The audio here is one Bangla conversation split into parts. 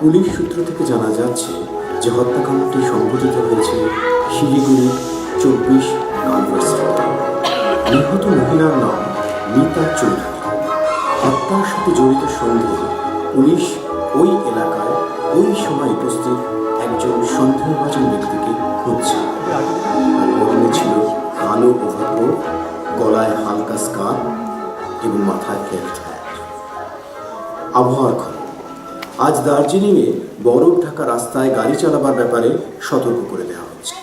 পুলিশ সূত্র থেকে জানা যাচ্ছে যে হত্যাকাণ্ডটি সংঘটিত হয়েছে শিলিগুড়ির 24 কালভার্সিটিতে। নিহত মহিলার নাম মিতা চৌধুরী। হত্যার সাথে জড়িত সন্দেহে পুলিশ ওই এলাকায় ওই সময় উপস্থিত একজন সন্দেহভাজন ব্যক্তিকে খুঁজছে। পরনে ছিল কালো ওভারকোট, গলায় হালকা স্কার্ফ এবং মাথায় ফেল্ট হ্যাট। আবহাওয়ার খবর, আজ দার্জিলিংয়ে বরফ ঢাকা রাস্তায় গাড়ি চালাবার ব্যাপারে সতর্ক করে দেওয়া হচ্ছে।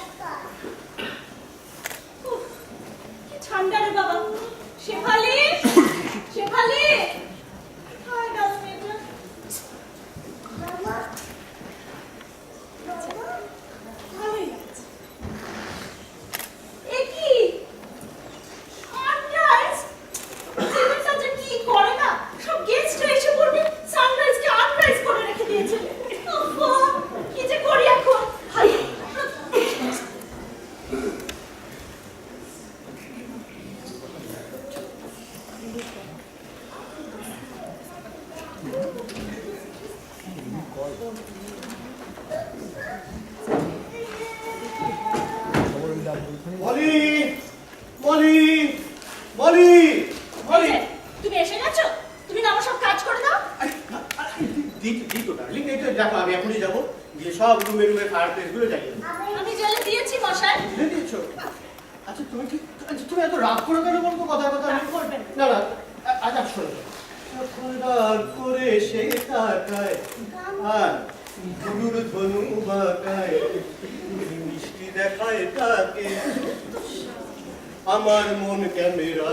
আমার মন ক্যামেরা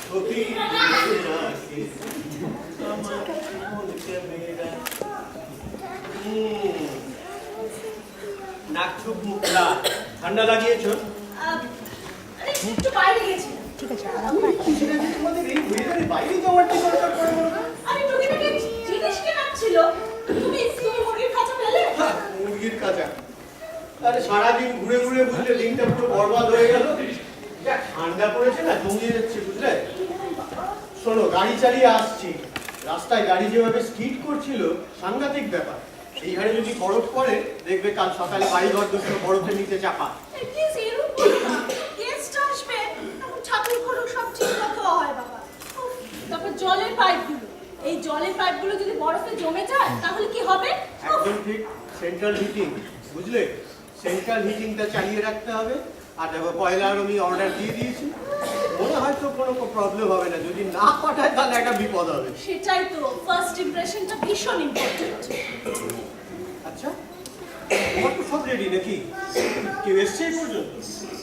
ছবি নাক চোখ মুখলা ঠান্ডা লাগিয়েছ? একটু বাইরে গেছি। ঠিক আছে, তোমাদের এই ওয়েদারে বাইরে যাওয়ার কি দরকার পড়ে? আমি টুকিটাকি জিনিস কেনাচ্ছিল। তুমি মুরগির খাঁচা পেলে? মুরগির খাঁচা? আরে সারাদিন ঘুরে ঘুরে বুঝলে দিনটা পুরো বরবাদ হয়ে গেল। ঠান্ডা পড়েছে না, জমিয়ে যাচ্ছে বুঝলে। শোনো, গাড়ি চালিয়ে আসছি, রাস্তায় গাড়ি যেভাবে স্কিড করছিল সাংঘাতিক ব্যাপার। এই হারে যদি বরফ পড়ে দেখবে কাল সকালে বাড়ি ঘর দুটো বরফের নিচে চাপা। তারপর জলের পাইপগুলো, এই জলের পাইপগুলো যদি বরফে জমে যায় তাহলে কি হবে? একদম ঠিক, সেন্ট্রাল হিটিং বুঝলে। সেন্ট্রাল হিটিংটা চালিয়ে রাখতে হবে। আর দেখো পয়লার আমি অর্ডার দিয়ে দিয়েছি, মনে হয়তো কোনো প্রবলেম হবে না। যদি না পাঠায় তাহলে একটা বিপদ হবে। সেটাই তো, ফার্স্ট ইমপ্রেশনটা ভীষণ ইম্পর্টেন্ট। আচ্ছা, তোমার তো সব রেডি নাকি? কেউ এসছে এই পর্যন্ত?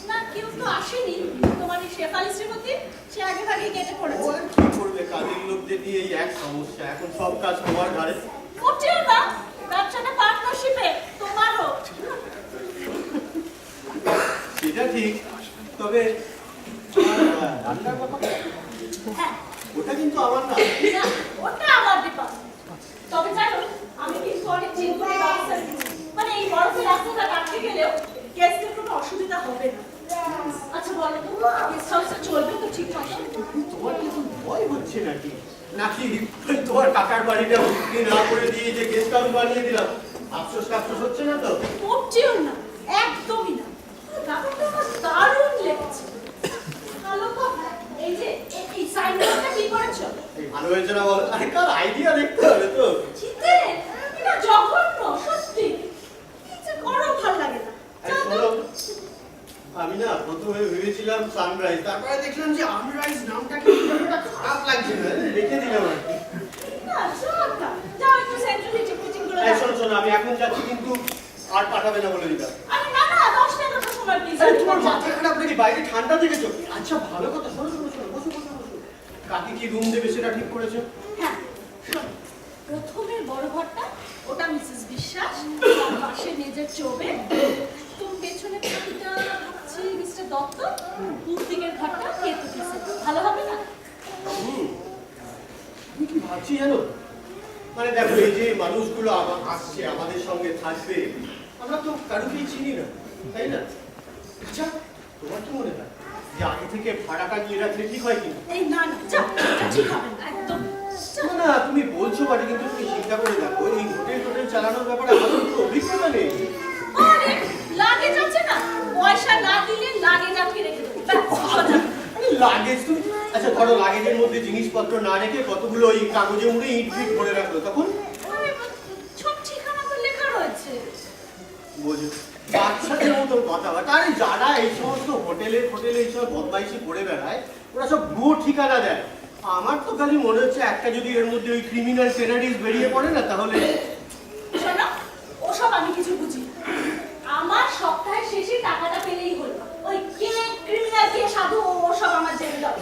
না, কেউ তো আসেনি। তোমার এই শেফালি শ্রীমতী, সে আগে ভাগে কেটে পড়েছে। কি করবে, কাজের লোকদের দিয়ে এই এক সমস্যা। এখন সব কাজ তোমার ঘাড়ে। করছেও না, ব্যবসাটা পার্টনারশিপে তোমারও। সেটা ঠিক, তবে রান্নার ব্যাপারটা হ্যাঁ, ওটা কিন্তু আমার না। না, ওটা আমার ডিপার্টমেন্ট। তবে জানো, আমি কিন্তু অনেক চিন্তার ব্যবস্থা নিয়েছি। মানে এই বরফের রাস্তাটা কাটতে গেলেও গেস্টের কোনো অসুবিধা হবে না। আচ্ছা বলো তো, গেস্ট হাউসটা চলবে তো ঠিকঠাক? তোমার কিছু ভয় হচ্ছে নাকি? নাকি তোমার কাকার বাড়িটা বিক্রি না করে দিয়ে যে গেস্ট হাউস বানিয়ে দিলাম, আফসোস টাফসোস হচ্ছে না তো? হচ্ছেও না, একদমই না। ব্যাপারটা আমার দারুণ লেগেছে। ভালো কথা, এই যে এই সাইনবোর্ডটা কি করেছো? এই ভালো হয়েছে না বলো? আরে কার আইডিয়া দেখতে হবে তো। জিতে, এটা জঘন্য, সত্যি। কি যে করো, ভালো লাগে না। শোনো, আমি আমি না প্রথমে ভেবেছিলাম সানরাইজ, তারপরে দেখলাম যে আনরাইজ নামটা কিন্তু একটা খারাপ লাগছে না, রেখে দিলাম আর কি। না চল না, যাও একটু সেন্ট্রালি টিচিং করে এই শোনো শোনো, আমি এখন যাচ্ছি কিন্তু আর পাঠাবে না বলে দিলাম। আরে না না 10 টাকাটা সময় প্লিজ। আরে তোমার মাথা খারাপ নাকি? বাইরে ঠান্ডা দেখেছো? আচ্ছা ভালো কথা, শোনো শোনো শোনো, বসো বসো বসো। কাকে কি রুম দেবে সেটা ঠিক করেছো? হ্যাঁ শোন, প্রথমে বড় ঘরটা ওটা মিসেস বিশ্বাস, তার পাশে মেজর চৌবে, তুমি পেছনে ঘরটা হচ্ছে মিস্টার দত্ত, পূর্ব দিকের ঘরটা কেতু কিসে। ভালো হবে না? আমি কি ভাবছি জানো, মানে দেখো এই যে মানুষগুলো আসছে আমাদের সঙ্গে থাকবে, আমরা তো কারোকেই চিনি না, তাই না? আচ্ছা তোমার কি মনে হয় যে আগে থেকে ভাড়াটা নিয়ে রাখলে ঠিক হয় কিনা? এই না না যা, এটা ঠিক হবে না একদম। না না, তুমি বলছো বাড়ি, কিন্তু তুমি চিন্তা করে দেখো এই হোটেল চালানোর ব্যাপারে আমাদের তো অভিজ্ঞতা নেই। আরে লাগেজ আছে না, পয়সা না দিলে লাগেজ আটকে রেখে দেবো। ব্যাস, সোজা। আরে লাগেজ তুমি, আচ্ছা ধরো লাগেজের মধ্যে জিনিসপত্র না রেখে কতগুলো ওই কাগজে মুড়ে ইট ফিট ভরে রাখলো, তখন আরে, সব ঠিকানা তো লেখা রয়েছে। বোঝো বাচ্চাদের মতো কথাবার্তা। আরে যারা এই সমস্ত হোটেলে এইসব বদমাইশি করে বেড়ায়, ওরা সব ভুয়ো ঠিকানা দেয়। আমার তো খালি মনে হচ্ছে একটা যদি এর মধ্যে ওই ক্রিমিনাল টেরারিস্ট বেরিয়ে পড়ে না, তাহলে শোনো, ওসব আমি কিছু বুঝি না। আমার সপ্তাহের শেষে টাকাটা পেলেই হলো। ওই কে ক্রিমিনাল কে সাধু ওসব আমার জেনে দাও।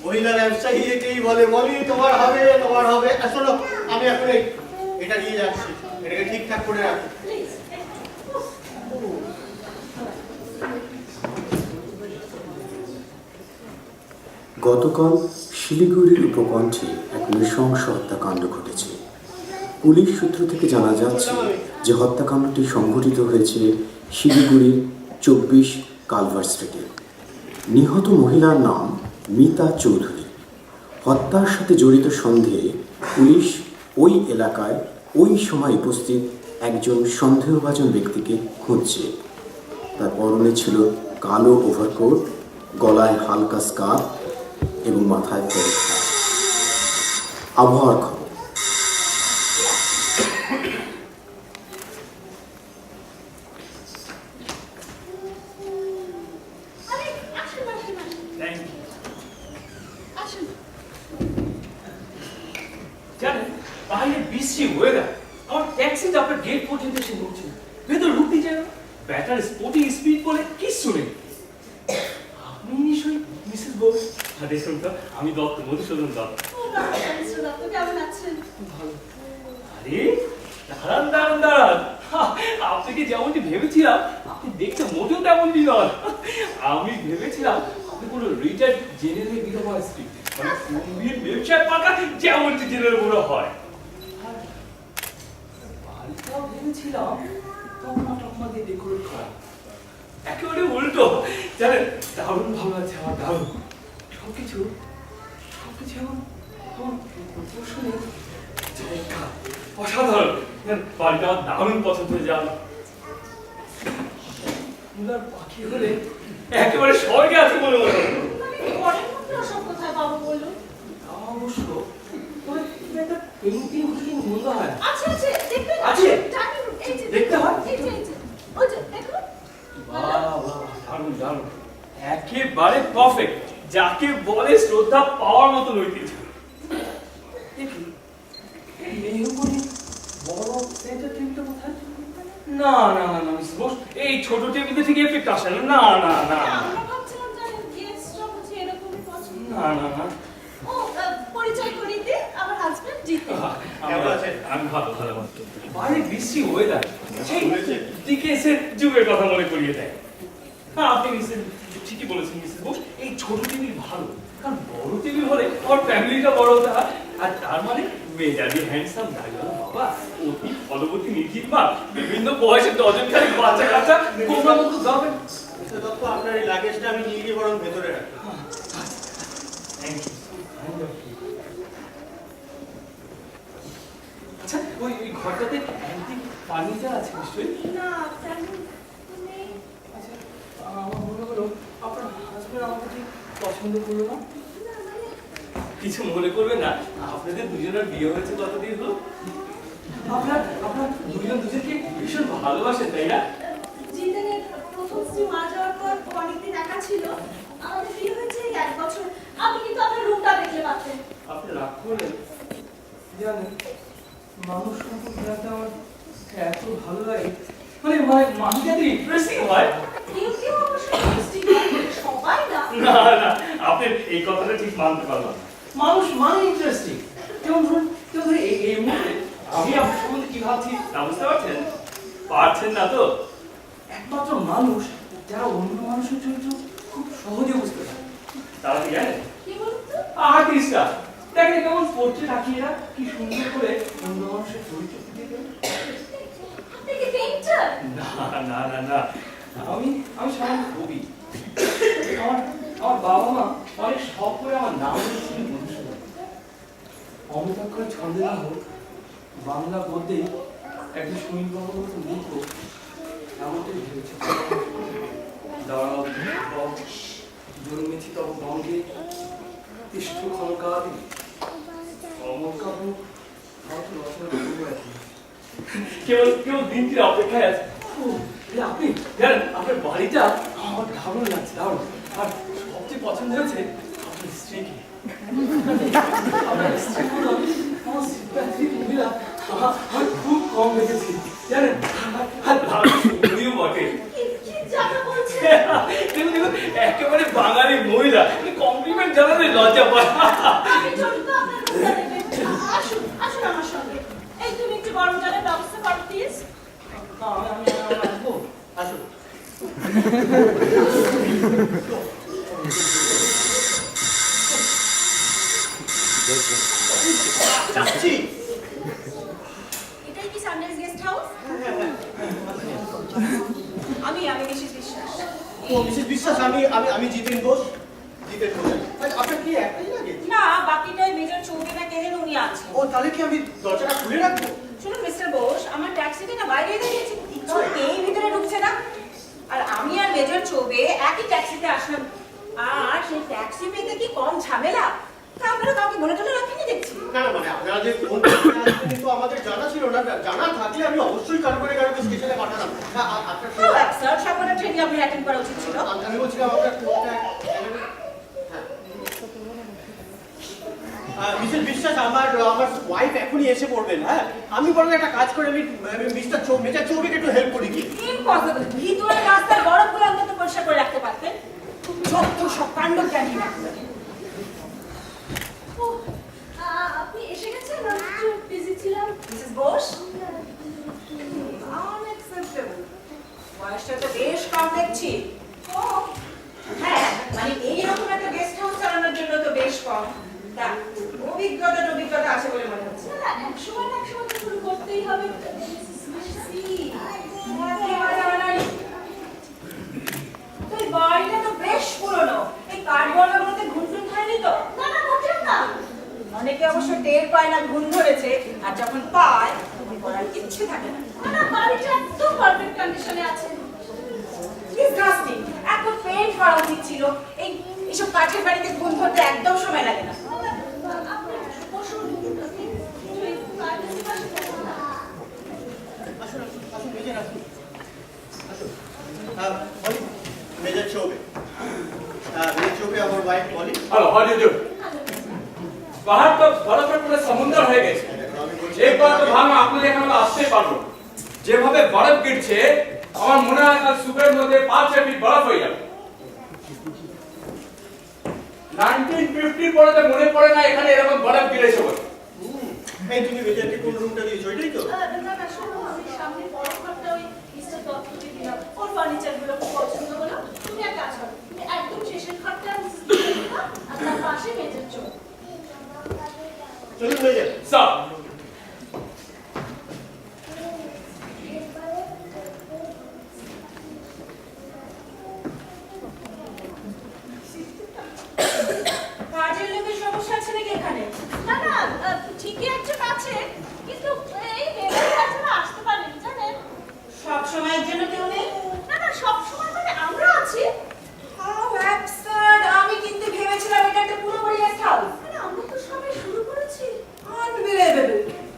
মহিলা ব্যবসায়ী একেই বলে, বলি তোমার হবে তোমার হবে। আর শোনো, আমি এখন এটা নিয়ে যাচ্ছি, এটাকে ঠিকঠাক করে রাখো। প্লিজ। গতকাল শিলিগুড়ির উপকণ্ঠে এক নৃশংস হত্যাকাণ্ড ঘটেছে। পুলিশ সূত্র থেকে জানা যাচ্ছে যে হত্যাকাণ্ডটি সংঘটিত হয়েছে শিলিগুড়ির 24 কালভার স্ট্রিটে। নিহত মহিলার নাম মিতা চৌধুরী। হত্যার সাথে জড়িত সন্দেহে পুলিশ ওই এলাকায় ওই সময় উপস্থিত একজন সন্দেহভাজন ব্যক্তিকে খুঁজছে। তার পরনে ছিল কালো ওভারকোট, গলায় হালকা স্কার্ফ এবং মাথায় ফেরত। আবহাওয়ার খবর। আরে আসুন আসুন আসুন। আসুন। জানেন বাইরে বৃষ্টি ওয়েদার, আমার ট্যাক্সিটা আপনার গেট পর্যন্ত এসে পৌঁছে না। ভেতর ঢুকতে যায় না, ব্যাটার স্পোর্টিং স্পিড বলে কিচ্ছু নেই। আপনি নিশ্চয়ই মিসেস বোস? দেখুন তো, আমি দত্ত, মধুসূদন দত্ত। ও নমস্কার মিস্টার দত্ত, কেমন আছেন? ভালো। আরে দাঁড়ান দাঁড়ান দাঁড়ান, আপনি কি যেমনটি ভেবেছিলাম আপনি দেখতে মোটেও তেমনটি নন। আমি ভেবেছিলাম আপনি কোনো রিটায়ার্ড জেনারেল বিধবা স্ত্রী, মানে কুম্ভীর ব্যবসায় পাকা যেমনটি জেনারেল বড় হয়। আর বাড়িটাও ভেবেছিলাম টকমা টকমা দিয়ে ডেকোরেট করা, একেবারে উল্টো। জানেন দারুণ ভালো আছে আমার, দারুণ। সবকিছু এমন প্রদর্শনে জায়গা অসাধারণ। বাড়িটা আমার দারুণ পছন্দ হয়ে যাবে। সুন্দর পাখি হলে একেবারে স্বর্গে আছে মনে মনে। মানে ঘরের মধ্যে ওসব কোথায় পাবো বলুন? অবশ্য তবে একটা পেইন্টিং হলে মন্দ হয় না। আছে আছে, দেখবেন? আছে? জানি, এই যে দেখতে হয়? এই যে ওই যে দেখুন। বাহ বাহ, দারুণ দারুণ, একেবারে পারফেক্ট, যাকে বলে শ্রদ্ধা পাওয়ার মতো ঐতিহ্য। দেখি মেহগনি বড় সেন্টার টেবিলটা কোথায়? না না না না মিস বোস, এই ছোট টেবিলে থেকে এফেক্ট আসে না। না না না আমরা ভাবছিলাম জানেন গেস্টরা বুঝি এরকমই পছন্দ। না না না। ও পরিচয় করিয়ে দিই, আমার হাজবেন্ড জিতে। কেমন আছেন? আমি ভালো ভালো। বাইরে বৃষ্টি ওয়েদার, সেই দিকে এসে যুগের কথা মনে করিয়ে দেয়। হ্যাঁ আপনি ঠিকই বলেছেন মিসেস বোস, এই ছোট টেবিল ভালো, কারণ বড় টেবিল হলে আমার ফ্যামিলিটা বড় হতে হয়। আর তার মানে মেজাজি হ্যান্ডসাম দাঁড়িয়ে বাবা, অতি ফলবতী নির্জিত মা, বিভিন্ন বয়সে ডজন খালি বাচ্চা কাচ্চা গোমরা মতো যাবে। মিস্টার দত্ত, আপনার এই লাগেজটা আমি নিয়ে গিয়ে বরং ভেতরে রাখি। Thank you. আচ্ছা ওই ঘরটাতে অ্যান্টিক ফার্নিচার আছে নিশ্চয়ই? না তেমন নেই। আচ্ছা আমার মনে হলো আপনার হাজবেন্ড আমাকে ঠিক পছন্দ করলো না। কিছু মনে করবেন না, আপনাদের দুজনের বিয়ে হয়েছে কতদিন হলো? আপনার দুজনকে ভীষণ ভালোবাসেন তাই না? জিতেনের প্রথম স্ত্রী মারা যাওয়ার পর ও অনেকদিন একা ছিল। আমাদের বিয়ে হয়েছে এই 1 বছর। আপনি কিন্তু আপনার রুমটা দেখলে পাচ্ছেন। আপনি রাগ করলেন? জানেন, মানুষ সম্পর্কে জানতে আমার এত ভালো লাগে, মানে মানুষ এত ইন্টারেস্টিং হয়। কেউ কেউ অবশ্য ইন্টারেস্টিং হয়, সবাই না। না না, আপনি এই কথাটা ঠিক মানতে পারলাম না। মানুষ মানে ইন্টারেস্টিং। যেমন ধরুন এই মুহূর্তে আমি আপনার সম্বন্ধে কি ভাবছি তা বুঝতে পারছেন? পারছেন না তো? একমাত্র মানুষ যারা অন্য মানুষের চরিত্র খুব সহজে বুঝতে পারে তারা কি জানেন? কি বলুন তো? আর্টিস্টরা দেখেন কেমন পোর্ট্রেট আঁকিয়েরা কি সুন্দর করে অন্য মানুষের চরিত্র ফুটিয়ে দেয়। আপনি কি পেইন্টার? না না না না, আমি সাধারণ কবি। আমার বাবা মা অনেক শখ করে আমার নাম দিয়েছিলেন মধুসূদন। অমিতাক্ষর ছন্দে না হোক, বাংলা গদ্যে একজন সুনীলবাবুর মতো মূর্খ এমনটাই ভেবেছে। দাঁড়াও জন্মেছি তব বঙ্গে তিষ্ঠ ক্ষণকালে অমর কাব্য হয়তো রচনা করবো এখন। কেবল দিনটির অপেক্ষায় আছে। আপনি জানেন আপনার বাড়িটা আমার দারুণ লাগছে, দারুণ। আর সবচেয়ে পছন্দ হয়েছে আপনার স্ত্রীকে। আপনার স্ত্রী হলো আমার সিম্প্যাথিক মহিলা। আমি খুব কম দেখেছি জানেন, আর ভালো সুন্দরীও বটে। কি জানা বলছেন? দেখুন একেবারে বাঙালি মহিলা, কমপ্লিমেন্ট জানালে লজ্জা পায়। আমি চলুন তো আপনার রুমটা দেখবেন। আসুন আসুন আমার সঙ্গে। এই তুমি একটু গরম জলের ব্যবস্থা করো প্লিজ। আমি আসবো। আসুন। যাচ্ছি। এটাই কি সানরাইজ গেস্ট হাউস? আমি মিসেস বিশ্বাস। ও মিসেস বিশ্বাস, আমি জিতেন ঘোষ। জিতেন ঘোষ। আচ্ছা, আপনার কি একটাই লাগে? না, বাকিটাই মেজর চৌধুরী না কে যেন উনি আছেন। ও তাহলে কি আমি দরজাটা খুলে রাখবো? শুনুন মিস্টার বোস, আমার ট্যাক্সিটা না বাইরে দাঁড়িয়েছে, কিছুতেই ভিতরে ঢুকছে না। আর আমি আর মেজর চৌবে একই ট্যাক্সিতে আসলাম। আর সেই ট্যাক্সি পেতে কি কম ঝামেলা? তা আপনারা কাউকে বলে টলে রাখেনি দেখছি। না না, মানে আপনারা যে ফোন করতে আসবেন কিন্তু আমাদের জানা ছিল না। জানা থাকলে আমি অবশ্যই কারোকে স্টেশনে পাঠাতাম। আপনার তো স্যার সামনে ট্রেনিং আপনি অ্যাটেন্ড করা উচিত ছিল। আমি বলছিলাম আপনার ফোনটা। মিসেস বিশ্বাস, আমার ওয়াইফ এখনই এসে পড়বেন। হ্যাঁ, আমি বরং একটা কাজ করে আমি মিস্টার মেজর চৌবিকে একটু হেল্প করি কি? ইম্পসিবল। ভিতরে রাস্তার বরফগুলো অন্তত পরিষ্কার করে রাখতে পারতেন। যত সব কাণ্ড জানি না। আপনি এসে গেছেন? একটু বিজি ছিলাম। Mrs Bose, unacceptable. বয়সটা তো বেশ কম দেখছি। ও হ্যাঁ, মানে এইরকম একটা গেস্ট হাউস চালানোর জন্য তো বেশ কম। তা অভিজ্ঞতা আছে বলে মনে হচ্ছে। না, এক সময় তো শুরু করতেই হবে। তো এই বাড়িটা তো বেশ পুরনো। এই কাঠগড়ার মধ্যে ঘুনটুন খায়নি তো? না না, মোটেও না। অনেকে অবশ্য টের পায় না ঘুম ধরেছে, আর যখন পায় তখন করার কিচ্ছু থাকে না। না, বাড়িটা একদম পারফেক্ট কন্ডিশনে আছে। ডিসগাস্টিং। এখন পেইন্ট করা উচিত ছিল। এইসব কাঠের বাড়িতে ঘুম ধরতে একদম সময় লাগে না। আসুন মেজর, আসুন। বলি মেজর চৌবে। मेरे चौबे আমার ওয়াইফ বলি। हेलो हाउ डू यू बाहर तो बर्फ में पूरा समुद्र হয়ে গেছে একবার তো ভাঙা আপনি এখানে আসতেই পারবো যেভাবে বরফ গিরছে আমার মনে হয় কাল সুপের মধ্যে 5 ফিট বরফ হয়ে যাবে 1950 পরে তো মনে পড়ে না এখানে এরকম বরফ গিরেছে বলে এই তুমি মেজরকে কোন রুমটা দিয়েছো এটাই তো? না না, শোনো, আমি সামনে বড় ঘরটা ওই মিস্টার দত্তকে দিলাম। ওর ফার্নিচারগুলো খুব পছন্দ হলো। তুমি এক কাজ করো, তুমি একদম শেষের ঘরটা মিসেস দিকে দিবা, আর তার পাশে মেজর চোখ। চলুন মেজর। স্যার কাজের লোকের সমস্যা আছে নাকি এখানে? না না, ঠিকই একজন আছে, কিন্তু এই মেজর কাছে আসতে পারেনি, জানেন? সব সময়ের জন্য কেউ নেই? না না, সব সময় মানে আমরা আছি। How absurd! আমি কিন্তু ভেবেছিলাম এটা একটা পুরোপুরি গেস্ট হাউস। আরে আমরা তো সবাই শুরু করেছি। আনবিলিভেবল!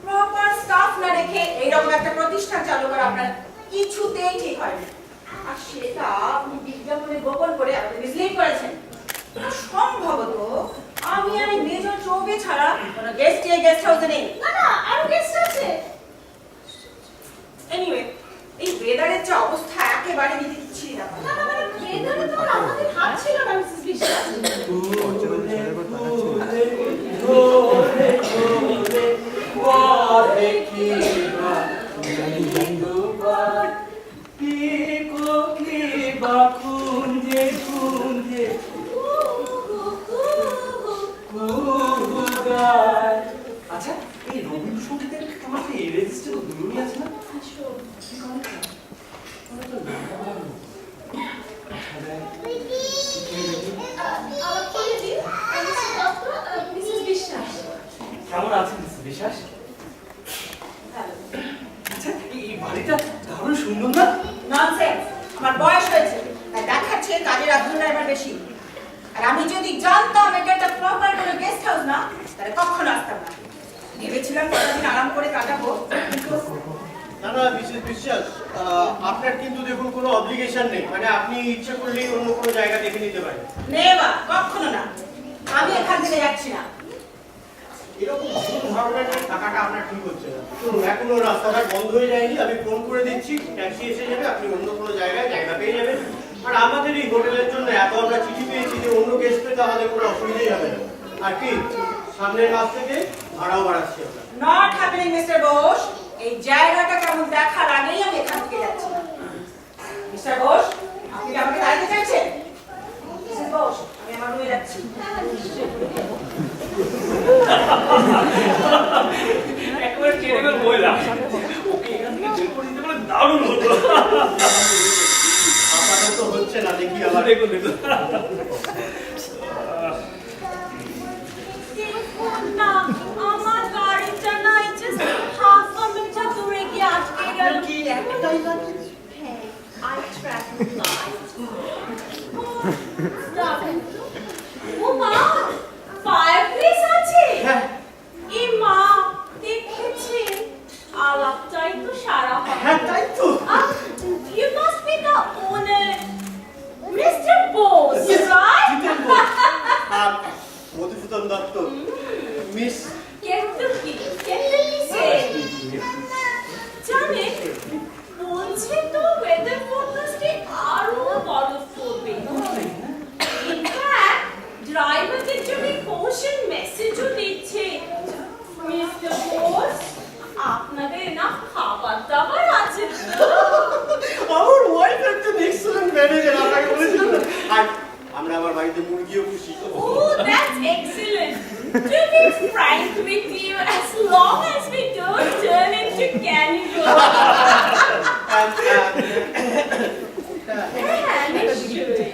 প্রপার স্টাফ না রেখে এইরকম একটা প্রতিষ্ঠান চালু করা আপনার কিছুতেই ঠিক হয়নি। আর সেটা ছাড়া কোনো গেস্ট এই গেস্ট হাউসে নেই। না না আরো গেস্ট আছে। এনিওয়ে, এই ওয়েদারের যে অবস্থা একেবারে নিতে দিচ্ছি না। না না মানে ওয়েদারে তো আর আমাদের হাত ছিল না মিসেস বিশ্বাস। আচ্ছা, এই রবীন্দ্রসঙ্গীতের তোমার কি রেজিস্টার তো দূরই আছে না? আমার বলে দিন মিসেস বিশ্বাস। কেমন আছেন মিসেস বিশ্বাস? আচ্ছা, এই বাড়িটা দারুণ সুন্দর না? ননসেন্স, আমার বয়স হয়েছে তাই দেখাচ্ছে কাজের আগ্রহটা এবার বেশি। আর আমি যদি জানতাম এটা একটা প্রপার কোনো গেস্ট হাউস না, তাহলে কখনো আসতাম না। ভেবেছিলাম কতদিন আরাম করে কাটাবো, কিন্তু না না মিসেস বিশ্বাস, আপনার কিন্তু দেখুন কোনো অব্লিগেশন নেই, মানে আপনি ইচ্ছে করলেই অন্য কোনো জায়গা দেখে নিতে পারেন। নেবা কখনো না। আমি এখান থেকে যাচ্ছি না। এরকম ভুল ধারণা নিয়ে থাকাটা আপনার ঠিক হচ্ছে না। শুনুন, এখনো রাস্তাঘাট বন্ধ হয়ে যায়নি, আমি ফোন করে দিচ্ছি, ট্যাক্সি এসে যাবে, আপনি অন্য কোনো জায়গায় জায়গা পেয়ে যাবেন। আর আমাদের এই হোটেলের জন্য এত আমরা চিঠি পেয়েছি যে অন্য গেস্ট পেতে আমাদের কোনো অসুবিধাই হবে না। আর কি সামনের মাস থেকে ভাড়াও বাড়াচ্ছি আমরা। Not happening mister Bose. এই জায়গাটা কেমন দেখার আগেই আমি এখান থেকে যাচ্ছি না। মিস্টার বোস, আপনি কি আমাকে দাঁড়াতে চাইছেন? মিস্টার বোস, আমি আমার রুমে যাচ্ছি। একেবারে টেরিবল মহিলা। ওকে এখান থেকে বের করে দিতে পারলে দারুণ হতো। আপাতত হচ্ছে না, দেখি আবার। দেখুন দেখুন। দেখুন না আমার গাড়িটা না জাস্ট হাফ আ মিটার দূরে গিয়ে আটকে গেল। কি একটাই গাড়ি? হ্যাঁ, আই ট্রাফিক লাইট। ও মা, ফায়ারপ্লেস আছে? হ্যাঁ। এ মা, দেখেছেন? আলাপটাই তো সারা হয়। হ্যাঁ, তাই তো। You must be the owner, Mr. Bose, Yes, right? Jiten Bose. R Madhusudan Dutta, miss Ketaki সে জানে বলছে তো ওয়েদার ফোরকাস্টে আরো বরফ পড়বে। ইনফ্যাক্ট ড্রাইভারদের জন্য কোশন মেসেজও দিচ্ছে। মিস্টার বোস, আপনাদের না খাবার দাবার আছে তো? আমার ওয়াইফ একজন এক্সেলেন্ট ম্যানেজার, আপনাকে বলেছিলাম না। আর আমরা আমার বাড়িতে মুরগিও পুষি। Oh, that's excellent. To be frank with you, as long as we don't turn into cannibals. হ্যাঁ, নিশ্চয়ই।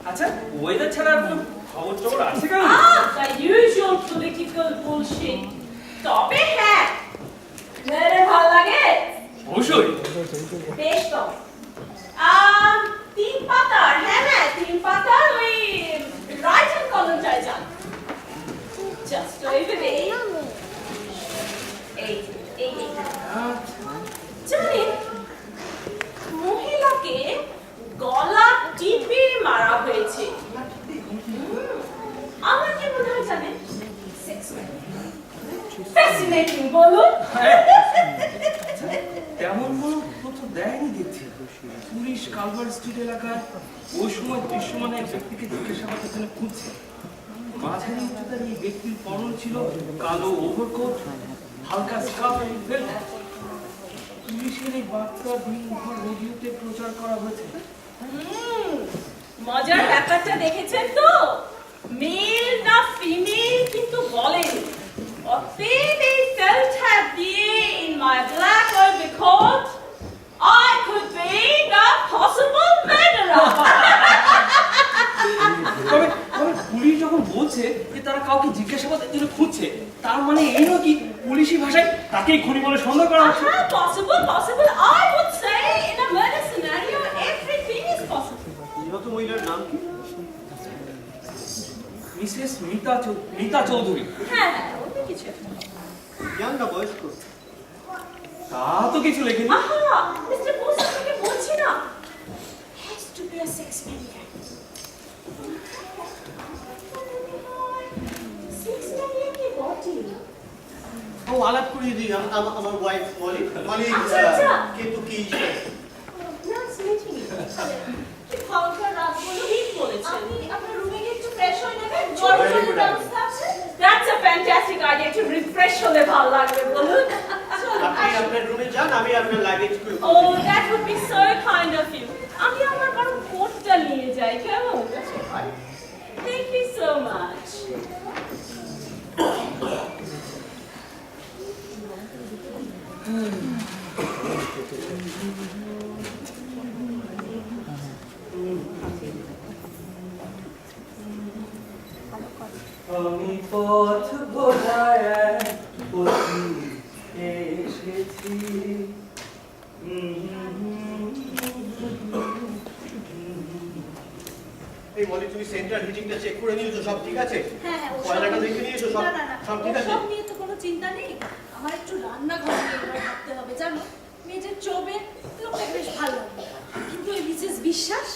আচ্ছা, ওয়েদার ছাড়া আর কোনো খবর টবর আছে কেন? The usual political bullshit. তবে হ্যাঁ, মেরে ভালো লাগে? অবশ্যই। বেশ তো। 3 পাতার, হ্যাঁ 3 পাতার ওই রাইট হ্যান্ড কলমটায় যান। জাস্ট ওইভাবে এই জানেন, মহিলাকে গলা টিপে মারা হয়েছে। আমার কি মনে হয় জানেন? ফ্যাসিনেটিং বলুন। তেমন কোনো তথ্য দেয়নি দেখছি। পুলিশ কালভার স্ট্রিট এলাকায় ওই সময় দৃশ্যমান এক ব্যক্তিকে জিজ্ঞাসাবাদের জন্য খুঁজছে। মাঝারি উচ্চতার এই ব্যক্তির পরনে ছিল কালো ওভারকোট, হালকা স্কার্ফ এবং বেল্ট। পুলিশের এই বার্তা দিনভর রেডিওতে প্রচার করা হয়েছে। মজার ব্যাপারটা দেখেছেন তো? মেল না ফিমেল কিন্তু বলেন। অতএব এই felt happy in my black overcoat, I could be the possible murderer. তবে পুলিশ যখন বলছে যে তারা কাউকে জিজ্ঞাসাবাদের জন্য খুঁজছে, তার মানে এই নয় কি পুলিশি ভাষায় তাকেই খুনি বলে সন্দেহ করা হচ্ছে? Possible. I would say in a murder scenario, everything is possible. নিহত মহিলার নাম কি? মিসেস মিতা চৌধুরী। হ্যাঁ, ওটা কিছু একটা। ইয়াং না বয়স্ক? তা তো কিছু লেখেনি। আহা, মিস্টার বোস আপনাকে বলছি না। Has to be a sex maniac. সিক্সটা নিয়ে কি বটে? ও আলাপ করিয়ে দিই আমার ওয়াইফ মলি মলি আচ্ছা, আচ্ছা। কিন্তু কি Nice meeting you. কি খবর রাত বলো? ঠিক বলেছেন। আপনি আপনার রুমে গিয়ে একটু ফ্রেশ হয়ে নেবেন। গরম Very জলের good ব্যবস্থা আছে? That's a fantastic idea. একটু রিফ্রেশ হলে ভালো লাগবে বলুন। আপনি আপনার রুমে যান, আমি আপনার লাগেজ করে Oh, that would be so kind of you. আমি আমার বরং কোটটা নিয়ে যাই কেমন? Thank you so much. আমি পথ বোঝায় এসেছি এই মলি তুমি সেন্ট্রাল হিটিংটা চেক করে নিয়েছো, সব ঠিক আছে? হ্যাঁ, হ্যাঁ, ওসব কয়লাটা নিয়ে- দেখে নিয়েছো, সব না, না, না, সব ঠিক আছে? ওসব নিয়ে তো কোনো চিন্তা নেই। আমার একটু রান্নাঘর নিয়ে এবার ভাবতে হবে, জানো? মেয়েদের চোবে লোকটা বেশ ভালো লাগে। কিন্তু ওই মিসেস বিশ্বাস,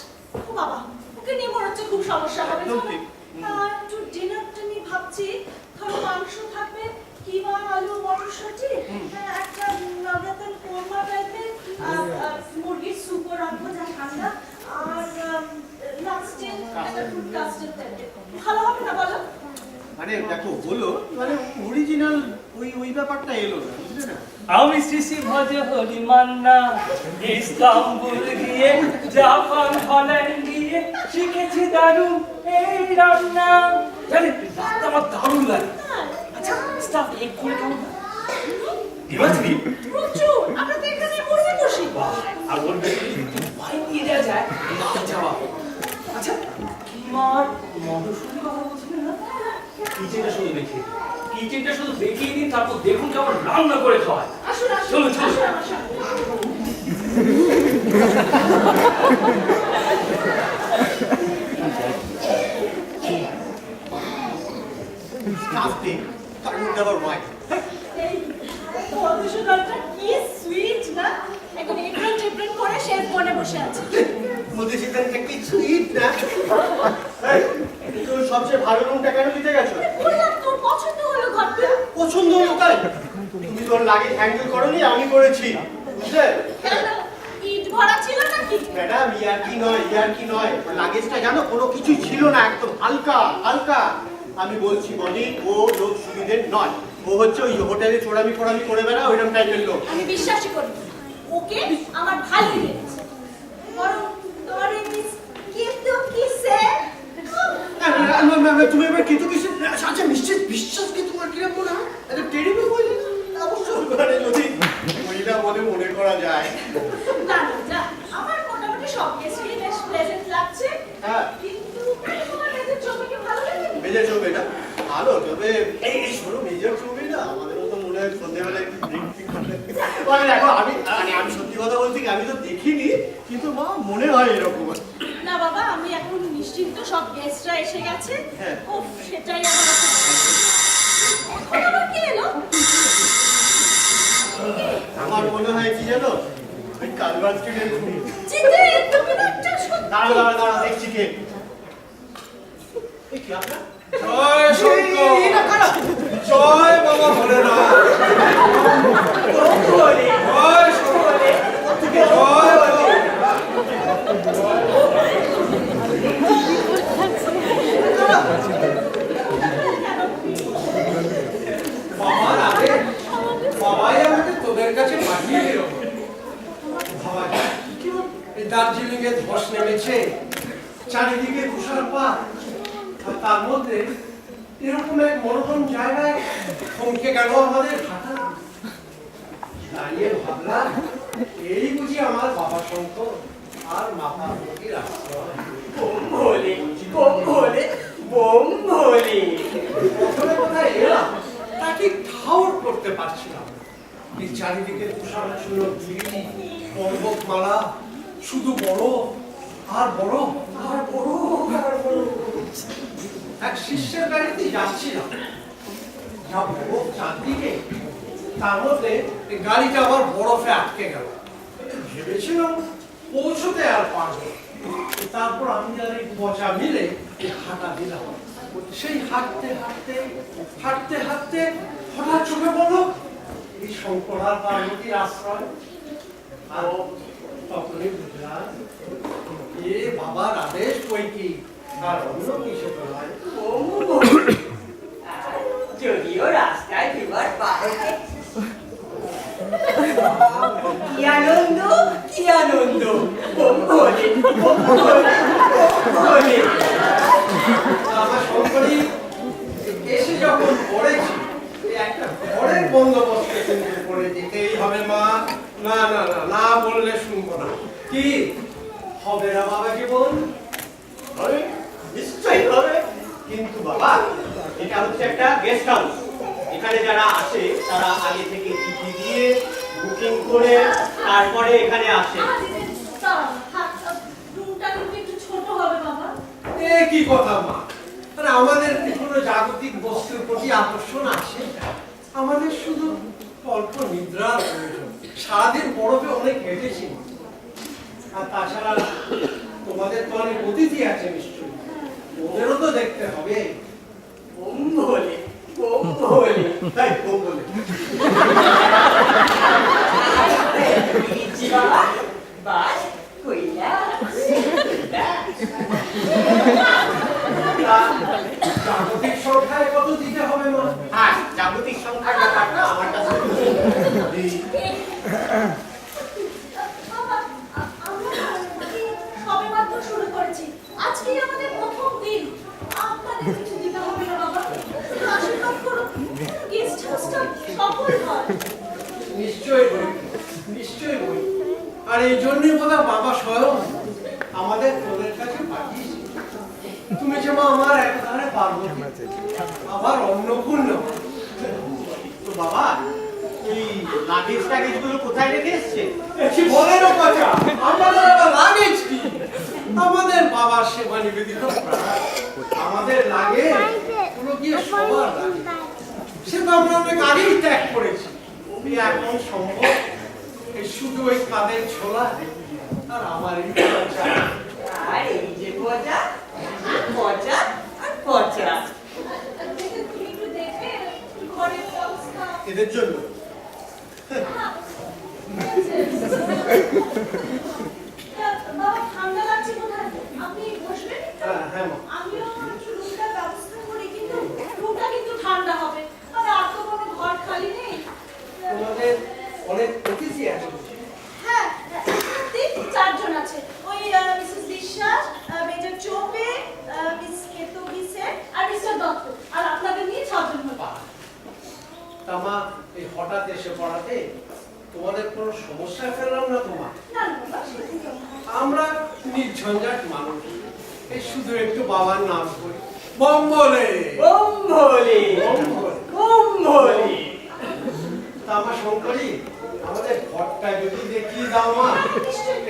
ও বাবা, ওকে নিয়ে মনে হচ্ছে খুব সমস্যা হবে, একদম জানো? ঠিক। একটু ডিনারটা নিয়ে ভাবছি, ধরো মাংস থাকবে, কিমা, আলু, মটরশুঁটি, একটা নবরত্ন কোরমা টাইপের, মুরগির স্যুপও রাখবো যা ঠান্ডা, আর লাস্টে একটা ফ্রুট কাস্টার্ড টাইপের। ভালো হবে না বলো? মানে দেখো বলো, মানে অরিজিনাল ওই ব্যাপারটা এলো না, বুঝলে না? আমি শিশি ভজে হরি মান্না ইস্তাম্বুল গিয়ে জাপান হল্যান্ড গিয়ে শিখেছি দারুণ এই রান্না। জানি রান্না আমার দারুণ লাগে। আচ্ছা স্টাফ এক করে কেমন দিবাছি প্রচুর, আমরা তো এখানে বসে বসি। আর ওর ভেতরে একটু ওয়াইন দিয়ে দেওয়া যায় না যাওয়া। আচ্ছা কিমার মটরশুঁটি কথা বলছিলেন না? কিচেনটা শুধু দেখিয়ে দিন, কিচেনটা শুধু দেখিয়ে দিন, তারপর দেখুন কেমন রান্না করে খাওয়ায়। আসুন, আসুন, চলুন, চলুন। আসুন আমার সাথে। Disgusting. I would never mind. এই মধুসূদনটা কি সুইট না? এখন এপ্রিল টেপ্রিল করে সে ফোনে বসে আছে। মধুসূদনটা কি সুইট না? এই, তুমি সবচেয়ে ভালো রুমটা কেন দিতে গেছো? বললাম তোর পছন্দ হলো ঘরটা। পছন্দ হলো তাই? তুমি তোর লাগেজ হ্যান্ডেল করোনি, আমি করেছি, বুঝলে? কেন ইট ভরা ছিল নাকি? ম্যাডাম ইয়ার কি নয়, লাগেজটা জানো কোনো কিছুই ছিল না, একদম হালকা হালকা। আমি বলছি বলি, ও লোক সুবিধের নয়, ও হচ্ছে ওই হোটেলে চোরামি ফোরামি করে বেড়া ওইরকম টাইপের লোক। আমি বিশ্বাসই করি না। ওকে আমার ভালোই লেগেছে। বরং তোমার এই মিস কিন্তু কিসে তুমি এবার কিন্তু কিছু আচ্ছা নিশ্চিত বিশ্বাস কি তোমার কিরকম মনে হয়? এটা টেরিবল বলে অবশ্যই মানে যদি মহিলা মনে করা যায়। না না যা, আমার মোটামুটি সব কিছুই বেশ প্লেজেন্ট লাগছে। হ্যাঁ। কিন্তু তোমার মেয়েদের ছবি কি ভালো লাগে? মেজর চৌবে না ভালো, তবে এই শোনো মেজর চৌবে না আমাদের মতো মনে হয় সন্ধ্যেবেলায় মানে দেখো আমি সত্যি কথা বলছি কি, আমি তো দেখিনি, কিন্তু মা মনে হয় এরকম। না বাবা, আমি এখন নিশ্চিন্ত, সব গেস্টরা এসে গেছে। হ্যাঁ। ও সেটাই আমার কাছে এখন আবার কে এলো? আমার মনে হয় কি জানো, ওই কালভার স্ট্রিটের খুব জিতে তুমি না একটা সত্যি। দাঁড়া দেখছি কে। এই কি আপনার? জয় শঙ্কর জয় বাবা ভোলেনাথ জয় শঙ্কর জয় বাবার আগে বাবাই আমাকে তোদের কাছে পাঠিয়ে দিল। বাবা এই দার্জিলিং এ ধস নেমেছে, চারিদিকে তুষারপাত, আর তার মধ্যে এরকম এক মনোরম জায়গায় থমকে গেল আমাদের হাঁটা। দাঁড়িয়ে ভাবলাম এই বুঝি আমার বাবা শঙ্কর আর মাথা মুখির আশ্রয়। প্রথমে কোথায় এলাম তা ঠিক ঠাউর করতে পারছিলাম। এই চারিদিকে তুষারাচ্ছন্ন গিরি, পর্বতমালা, শুধু বড় আর বড় আর বড় আর বড়। এক শিষ্যের গাড়িতে যাচ্ছিলাম, যাবো চারদিকে, তার মধ্যে এই গাড়িটা আবার বরফে আটকে গেল। ভেবেছিলাম পৌঁছতে আর পারবো, তারপর আমি আর এই পচা মিলে হাঁটা দিলাম। সেই হাঁটতে হাঁটতে হাঁটতে হাঁটতে হঠাৎ চোখে পড়লো এই শঙ্কর আর পার্বতীর আশ্রয়। আর তখনই বুঝলাম এ বাবার আদেশ বই কি আর অন্য কিছু নয়। যদিও রাস্তায় বিবার পাহাড়ে কি আনন্দ কি আনন্দ বলে বলে আমার শঙ্করী এসে যখন পড়েছি একটা ঘরের বন্দোবস্ত কিন্তু করে দিতেই হবে মা। না না না না বললে শুনবো না। কি হবে না বাবা জীবন? হবে, নিশ্চয়ই হবে। কিন্তু বাবা এটা হচ্ছে একটা গেস্ট হাউস। এখানে যারা আসে তারা আগে থেকে চিঠি দিয়ে বুকিং করে তারপরে এখানে আসে। রুমটা কিন্তু একটু ছোট হবে বাবা। এ কি কথা মা? আরে আমাদের কোনো জাগতিক বস্তুর প্রতি আকর্ষণ আছে? আমাদের শুধু অল্প নিদ্রার প্রয়োজন। সারাদিন বরফে অনেক হেঁটেছি। আর তাছাড়া তোমাদের তো অনেক অতিথি আছে নিশ্চয়ই, ওদেরও তো দেখতে হবে। বলে বলে তাই বলে বাবা বাস কইলা জাগতিক সংখ্যায় কত দিতে হবে মা? হ্যাঁ, জাগতিক সংখ্যার ব্যাপারটা আমার কাছে বাবা, আমরা সবেমাত্র শুরু করেছি। আজকেই আমাদের প্রথম দিন। আপনাদের কিছু দিতে হবে না বাবা। আশীর্বাদ করুন গেস্ট হাউসটা সফল হয়। নিশ্চয়ই বই, নিশ্চয়ই বই। আর এই জন্যই বোধহয় বাবা স্বয়ং আমাদের তোদের কাছে পাঠিয়েছে। তুমি যে মা আমার একধারে পার্বতী, আবার অন্নপূর্ণ। তো বাবা এই লাগেজ টাগেজ গুলো কোথায় রেখে এসছে? কি বলেন কথা? আমাদের আবার লাগেজ কি? আমাদের বাবার সেবা নিবেদিত প্রাণ। আমাদের লাগে পুরো গিয়ে সবার লাগে। সে তো আমরা অনেক আগেই ত্যাগ করেছি। এখন সম্ভব এই শুধু ওই কাদের ছোলা আর আমার এই পচা। আর এই যে পচা পচা আর পচা তুমি একটু দেখবে ঘরের ব্যবস্থা। এদের জন্য বাবা ঠান্ডা লাগছে কোথায়? আপনি বসবেন একটু? হ্যাঁ মা। আমিও একটু রুমটার ব্যবস্থা করি, কিন্তু রুমটা কিন্তু ঠান্ডা হবে। মানে আর তো কোনো ঘর খালি নেই। তোমাদের অনেক অতিথি আছে। হ্যাঁ, চারজন আছে। ওই মিসেস বিশ্বাস, মেজর চৌবে, মিস কেতু বিসে আর মিস্টার দত্ত। আর আপনাদের নিয়ে 6 জন হবে। তা মা এই হঠাৎ এসে পড়াতে তোমাদের কোনো সমস্যায় ফেললাম না তোমার? না না বাবা, সেটা না। আমরা নির্ঝঞ্ঝাট মানুষ, এই শুধু একটু বাবার নাম করি বম বলে। বলে বলে তা আমার শঙ্করী আমাদের ঘরটা যদি দেখিয়ে দাও মা,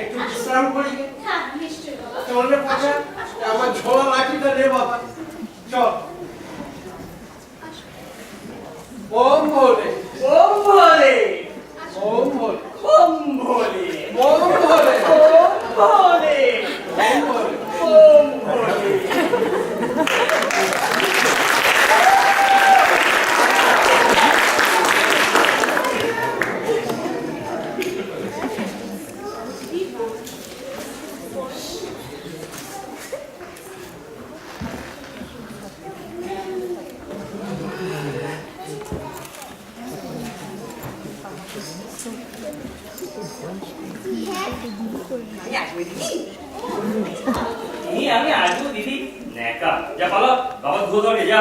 একটু বিশ্রাম করি। হ্যাঁ, নিশ্চয়ই বাবা। চল রে পাশা, আমার ঝোলা লাঠিটা নে বাবা, চল। বম বলে বলে বম বলে বলে বম বলে বলে বম বলে। বলে আমি আসবো দিদি। নেকা যা পালো, বাবা ধুয়ে ধরে যা।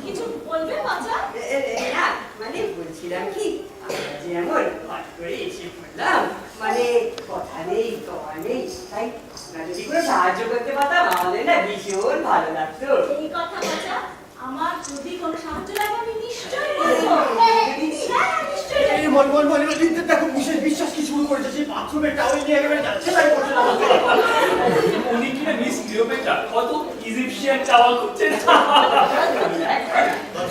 কিছু বলবে বাচ্চা? না মানে বলছিলাম কি আমরা যে এমন হট করে এসে পড়লাম, মানে কথা নেই কথা নেই, তাই আপনারা যদি কোনো সাহায্য করতে পারতাম আমাদের না ভীষণ ভালো লাগতো। এই কথা বাচ্চা, আমার যদি কোনো সাহায্য লাগে আমি নিশ্চয়ই বলবো। হ্যাঁ, নিশ্চয়ই এই মন মন মনে দেখো বিশেষ বিশ্বাস কি শুরু করেছে, সেই বাথরুমের টাওয়েল নিয়ে একেবারে যাচ্ছে তাই করছে না। উনি কিনা মিস ক্লিওপেট্রা কত ইজিপশিয়ান টাওয়াল করছেন।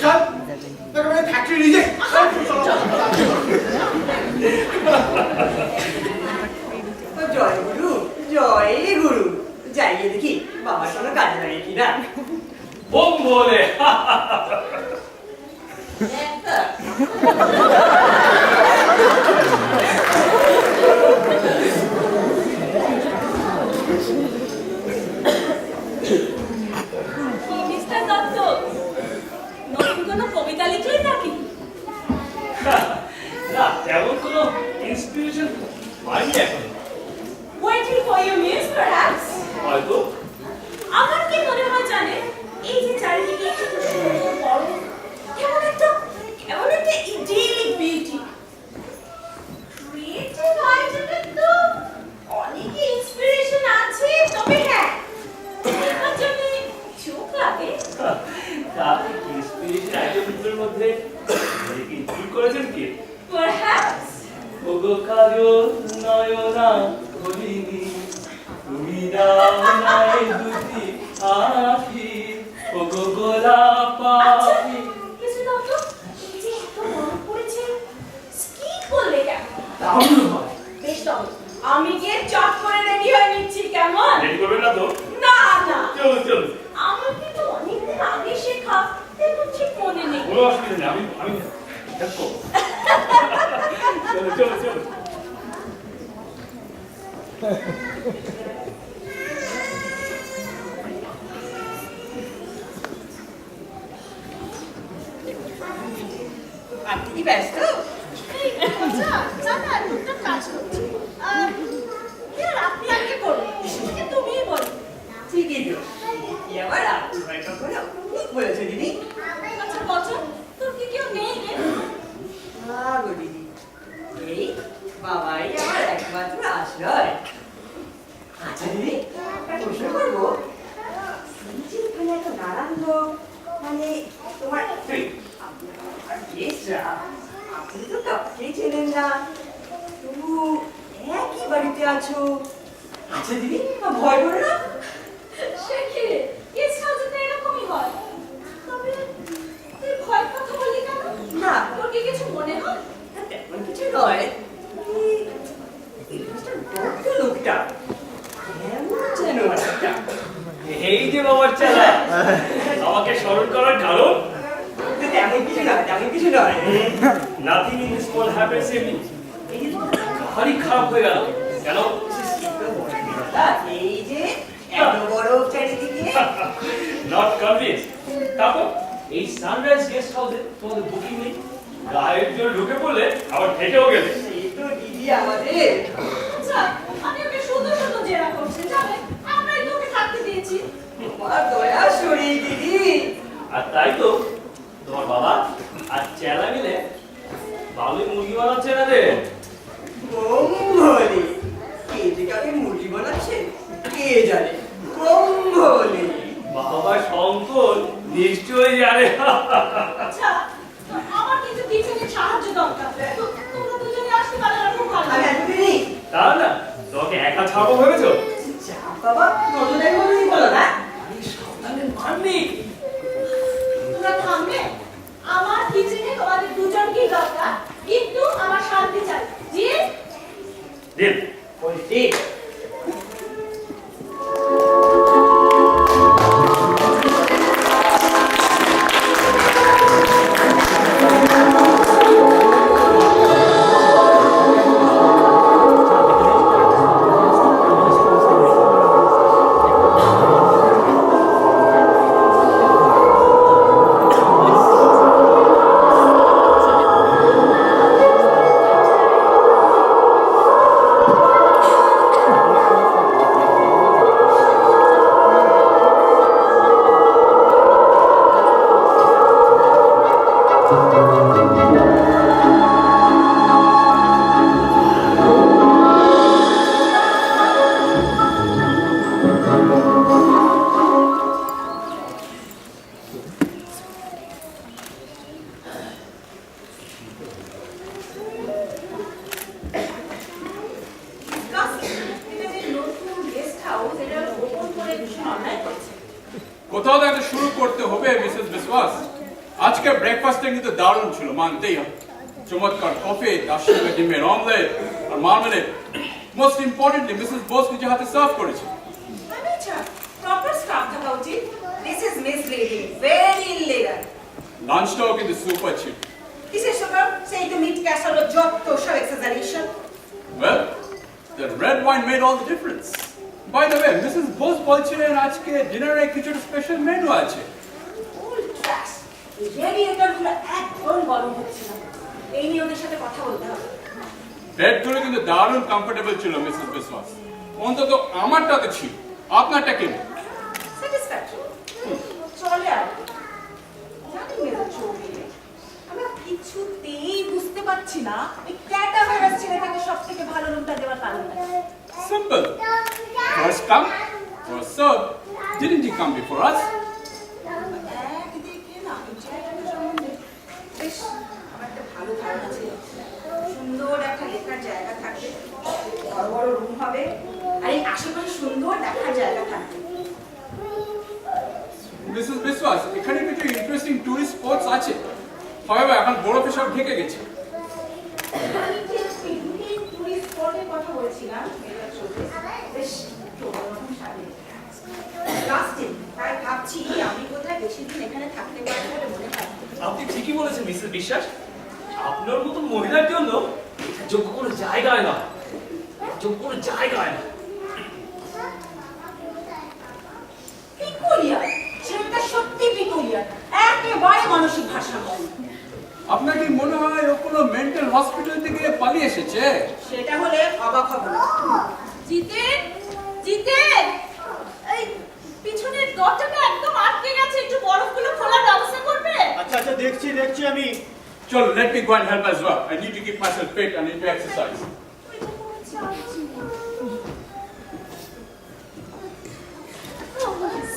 চল একেবারে ফ্যাক্টরি রিজেক্ট। জয় গুরু জয় গুরু যাই গিয়ে দেখি বাবার কোনো কাজে লাগে কিনা। বোম বলে কি মিস্টার দত্ত, নতুন কোনো কবিতা লিখলেন নাকি? না, তেমন কোনো ইন্সপিরেশন পাইনি এখন। Waiting for your muse, perhaps? হয়তো আমার কি মনে হয় জানেন, এই যে চারিদিকে এত সুন্দর বড়, কেমন একটা idyllic beauty। Creative আইটেমে তো অনেক ইন্সপিরেশন আছে, তবে হ্যাঁ, এর জন্য চোখ লাগে। তাহলে ইন্সপিরেশন আইটেমগুলোর মধ্যে কি ঠিক করেছেন কি? Perhaps? ওগো কাজল নয়না করিনি, তুমি দাও নাই দুটি আখি, ওগো গোলাপ আচ্ছা, পাখি। কিছু দাও তো, এই যে এত গরম পড়েছে, স্কি করলে কেন? দারুণ হয়। বেশ তবে, আমি গিয়ে চট করে রেডি হয়ে নিচ্ছি, কেমন? রেডি করবেন না তো? না না, চলুন চলুন, আমার কিন্তু অনেকদিন আগে শেখা, এখন ঠিক মনে নেই। কোনো অসুবিধা নেই, আমি হেল্প করবো। চলো চলো চলো। আপনি কি ব্যস্ত? আপনি আগে করুন, তুমিই বলো। ঠিকই তো, কি আবার আপনি হয় কখনো? ঠিক বলেছো দিদি। আচ্ছা বছর, তোর কি কেউ নেই রে? গো দিদি, এই বাবাই আমার একমাত্র আশ্রয়। আচ্ছা দিদি, একটা প্রশ্ন করবো, এই যে এখানে এত নানান লোক, মানে তোমার গেস্টরা, আপনি তো কাউকেই চেনেন না, তবু একই বাড়িতে আছো। আচ্ছা দিদি, ভয় করে না? সে কি রে, গেস্ট হাউসে তো এরকমই হয়। তবে তুই ভয় কথা বললি কেন? না, তোর কি কিছু মনে হয়? তেমন কিছু নয়। এই মিস্টার দত্ত লোকটা কেমন যেন একটা। এই যে বাবার চালা, আমাকে স্মরণ করার কারণ? তেমন কিছু নয়, তেমন কিছু নয়। Nothing in this world happens every. এই যে ভারী খারাপ হয়ে গেল কেন? এই যে এত বড় চারিদিকে, নট কনভিন্স। তারপর এই সানরাইজ গেস্ট হাউসে তোমাদের বুকিং নেই, গায়ের জোর ঢুকে পড়লে আবার থেকেও গেলে। এই তো দিদি আমাদের। আচ্ছা, আমি ওকে শুধু শুধু জেরা করছি, জানে? আমরাই তোকে থাকতে দিয়েছি। তোমার দয়া সরি দিদি। আর তাই তো তোমার বাবা আর চেলা মিলে ভালোই মুরগি বানাচ্ছে না রে। বলি কে যে কাকে মুরগি বানাচ্ছে কে জানে। বলি বাবা শঙ্কর নিশ্চয়ই জানে। আচ্ছা, আমার কিন্তু কিচেনে সাহায্য দরকার। তোমরা দুজনে আসতে পারলে আমার খুব ভালো আমি হয়। এতদিনই তা না, তোমাকে একা ছাড়বো ভেবেছো? যা বাবা নজরের মতনই বলো না। আমি সাবধানের মাননি। তোমরা থামবে? আমার কিচেনে তোমাদের দুজনকেই দরকার, কিন্তু আমার শান্তি চাই। জি? দিন। বলছি কোথাও তো একটা শুরু করতে হবে মিসেস বিশ্বাস। আজকে ব্রেকফাস্টটা কিন্তু দারুণ ছিল, মানতেই হবে। চমৎকার কফি, তার সঙ্গে ডিমের অমলেট আর মার্মেলেড। মোস্ট ইম্পর্টেন্টলি মিসেস বোস নিজে হাতে সার্ভ করেছে। আমি আচ্ছা প্রপার স্টাফ থাকা উচিত। This is misleading, very illegal. লাঞ্চটাও কিন্তু সুপার ছিল। কিসের সুপার? সেই তো মিট ক্যাসারো যত সব exaggeration. Well, the red wine made all the difference. By the way, Mrs. Bose বলছিলেন আজকে ডিনারে কিছু স্পেশাল মেনু আছে। Old trash. এই রেডিয়েটরগুলো একদম গরম হচ্ছে না। এই নিয়ে ওদের সাথে কথা বলতে হবে। বেডগুলো কিন্তু দারুণ কমফোর্টেবল ছিল মিসেস বিশ্বাস। অন্তত আমারটা তো ছিল, আপনারটা কেমন? স্যাটিসফ্যাক্টরি। চলে আর জানি মেয়েদের চৌধুরী, আমি কিছুতেই বুঝতে পারছি না এই ক্যাটাভাইরাস ছেলেটাকে সব থেকে ভালো রুমটা দেওয়ার কারণটা। Simple. First come, first serve. Didn't he come before us? একদিকে না এই ছেলেটাকে সম্বন্ধে বেশ আমার একটা ভালো ধারণা ছিল। সুন্দর একটা লেখার জায়গা থাকবে, বড় বড় রুম হবে, আর এই আশেপাশে সুন্দর দেখার জায়গা থাকবে। মিসেস বিশ্বাস, এখানে কিছু ইন্টারেস্টিং টুরিস্ট স্পটস আছে। However, এখন বরফে সব ঢেকে গেছে। আমি ঠিক পিকনিক টুরিস্ট স্পটের কথা বলছিলাম, এটা চলছে বেশ অন্যরকম সাজে। লাস্টে তাই ভাবছি আমি কোথায় বেশি দিন এখানে থাকতে পারবো বলে মনে হয়। আপনি ঠিকই বলেছেন মিসেস বিশ্বাস। আপনার মতো মহিলার জন্য এটা যোগ্য কোনো জায়গায় না, যোগ্য কোনো জায়গায় না। পিকুলিয়ার, ছেলেটা সত্যি পিকুলিয়ার, একেবারে মানসিক ভারসাম্য। আপনার কি মনে হয় ও কোনো মেন্টাল হসপিটাল থেকে পালিয়ে এসেছে? সেটা হলে অবাক হব না। জিতেন, জিতেন, এই পিছনের দরজাটা একদম আটকে গেছে, একটু বরফগুলো খোলার ব্যবস্থা করবে? আচ্ছা আচ্ছা, দেখছি দেখছি আমি। চল, let me go and help as well. I need to keep myself fit and into exercise.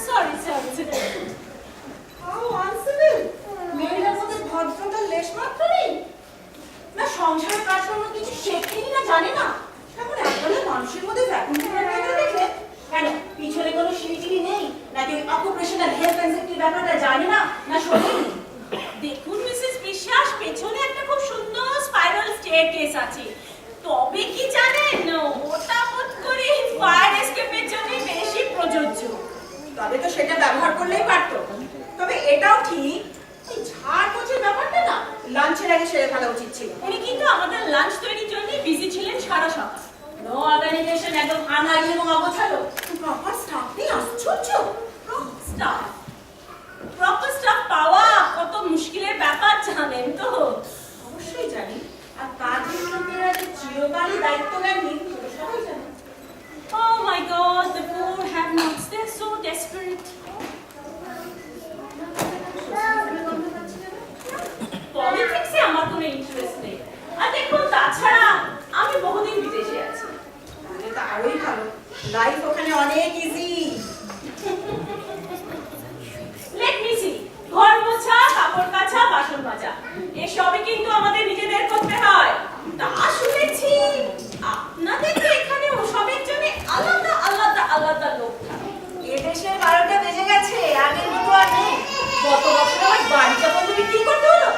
Sorry sorry Jiten. How uncivil! মেয়েটার মধ্যে ভদ্রতার লেশ মাত্র নেই। না সংসারে কাজকর্ম কিছু শেখেনি, না জানে না। এখন একবারে মানুষের মধ্যে ভ্যাকুম করে দেখলে কেন পিছনে কোনো সিঁড়ি নেই, নাকি অকুপেশনাল হেলথ এন্ড সেফটি ব্যাপারটা জানে না, না শোনেনি? দেখুন মিসেস বিশ্বাস, পেছনে একটা খুব সুন্দর স্পাইরাল স্টেয়ারকেস আছে। তবে কি জানেন, ওটা বোধ করি ফায়ার এসকেপের জন্য বেশি প্রযোজ্য। তবে তো সেটা ব্যবহার করলেই পারতো। তবে এটাও ঠিক, এই ঝাড় পোছার ব্যাপারটা না লাঞ্চের আগে সেরে ফেলা উচিত ছিল। উনি কিন্তু আমাদের লাঞ্চ তৈরির জন্য বিজি ছিলেন সারা সকাল। নো অর্গানাইজেশন, একদম আনাড়ি এবং অগোছালো। প্রপার স্টাফ নেই, আশ্চর্য। স্টাফ, প্রপার স্টাফ পাওয়া কত মুশকিলের ব্যাপার জানেন তো? অবশ্যই জানি, আর কাজের লোকেরা যে চিরকালই দায়িত্ব নেননি সেটা সবাই জানে। Oh my God, the poor have-nots, they're so desperate. পলিটিক্সে আমার কোনো ইন্টারেস্ট নেই। আর দেখুন, তাছাড়া আমি বহুদিন বিদেশে আছি। তাহলে তো আরোই ভালো, লাইফ ওখানে অনেক ইজি। Let me see, ঘর মোছা, কাপড় কাচা, বাসন মাজা, এসবই কিন্তু আমাদের নিজেদের করতে হয়। তা শুনেছি আপনাদের তো এখানে ওসবের জন্য আলাদা আলাদা আলাদা লোক থাকে। এদেশের 12টা বেজে গেছে, আগের মতো আর নেই। গত বছর আমার বাড়িটা বন্ধু বিক্রি করতে হলো,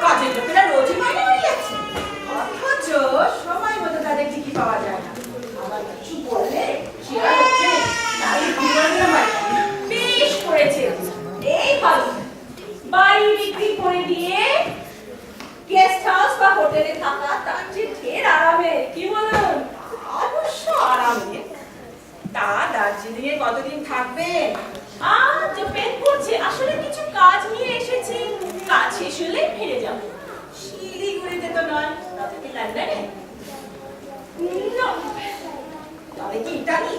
কাজের লোকেরা রোজই মাইনে নিয়ে যাচ্ছে। অথচ সময় মতো তাদের টিকি পাওয়া যায় না। আবার কিছু বললে সে আর ওঠে তাই বিমানটা মারে। বেশ করেছে, এই ভালো। বাড়ি বিক্রি করে দিয়ে গেস্ট হাউস বা হোটেলে থাকা তার চেয়ে ঢের আরামে, কি বলুন? অবশ্য আরামে। তা দার্জিলিং এ কতদিন থাকবেন? ডিপেন্ড করছে, আসলে কিছু কাজ নিয়ে এসেছি, কাজ শেষ হলে ফিরে যাব। শিলিগুড়িতে তো নয়, তবে কি লন্ডনে? No. তবে কি ইটালি?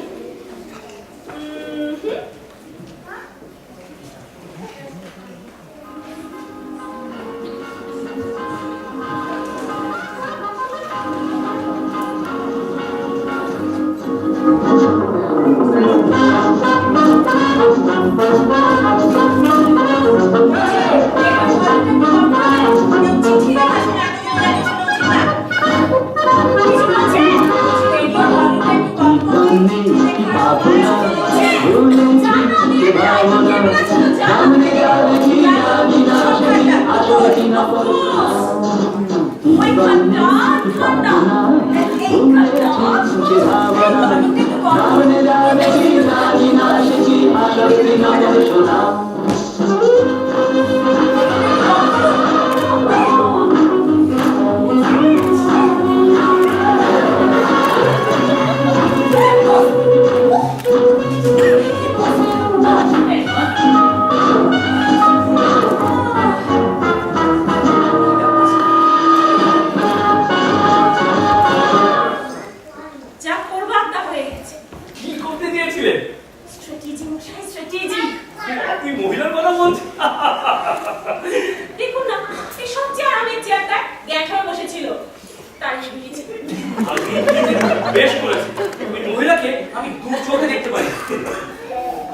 Wait,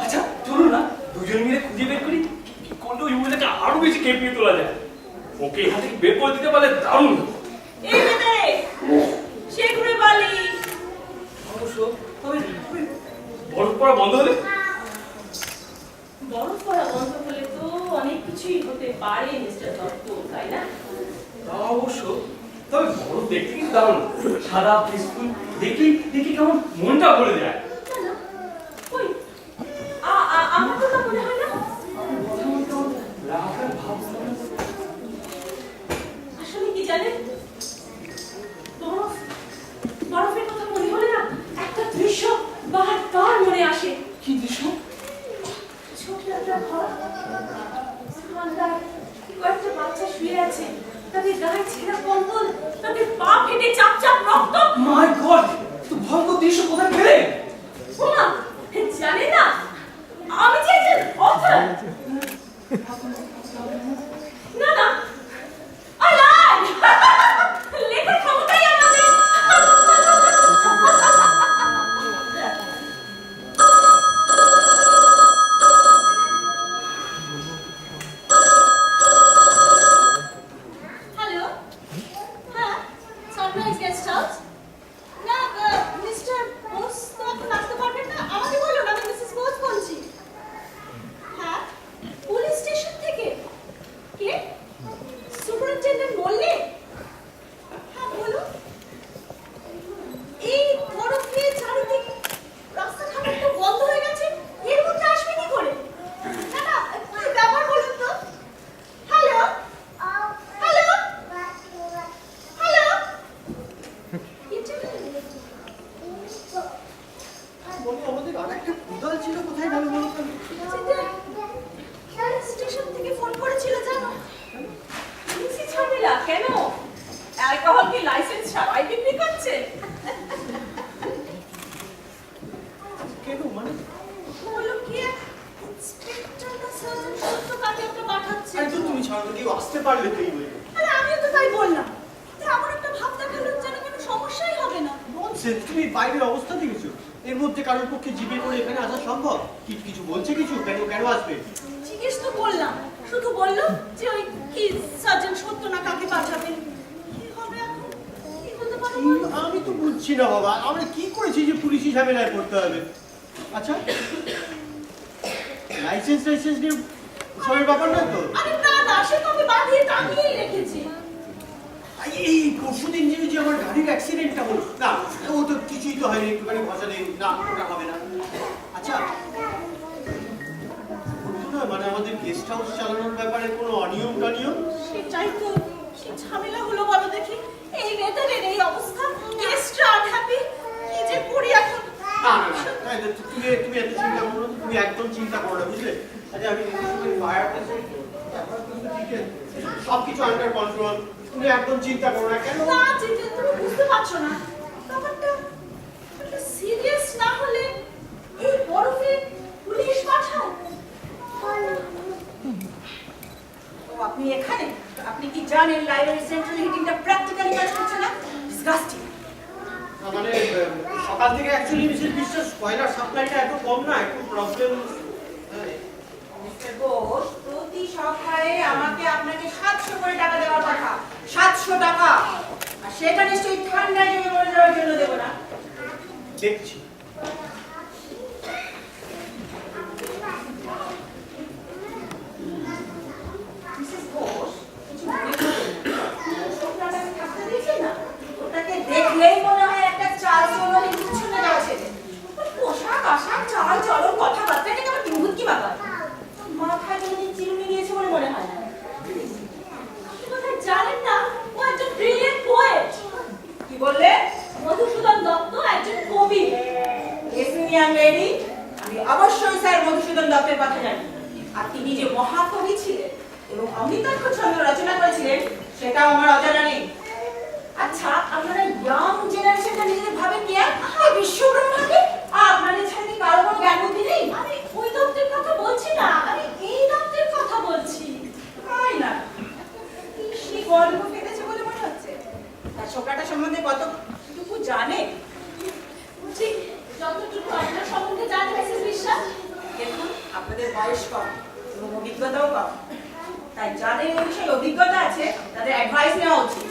আচ্ছা চলুন না দুজন মিলে খুঁজে বের করি কি করলে ওই মহিলাকে আরো বেশি খেপিয়ে তোলা যায়। ওকে এখান থেকে বের করে দিতে পারলে দারুণ। এই মেয়ে সে ঘুরে বালি অবশ্য তবে বরফ পড়া বন্ধ হলে বরফ পড়া বন্ধ হলে তো অনেক কিছুই হতে পারে মিস্টার দত্ত, তাই না? তা অবশ্য, তবে বরফ দেখতে কিন্তু দারুণ, সাদা পিসফুল, দেখি কেমন মনটা ভরে যায়। ওই আমার তো তা মনে হয় না। আসলে কি জানেন, বরফের কথা মনে হলে না একটা দৃশ্য বারবার মনে আসে। কি দৃশ্য? ছোট একটা ঘর, ঠান্ডায় কয়েকটা বাচ্চা শুয়ে আছে, তাদের গায়ে ছেঁড়া কম্বল, তাদের পা ফেটে চাপ চাপ রক্ত। মাই গড, তো ভয়ঙ্কর দৃশ্য কোথায় পেলে? ওমা, জানে না আমি যে একজন অথর। না না, I lied! লেখার ক্ষমতাই আমাদের। হ্যালো, হ্যাঁ, সানরাইজ গেস্ট হাউস। না, মিস্টার বোস তো এখন আসতে পারবেন না। আমাকে বলুন, আমি মিসেস বোস বলছি। হ্যাঁ, পুলিশ স্টেশন থেকে। কে? সুপারিনটেনডেন্ট মল্লিক? হ্যাঁ, বলুন। এই বরফে চারিদিক রাস্তাঘাট তো বন্ধ হয়ে গেছে, এর মধ্যে আসবে কি করে? না না, কি ব্যাপার বলুন তো। Hello, hello, hello. বলো, আমাদের আর একটা উদাল ছিল, কোথায় গেল বলো তো? স্টেশন থেকে ফোন করেছিল জানো? পুলিশি ঝামেলা কেন? অ্যালকোহল কি লাইসেন্স ছাড়াই বিক্রি করছে? কেন মানে? বললো কি ইন্সপেক্টর না সার্জন সত্য কাকে একটা পাঠাচ্ছে। আরে তো তুমি ছাড়ো, কেউ আসতে পারলে তো এই বলে। আরে আমিও তো তাই বললাম। এমন একটা ভাব দেখালো যেন কোনো সমস্যাই হবে না। ননসেন্স, তুমি বাইরের অবস্থা দেখেছো? এর মধ্যে কারোর পক্ষে জিপে করে এখানে আসা সম্ভব? কিছু বলছে কিছু? কেন আসবে? জিজ্ঞেস তো করলাম, শুধু বললো যে ওই কি সার্জন সত্য না কাকে পাঠাবে। কি হবে এখন? কি হতে পারে বলো? আমি তো বুঝছি না বাবা, আমরা কি করেছি যে পুলিশি ঝামেলায় পড়তে হবে? আচ্ছা, লাইসেন্স নিয়ে সবের ব্যাপার নয় তো? আরে না না, সে তো আমি বাঁধিয়ে টাঙিয়েই রেখেছি। এই পরশুদিন যে আমার গাড়ির অ্যাক্সিডেন্টটা হলো, না ও তো কিছুই তো হয়নি, একটুখানি ভাষা নেই, না ওটা হবে না। আচ্ছা, মানে আমাদের গেস্ট হাউস চালানোর ব্যাপারে কোনো অনিয়ম টনিয়ম? সেটাই তো, কি ঝামেলা হলো বলো দেখি। এই ওয়েদারের এই অবস্থা, গেস্টরা আনহ্যাপি, কি যে করি এখন। না না না, তুমি এত চিন্তা করো না, তুমি একদম চিন্তা করো না, বুঝলে? আচ্ছা, আমি ফায়ারটা সব কিছু আন্ডার কন্ট্রোল, তুমি একদম চিন্তা করো না। কেন? না যেটা তুমি বুঝতে পারছো না, ব্যাপারটা সিরিয়াস না হলে এই বরফে পুলিশ পাঠায়। ও আপনি এখানে? আপনি কি জানেন লাইব্রেরি সেন্ট্রাল হিটিংটা প্র্যাকটিক্যালি কাজ করছে না? ডিসগাস্টিং। মানে সকাল থেকে অ্যাকচুয়ালি মিসেস বিশ্বাস কয়লার সাপ্লাইটা এত কম না, একটু প্রবলেম। মিস্টার ঘোষ, প্রতি সপ্তাহে আমাকে আপনাকে 700 করে টাকা দেওয়ার কথা। 700 টাকা। আর সেটা নিশ্চয়ই ঠান্ডায় জমে মরে যাওয়ার জন্য দেবো না। দেখছি। মিসেস ঘোষ, কিছু মনে করবেন না। ওটাকে থাকতে দিয়েছেন না? ওটাকে দেখলেই মনে হয় একটা চাল চলনের পিছনে যাওয়া ছেলে। পোশাক আশাক চাল চলন কথাবার্তা এটা আমার বিভূত কি ব্যাপার? মাথায় কোনোদিন চিরুনি নিয়েছে বলে মনে হয় না। আপনি বোধহয় জানেন না, ও একজন ব্রিলিয়েন্ট পোয়েট। কি বললে? মধুসূদন দত্ত একজন কবি। লিসেন ইয়াং লেডি, আমি অবশ্যই স্যার মধুসূদন দত্তের কথা জানি। আর তিনি যে মহাকবি ছিলেন এবং অমিতাক্ষ ছন্দ রচনা করেছিলেন সেটাও আমার অজানা নেই। আচ্ছা, আপনারা ইয়াং জেনারেশনটা নিজেদের ভাবেন কি? এই বিশ্বব্রহ্মাণ্ডে আপনাদের ছাড়া কি কারো কোনো জ্ঞান বুদ্ধি নেই? আমি ওই দত্তের কথা বলছি না, আমি এই দত্তের কথা বলছি। তাই না? সে গল্প ফেলেছে বলে মনে হচ্ছে। তার ছোকরাটা সম্বন্ধে কতটুকু জানে? ঠিক যতটুকু আপনার সম্বন্ধে জানেন মিসেস আপনাদের বয়স কম এবং অভিজ্ঞতাও কম, তাই যাদের এই বিষয়ে অভিজ্ঞতা আছে তাদের অ্যাডভাইস নেওয়া উচিত।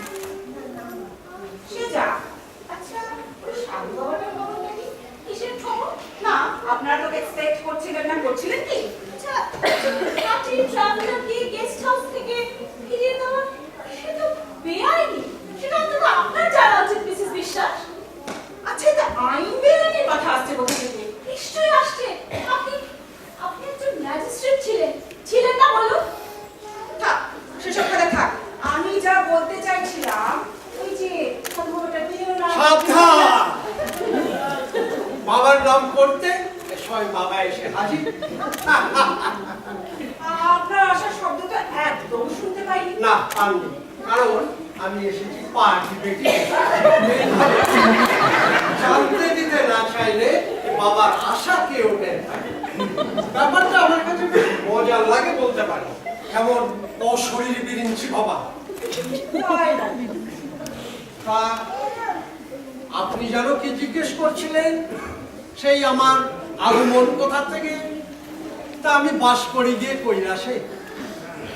সে যা, আচ্ছা সাধু বাবাটার খবরটা কি? কিসের খবর? না, আপনারা তো এক্সপেক্ট করছিলেন না, করছিলেন কি? আচ্ছা পার্টি ট্রাভেলারকে গেস্ট হাউস থেকে ফিরিয়ে দেওয়া সে তো বেআইনি, সেটা অন্তত আপনার জানা উচিত মিসেস বিশ্বাস। আচ্ছা এটা আইন বেআইনির কথা আসছে কোথা থেকে? নিশ্চয়ই আসছে। আপনি আপনি একজন ম্যাজিস্ট্রেট ছিলেন না বলুন? থাক, সেসব কথা থাক। আমি যা বলতে চাইছিলাম, ওই যে সম্ভবটা দিও না। সাবধান! বাবার নাম করতে সবাই বাবা এসে হাজির। আপনার আসার শব্দ তো একদম শুনতে পাইনি। না পাননি, কারণ আমি এসেছি পার্টি বেটি। জানতে দিতে না চাইলে বাবার আশা কেউ নেন। ব্যাপারটা আমার কাছে বেশ মজার লাগে বলতে পারি। কেমন অশরীর বিরিঞ্চি বাবা। তাই না? তা আপনি যেন কি জিজ্ঞেস করছিলেন, সেই আমার আগমন কোথা থেকে? তা আমি বাস করি গিয়ে কৈলাসে,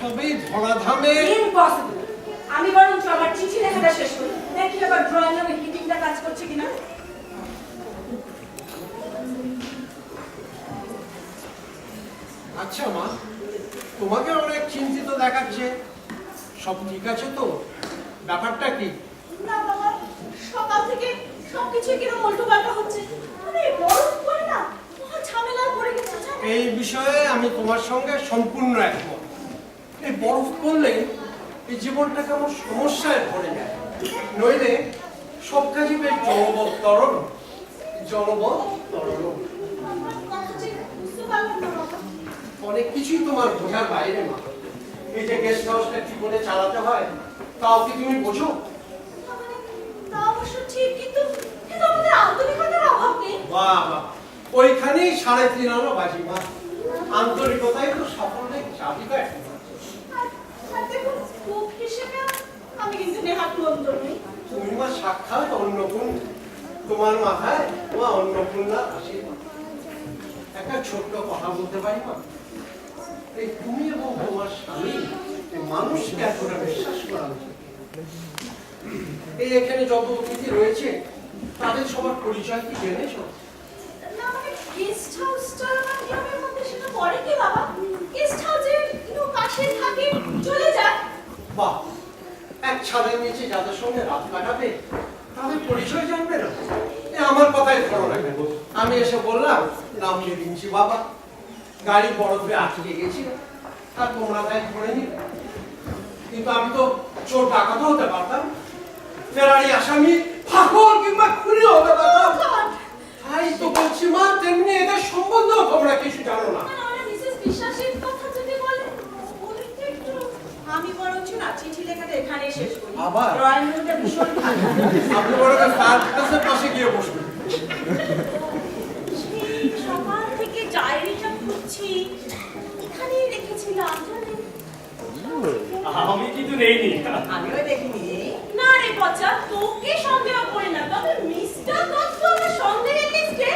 তবে ধরাধামে। Impossible! আমি বরঞ্চ আমার চিঠি লেখাটা শেষ করি, দেখি আবার ড্রয়িং রুমে হিটিংটা কাজ করছে কিনা। আচ্ছা মা, তোমাকে অনেক চিন্তিত দেখাচ্ছে। সব ঠিক আছে তো? ব্যাপারটা কি? না বাবা, সকাল থেকে সবকিছু কিরকম উল্টোপাল্টা হচ্ছে। মানে বরফ পড়ে না, মহা ঝামেলায় পড়ে গেছে জানেন? এই বিষয়ে আমি তোমার সঙ্গে সম্পূর্ণ একমত। এই বরফ পড়লে এই জীবনটা কেমন সমস্যায় পড়ে যায়। নইলে সব কাজই বেশ জলবৎ তরল। আমার কথা ঠিক বুঝতে পারলাম না বাবা। অনেক কিছুই তোমার বোঝার বাইরে মা। এই যে গেস্ট হাউসটা কি করে চালাতে হয় তাও কি তুমি বোঝো? মানে তা অবশ্য ঠিক, কিন্তু আমাদের আন্তরিকতার অভাব নেই। বাহ বাহ, ওইখানেই 3.5 আনা বাজি মা। আন্তরিকতাই তো সাফল্যের চাবিকাঠি। আর দেখুন, কুক হিসেবে আমি কিন্তু নেহাত মন্দ নই। তুমি মা সাক্ষাৎ অন্নপূর্ণা। তোমার মাথায় মা অন্নপূর্ণার আশীর্বাদ। একটা ছোট্ট কথা বলতে পারি মা? এই তুমি এবং তোমার স্বামী এই মানুষকে এতটা বিশ্বাস করা উচিত। এই এখানে যত অতিথি রয়েছে তাদের সবার পরিচয় কি জেনেছো? না মানে গেস্ট হাউসটা নিয়মের মধ্যে সেটা পড়ে কি বাবা? গেস্ট হাউসে কেউ পাশে থাকে চলে যায়। বাহ, এক ছাদের নিচে যাদের সঙ্গে রাত কাটাবে তাদের পরিচয় জানবে না? আমার কথাই ধরো না কেন। আমি এসে বললাম নাম লিখছি বাবা, গাড়ি বরফে আটকে গেছিল, আর তোমরা তাই ধরে নিলে। কিন্তু আমি তো চোর ডাকাতও হতে পারতাম, ফেরারি আসামি, ফাঁকর কিংবা খুনি হতে পারতাম। তাই তো বলছি মা, তেমনি এদের সম্বন্ধ তোমরা কিছু জানো না। মিসেস বিশ্বাসের কথা যদি বলেন, বলতে একটু আমি বরঞ্চ না চিঠি লেখাটা এখানেই শেষ করি। আবার? ড্রয়িং রুমটা ভীষণ ভালো। আপনি বড় ফায়ার পাশে গিয়ে বসবেন। সেই সকাল থেকে ডায়েরিটা খুঁজছি, এখানেই রেখেছিলাম জানেন? আমি কিন্তু নেইনি। আমিও দেখিনি। না রে পচা, তোকে সন্দেহ করি না, তবে মিস্টার দত্ত আমার সন্দেহের লিস্টে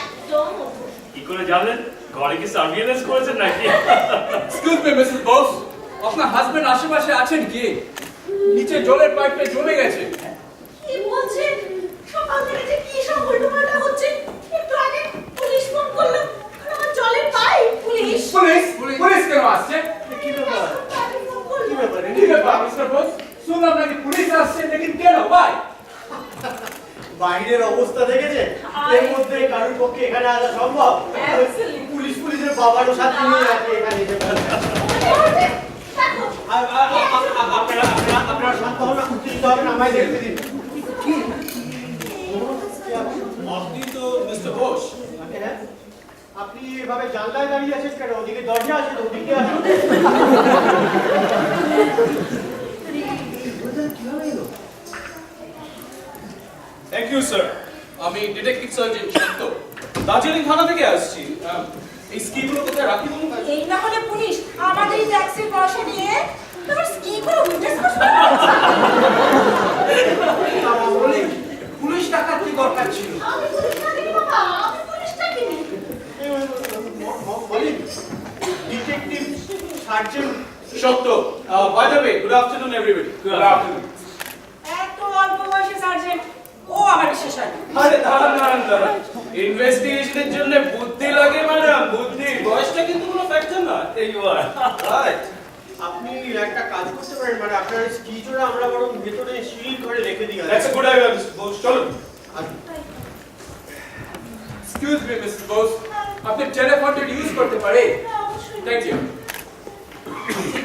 একদম ওঠে। কি করে জানলেন? ঘরে কি সার্ভিলেন্স করেছেন নাকি? এক্সকিউজ মি মিসেস বোস, আপনার হাজবেন্ড আশেপাশে আছেন কি? নিচে জলের পাইপটা জমে গেছে। কি বলছেন? সকাল থেকে যে কি সব উল্টোপাল্টা হচ্ছে। একটু আগে পুলিশ ফোন করলো, এখন আমার জলের পাইপ। পুলিশ পুলিশ পুলিশ কেন আসছে? কি ব্যাপার? তাকে ফোন কি করলো। ব্যাপার? কি ব্যাপার মিস্টার বোস? শুনলাম নাকি পুলিশ আসছে, লেকিন কেন? ভাই বাইরের অবস্থা দেখেছে? এর মধ্যে কারোর পক্ষে এখানে আসা সম্ভব? Absolutely. পুলিশের বাবারও সাথে নিয়ে আছে এখানে এসে বসে। দেখো, আপনারা শান্ত হন না, উত্তেজিত হবেন, আমায় দেখতে দিন। কি? আপনি তো মিস্টার বোস। হ্যাঁ? আপনি এভাবে জানলায় দাঁড়িয়ে আছেন কেন? ওদিকে দরজা আছে তো, ওদিকে আসুন। Thank you sir. আমি ডিটেকটিভ সার্জেন্ট শান্ত, দার্জিলিং থানা থেকে আসছি। এই স্কিমগুলো কোথায় রাখি বলুন? এই না হলে পুলিশ আমাদের এই ট্যাক্সির পয়সা নিয়ে তোমার স্কি করে উইটনেস করবে। পুলিশ টাকার কি দরকার ছিল? আমি পুলিশ না দেখি বাবা, আমি পুলিশটা কিনি। বলি সার্জেন্ট সত্য। By the way, good afternoon everybody. Good afternoon. এত অল্প বয়সে সার্জেন্ট, ও আমার বিশ্বাস হয় না। আরে দাঁড়ান। ইনভেস্টিগেশনের জন্য বুদ্ধি লাগে ম্যাডাম, বুদ্ধি। বয়সটা কিন্তু কোনো ফ্যাক্টর না। There you are. Right. আপনি একটা কাজ করতে পারেন, মানে আপনার স্কিচটা আমরা বরং ভেতরে সিল করে রেখে দিই। That's a good idea, Mr. Bose. চলো। Excuse me, Mr. Bose. আপনি টেলিফোনটা ইউজ করতে পারে? Thank you.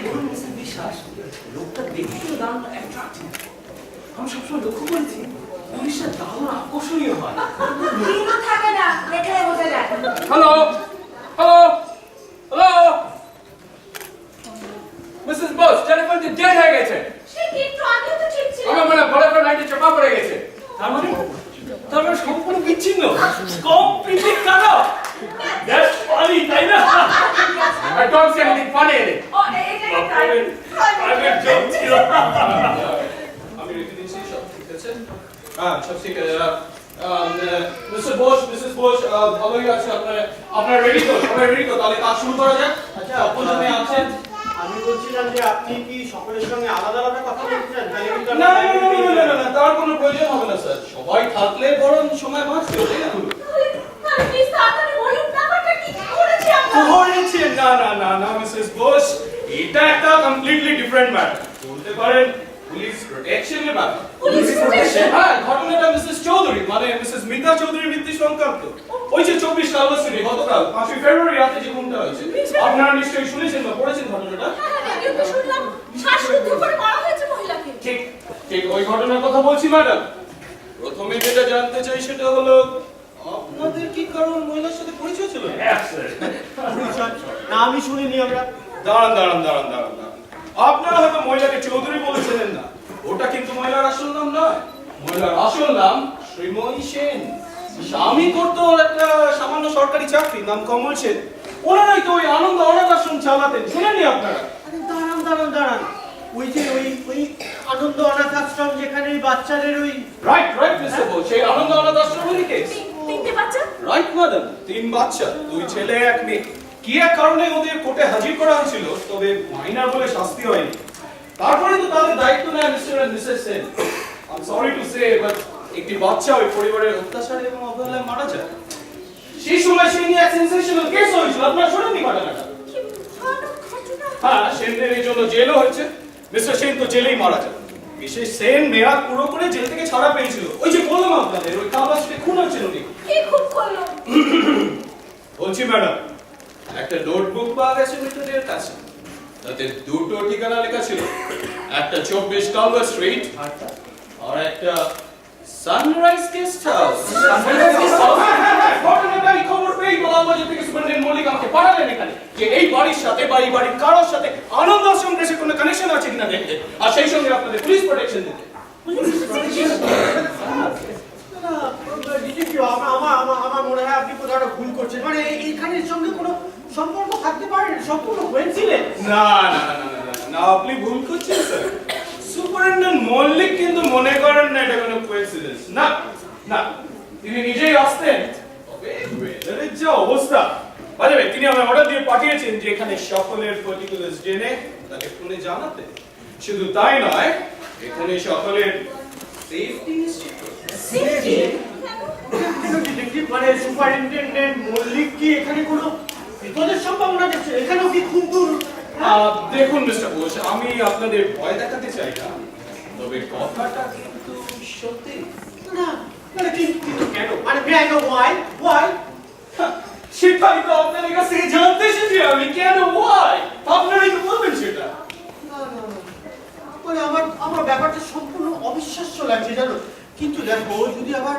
বলুন মিসেস বিশ্বাস, লোকটা দেখতে তো দারুণ অ্যাট্রাক্টিভ। আমি সবসময় লক্ষ্য করেছি পুলিশরা দারুণ আকর্ষণীয় হয়। দিনও থাকে না, দেখলে বোঝা যায়। Hello? Mrs. Bose, টেলিফোনটা ডেড হয়ে গেছে। সে কি একটু আগেও তো ঠিক ছিল। আমার মনে হয় বরফের লাইটে চাপা পড়ে গেছে। তার মানে সম্পূর্ণ বিচ্ছিন্ন, completely cut off. That's funny, তাই না? I don't see anything funny in it. ও এটা প্রাইভেট জব ছিল। আমি রেখে দিয়েছি, সব ঠিক আছে? হ্যাঁ, সব ঠিক আছে। মিস্টার বোস, মিসেস বোস, ভালোই আছে। আপনার রেডি তো? সবাই রেডি তো? তাহলে কাজ শুরু করা যাক। আচ্ছা, প্রথমে আছেন। আমি বলছিলাম যে আপনি কি সকলের সঙ্গে আলাদা আলাদা কথা বলতে চান? তাহলে কিন্তু না, তার কোনো প্রয়োজন হবে না স্যার। সবাই থাকলে বরং সময় বাঁচবে, তাই না? তাহলে প্লিজ তাড়াতাড়ি বলুন ব্যাপারটা কি করেছি আমরা। করেছে? না, মিসেস বোস, এটা একটা কমপ্লিটলি ডিফারেন্ট ম্যাটার। বলতে পারেন পুলিশ প্রোটেকশনের ব্যাপার। Police protection? হ্যাঁ, ঘটনাটা মিসেস চৌধুরী মানে মিসেস মিতা চৌধুরীর মৃত্যু সংক্রান্ত। ওই যে 24 অ্যানিভার্সারি গতকাল 5 ফেব্রুয়ারি রাতে যে ঘটনাটা হয়েছে, আপনারা নিশ্চয়ই শুনেছেন বা পড়েছেন ঘটনাটা। হ্যাঁ, আমিও তো শুনলাম শ্বাসরুদ্ধ করে মারা হয়েছে মহিলাকে। ঠিক ওই ঘটনার কথা বলছি ম্যাডাম। প্রথমে যেটা জানতে চাই সেটা হলো আপনাদের কি কারণ মহিলার সাথে পরিচয় ছিল? হ্যাঁ স্যার। না, আমি শুনিনি আমরা। দাঁড়ান। আপনারা হয়তো মহিলাকে চৌধুরী বলে চেনেন না। ওটা কিন্তু মহিলার আসল নাম নয়। মহিলার আসল নাম শ্রীময়ী সেন। স্বামী করতো একটা সামান্য সরকারি চাকরি, নাম কমল সেন। ওনারাই তো ওই আনন্দ অনাথ আশ্রম চালাতেন, শুনেননি আপনারা? আরে দাঁড়ান। ওই যে ওই আনন্দ অনাথ আশ্রম, যেখানে ওই বাচ্চাদের ওই রাইট মিস্টার বোস, সেই আনন্দ অনাথ আশ্রমেরই কেস। তিনটে বাচ্চা? রাইট ম্যাডাম, 3 বাচ্চা, 2 ছেলে 1 মেয়ে। কি এক কারণে ওদের কোর্টে হাজির করা হয়েছিল, তবে মাইনার বলে শাস্তি হয়নি। তারপরে তো তাদের দায়িত্ব নেয় Mr and Mrs Sen. I am sorry to say, but একটি বাচ্চা ওই পরিবারের অত্যাচারে এবং অবহেলায় মারা যায়। সেই সময় সেই নিয়ে এক সেনসেশনাল কেস হয়েছিল, আপনারা শোনেননি ঘটনাটা? কি ভয়ানক ঘটনা। হ্যাঁ, সেনদের এই জন্য জেলও হয়েছে। মিস্টার সেন তো জেলেই মারা যায়। বিশেষ সেন মেয়াদ পুরো করে জেল থেকে ছাড়া পেয়েছিল। ওই যে বললাম আপনাদের, ওই কাবাসকে খুন হয়েছিল উনি। কি খুব করলো? বলছি ম্যাডাম, একটা নোটবুক পাওয়া গেছে মৃতদের কাছে। তাতে 2টো ঠিকানা লেখা ছিল, একটা 24 কালভার স্ট্রিট আর একটা সানরাইজ গেস্ট হাউস। ঘটনাটাই খবর পেয়ে গোলামবাজার থেকে সুপারিনটেন্ডেন্ট মল্লিক আমাকে পাঠালেন এখানে, যে এই বাড়ির সাথে বাড়ির কারোর সাথে আনন্দ আশ্রম কেসের কোনো কানেকশন আছে কিনা দেখতে, আর সেই সঙ্গে আপনাদের পুলিশ প্রোটেকশন দিতে। ডিটেকটিভ, আমার মনে হয় আপনি কোথাও একটা ভুল করছেন। মানে এইখানের সঙ্গে কোনো সম্পর্ক থাকতে পারে? সম্পূর্ণ হয়েছিলেন? না, আপনি ভুল করছেন স্যার। সুপারিনটেন্ডেন্ট মল্লিক কিন্তু মনে করেন না এটা কোনো কোইন্সিডেন্স। না, তিনি নিজেই আসতেন। তবে ওয়েদারের যে অবস্থা, বাজে তিনি আমায় অর্ডার দিয়ে পাঠিয়েছেন যে এখানে সকলের পার্টিকুলার্স জেনে তাকে ফোনে জানাতে। শুধু তাই নয়, এখানে সকলের সেফটি নিশ্চিত করতে। সেফটি? ডিটেকটিভ, মানে সুপারিনটেন্ডেন্ট মল্লিক কি এখানে কোনো বিপদের সম্ভাবনা দেখছে? এখানেও কি খুব দূর? দেখুন মিস্টার বোস, আমি আপনাদের ভয় দেখাতে চাই না, তবে কথাটা কিন্তু সত্যি। না, কিন্তু কেন? মানে মে আই নো ওয়াই? সেটাই তো আপনাদের কাছে জানতে এসেছি আমি, কেন ওয়াই আপনারাই তো বলবেন সেটা। মানে আমার ব্যাপারটা সম্পূর্ণ অবিশ্বাস্য লাগছে, জানো। কিন্তু দেখো, যদি আবার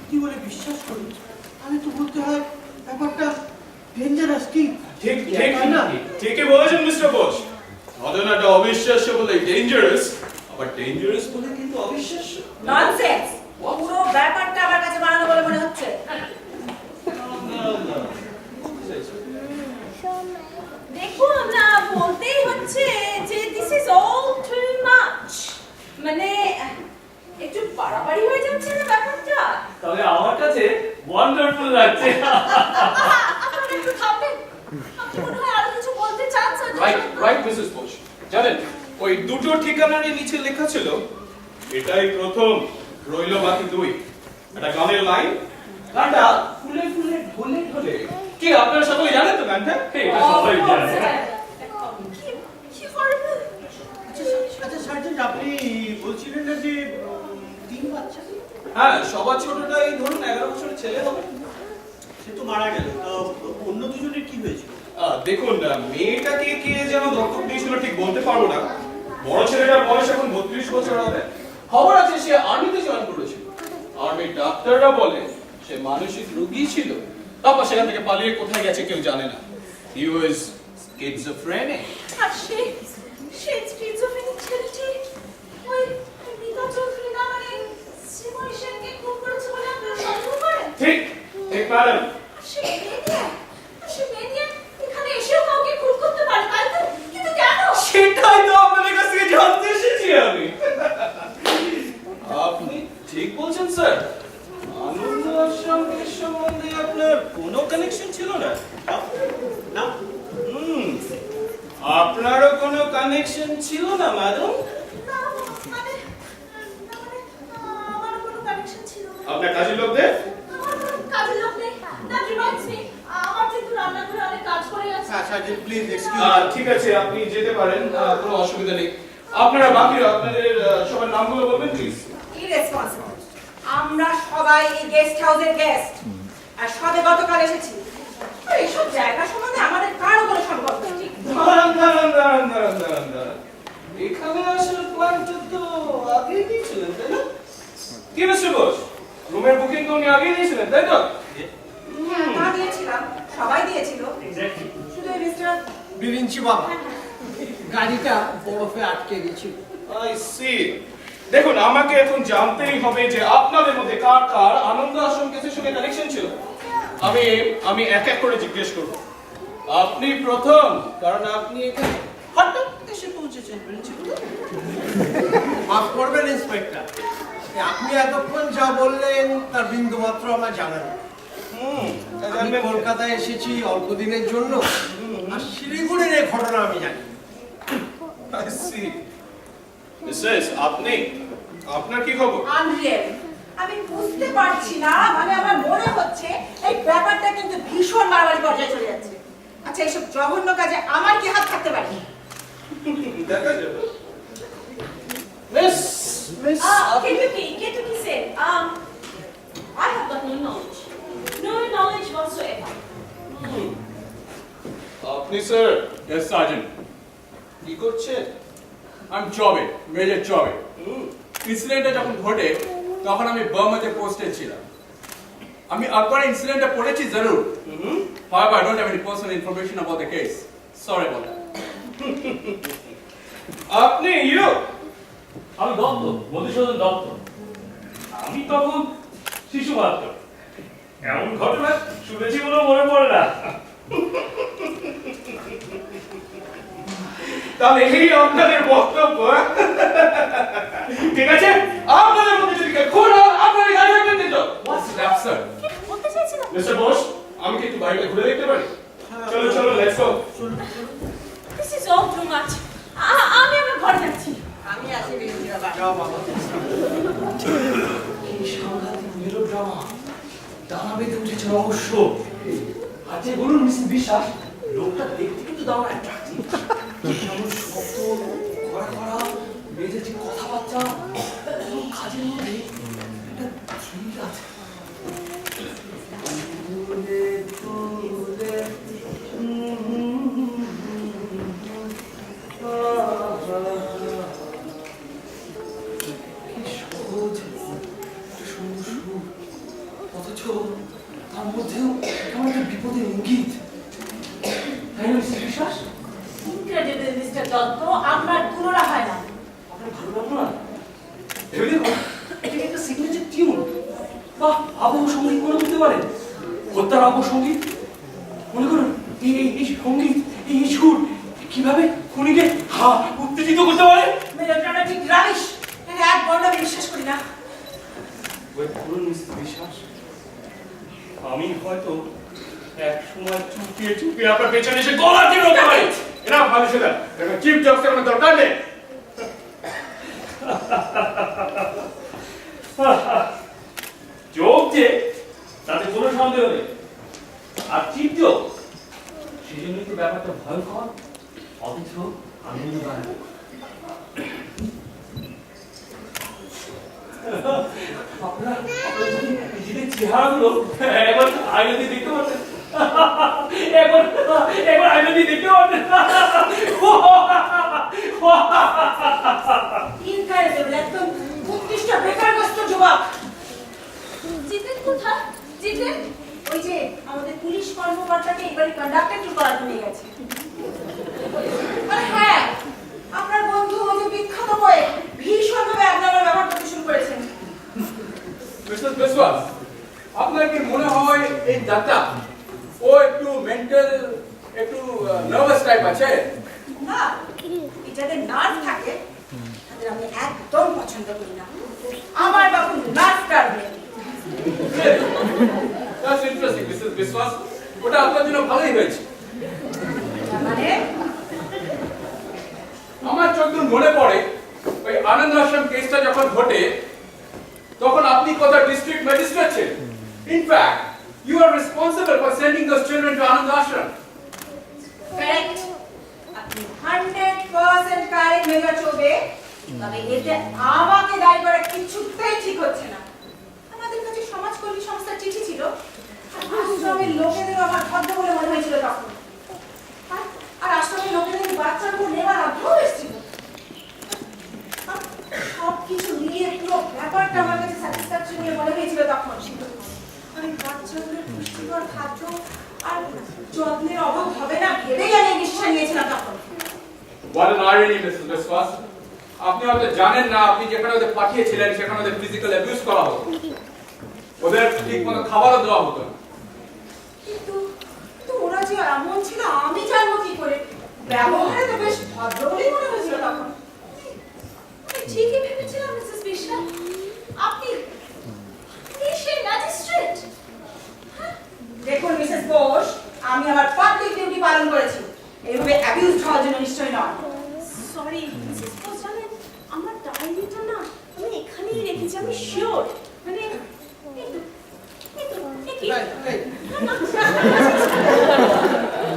কি বলে বিশ্বাস করি, তাহলে তো বলতে হয় ব্যাপারটা ডেঞ্জারাস। কি ঠিকই বলেছেন মিস্টার বোস, ঘটনাটা অবিশ্বাস্য বলে ডেঞ্জারাস, আবার ডেঞ্জারাস বলে কিন্তু অবিশ্বাস্য। ননসেন্স, পুরো ব্যাপারটা আমার কাছে বানানো বলে মনে হচ্ছে। দেখুন না, বলতেই হচ্ছে যে this is all too much. মানে একটু বাড়াবাড়ি হয়ে যাচ্ছে না ব্যাপারটা? তবে আমার কাছে ওয়ান্ডারফুল লাগছে। আপনারা একটু থামবেন। আপনি মনে হয় আরো কিছু বলতে চান, স্যার? Right Mrs Bose. জানেন ওই দুটো ঠিকানারই নিচে লেখা ছিল এটাই প্রথম, রইল বাকি দুই। একটা গানের লাইন, গানটা ফুলে ফুলে ঢলে ঢলে। কি আপনারা সকলে জানেন তো গানটা? এটা সবাই জানে। কি horrible! আচ্ছা সার্জেন্ট, আপনি বলছিলেন না যে 3 বাচ্চা? হ্যাঁ, সবার ছোটটা এই ধরুন 11 বছরের ছেলে হবে। সে তো মারা গেল, তো অন্য দুজনের কি হয়েছিল? দেখুন মেয়েটাকে কে যেন দত্তক দিয়েছিল ঠিক বলতে পারবো না। বড় ছেলেটার বয়স এখন 32 বছর হবে। খবর আছে সে আর্মিতে জয়েন করেছিল। আর্মির ডাক্তাররা বলে সে মানসিক রোগী ছিল, তারপর সেখান থেকে পালিয়ে কোথায় গেছে কেউ জানে না। হি ওয়াজ স্কিজোফ্রেনিক। আর সেই স্কিজোফ্রেনিক ছেলেটি ওই মিতা চৌধুরী না মানে শ্রীময়ী সেনকে খুন করেছে বলে আপনারা সন্দেহ করেন? ঠিক ঠিক ম্যাডাম। সে মেনিয়া এখানে এসেও কাউকে খুন করতে পারে, তাই তো? কিন্তু কেন? সেটাই তো আপনাদের কাছ থেকে জানতে এসেছি আমি। আপনি ঠিক বলছেন স্যার, আনন্দ আশ্রমের সম্বন্ধে আপনার কোনো কানেকশন ছিল না? না, আপনারও কোনো কানেকশন ছিল না ম্যাডাম? না, মানে আমারও কোনো কানেকশন ছিল না। আপনার কাজের লোকদের? আমার কোনো কাজের লোক নেই। That reminds me, আমার কিন্তু রান্নাঘরে অনেক কাজ করে আছে। Sergeant please excuse. ঠিক আছে, আপনি যেতে পারেন, কোনো অসুবিধা নেই। আপনারা বাকিরা আপনাদের সবার নামগুলো বলবেন প্লিজ। ইরেসপন্সিবল। আমরা সবাই এই গেস্ট হাউসের গেস্ট, আর সবে গতকাল এসেছি। আর এইসব জায়গা সম্বন্ধে আমাদের কারো কোনো সম্পর্ক নেই। দাঁড়ান। এখানে আসার প্ল্যানটা তো আগেই দিয়েছিলেন, তাই না? কি মিস্টার বোস, রুমের বুকিং তো উনি আগেই দিয়েছিলেন, তাই তো? হ্যাঁ, তা দিয়েছিলাম, সবাই দিয়েছিল। শুধু এই মিস্টার বিরিঞ্চি বাবা গাড়িটা বরফে আটকে গেছিল। I see. দেখুন, আমাকে এখন জানতেই হবে যে আপনাদের মধ্যে কার কার আনন্দ আশ্রম কেসের সঙ্গে কানেকশন ছিল। আমি এক এক করে জিজ্ঞেস করব। আপনি প্রথম, কারণ আপনি এখানে হঠাৎ এসে পৌঁছেছেন। মাফ করবেন ইন্সপেক্টর, আপনি এতক্ষণ যা বললেন তার বিন্দু মাত্র আমার জানা নেই। আমি কলকাতায় এসেছি অল্প দিনের জন্য, আর শিলিগুড়ির এই ঘটনা আমি জানি। I see. মিসেস, আপনার কি খবর? আনরিয়েল। আমি বুঝতে পারছি না, মানে আমার মনে হচ্ছে এই ব্যাপারটা কিন্তু ভীষণ বাড়াবাড়ি পর্যায়ে চলে যাচ্ছে। আচ্ছা, এইসব জঘন্য কাজে আমার কি হাত থাকতে পারে? দেখা যাবে। Miss Kentucky said, I have got no knowledge whatsoever. আপনি স্যার Yes, Sergeant. কি করছেন? I'm Chobe, Major Chobe. ইনসিডেন্টটা যখন ঘটে তখন আমি বার্মাতে পোস্টেড ছিলাম। আমি একবার ইনসিডেন্টটা পড়েছি জরুর। However, I don't have any personal information about the case. Sorry about that. আপনি আমি দত্ত, মধুসূদন দত্ত। আমি তখন শিশু মাত্র। এমন ঘটনা শুনেছি বলে মনে পড়ে না। তাহলে এই আপনাদের বক্তব্য। ঠিক আছে, আপনাদের মধ্যে যদি খুন হয় আপনাদের গাড়ি রাখবেন দিত। What's that, sir? বলতে চাইছিলাম। মিস্টার বোস, আমি কি একটু বাইরে ঘুরে দেখতে পারি? চলো let's go. This is all too much. আমি আমার ঘরে যাচ্ছি। আমি আসি বিরোধী বাবা। যাও বাবা। কি সাংঘাতিক মেলোড্রামা। দানা বেঁধে উঠেছে রহস্য। আর যে বলুন মিসেস বিশ্বাস, লোকটা দেখতে কিন্তু দারুণ অ্যাট্রাক্টিভ। কেমন শব্দ, কড়া, মেয়েদের যে কথাবার্তা, কোনো কাজের মধ্যে একটা থ্রিল আছে। অথচ তার মধ্যেও কেমন একটা বিপদের ইঙ্গিত। তাই না মিস্টার বিশ্বাস? Incredible, Mr. দত্ত, আপনার তুলনা হয় না। আপনার ভালো লাগলো না? ভেবে দেখুন, এটা একটা সিগনেচার টিউন বা আবহ সঙ্গীত মনে করতে পারেন। হত্যার আবহ সঙ্গীত মনে করুন। এই সঙ্গীত, এই সুর কিভাবে খুনিকে উত্তেজিত করতে পারে। Melodramatic rubbish. এর এক বর্ণ আমি বিশ্বাস করি না। ওই বলুন মিস্টার বিশ্বাস, আমি হয়তো এক সময় চুপিয়ে আপনার পেছনে এসে গলা টিপে হতে পারি। না ভালো শুনে চিফ জবস কোনো দরকার নেই। যোগ যে তাতে কোনো সন্দেহ নেই, আর চিপ যোগ সেই জন্যই তো ব্যাপারটা ভয়ঙ্কর অথচ আনন্দদায়ক। আপনারা যদি নিজেদের চেহারাগুলো একবার আয়না দিয়ে দেখতে পারতেন, একবার আয়না দিয়ে দেখতে পারতেন। ইনকারেজেবল, একদম উৎকৃষ্ট বেকারগ্রস্ত যুবক। জিতেন কোথায়? জিতেন ওই যে আমাদের পুলিশ কর্মকর্তাকে এবারে কন্ডাক্টর টু করাতে নিয়ে গেছে। আর হ্যাঁ, আপনার বন্ধু ওই যে বিখ্যাত বই ভীষণভাবে আপনারা ব্যবহার করতে শুরু করেছেন। মিস্টার বিশ্বাস, আপনার কি মনে হয় এই দাতা ও একটু মেন্টাল, একটু নার্ভাস টাইপ আছে? না, এই যাদের নার্ভ থাকে তাদের আমি একদম পছন্দ করি না। আমার বাবু নার্ভ কাটবে। দ্যাটস ইন্টারেস্টিং মিস্টার বিশ্বাস, ওটা আপনার জন্য ভালোই হয়েছে। মানে আমার যতদূর মনে পড়ে ওই আনন্দ আশ্রম কেসটা যখন ঘটে তখন আপনি কোথাও ডিস্ট্রিক্ট ম্যাজিস্ট্রেট ছিলেন। In fact you are responsible for sending those children to Anand Ashram. Correct, আপনি 100% কারেক্ট মেজর চৌবে। তবে এতে আমাকে দায়ী করা কিছুতেই ঠিক হচ্ছে না। আমাদের কাছে সমাজকর্মী সংস্থার চিঠি ছিল, আশ্রমের লোকেদের আমার ভদ্র বলে মনে হয়েছিল তখন। আর আশ্রমের লোকেদের বাচ্চাগুলো নেওয়ার আগ্রহ এসেছিল। সবকিছু মিলিয়ে পুরো ব্যাপারটা আমার কাছে স্যাটিসফ্যাকশন মনে হয়েছিল তখন। আমি বাচ্চাগুলোর পুষ্টিকর খাদ্য আর যত্নের অভাব হবে না ভেবেই আমি এই ডিসিশন নিয়েছিলাম তখন। What an irony, Mrs. Biswas. আপনি হয়তো জানেন না আপনি যেখানে ওদের পাঠিয়েছিলেন সেখানে ওদের ফিজিক্যাল অ্যাবিউজ করা হতো, ওদের ঠিক মতো খাবারও দেওয়া হতো না। কিন্তু ওরা যে এমন ছিল আমি জানবো কি করে? ব্যবহারে তো বেশ ভদ্র বলেই মনে হয়েছিল তখন। আমি ঠিকই ভেবেছিলাম মিসেস বিশ্বাস, আপনি সেই ম্যাজিস্ট্রেট। দেখুন মিসেস বোস, আমি আমার পাবলিক ডিউটি পালন করেছি, এইভাবে অ্যাবিউজ হওয়ার জন্য নিশ্চয়ই নয়। সরি মিসেস বোস, জানেন আমার ডায়েরিটা না আমি এখানেই রেখেছি, আমি শিওর। মানে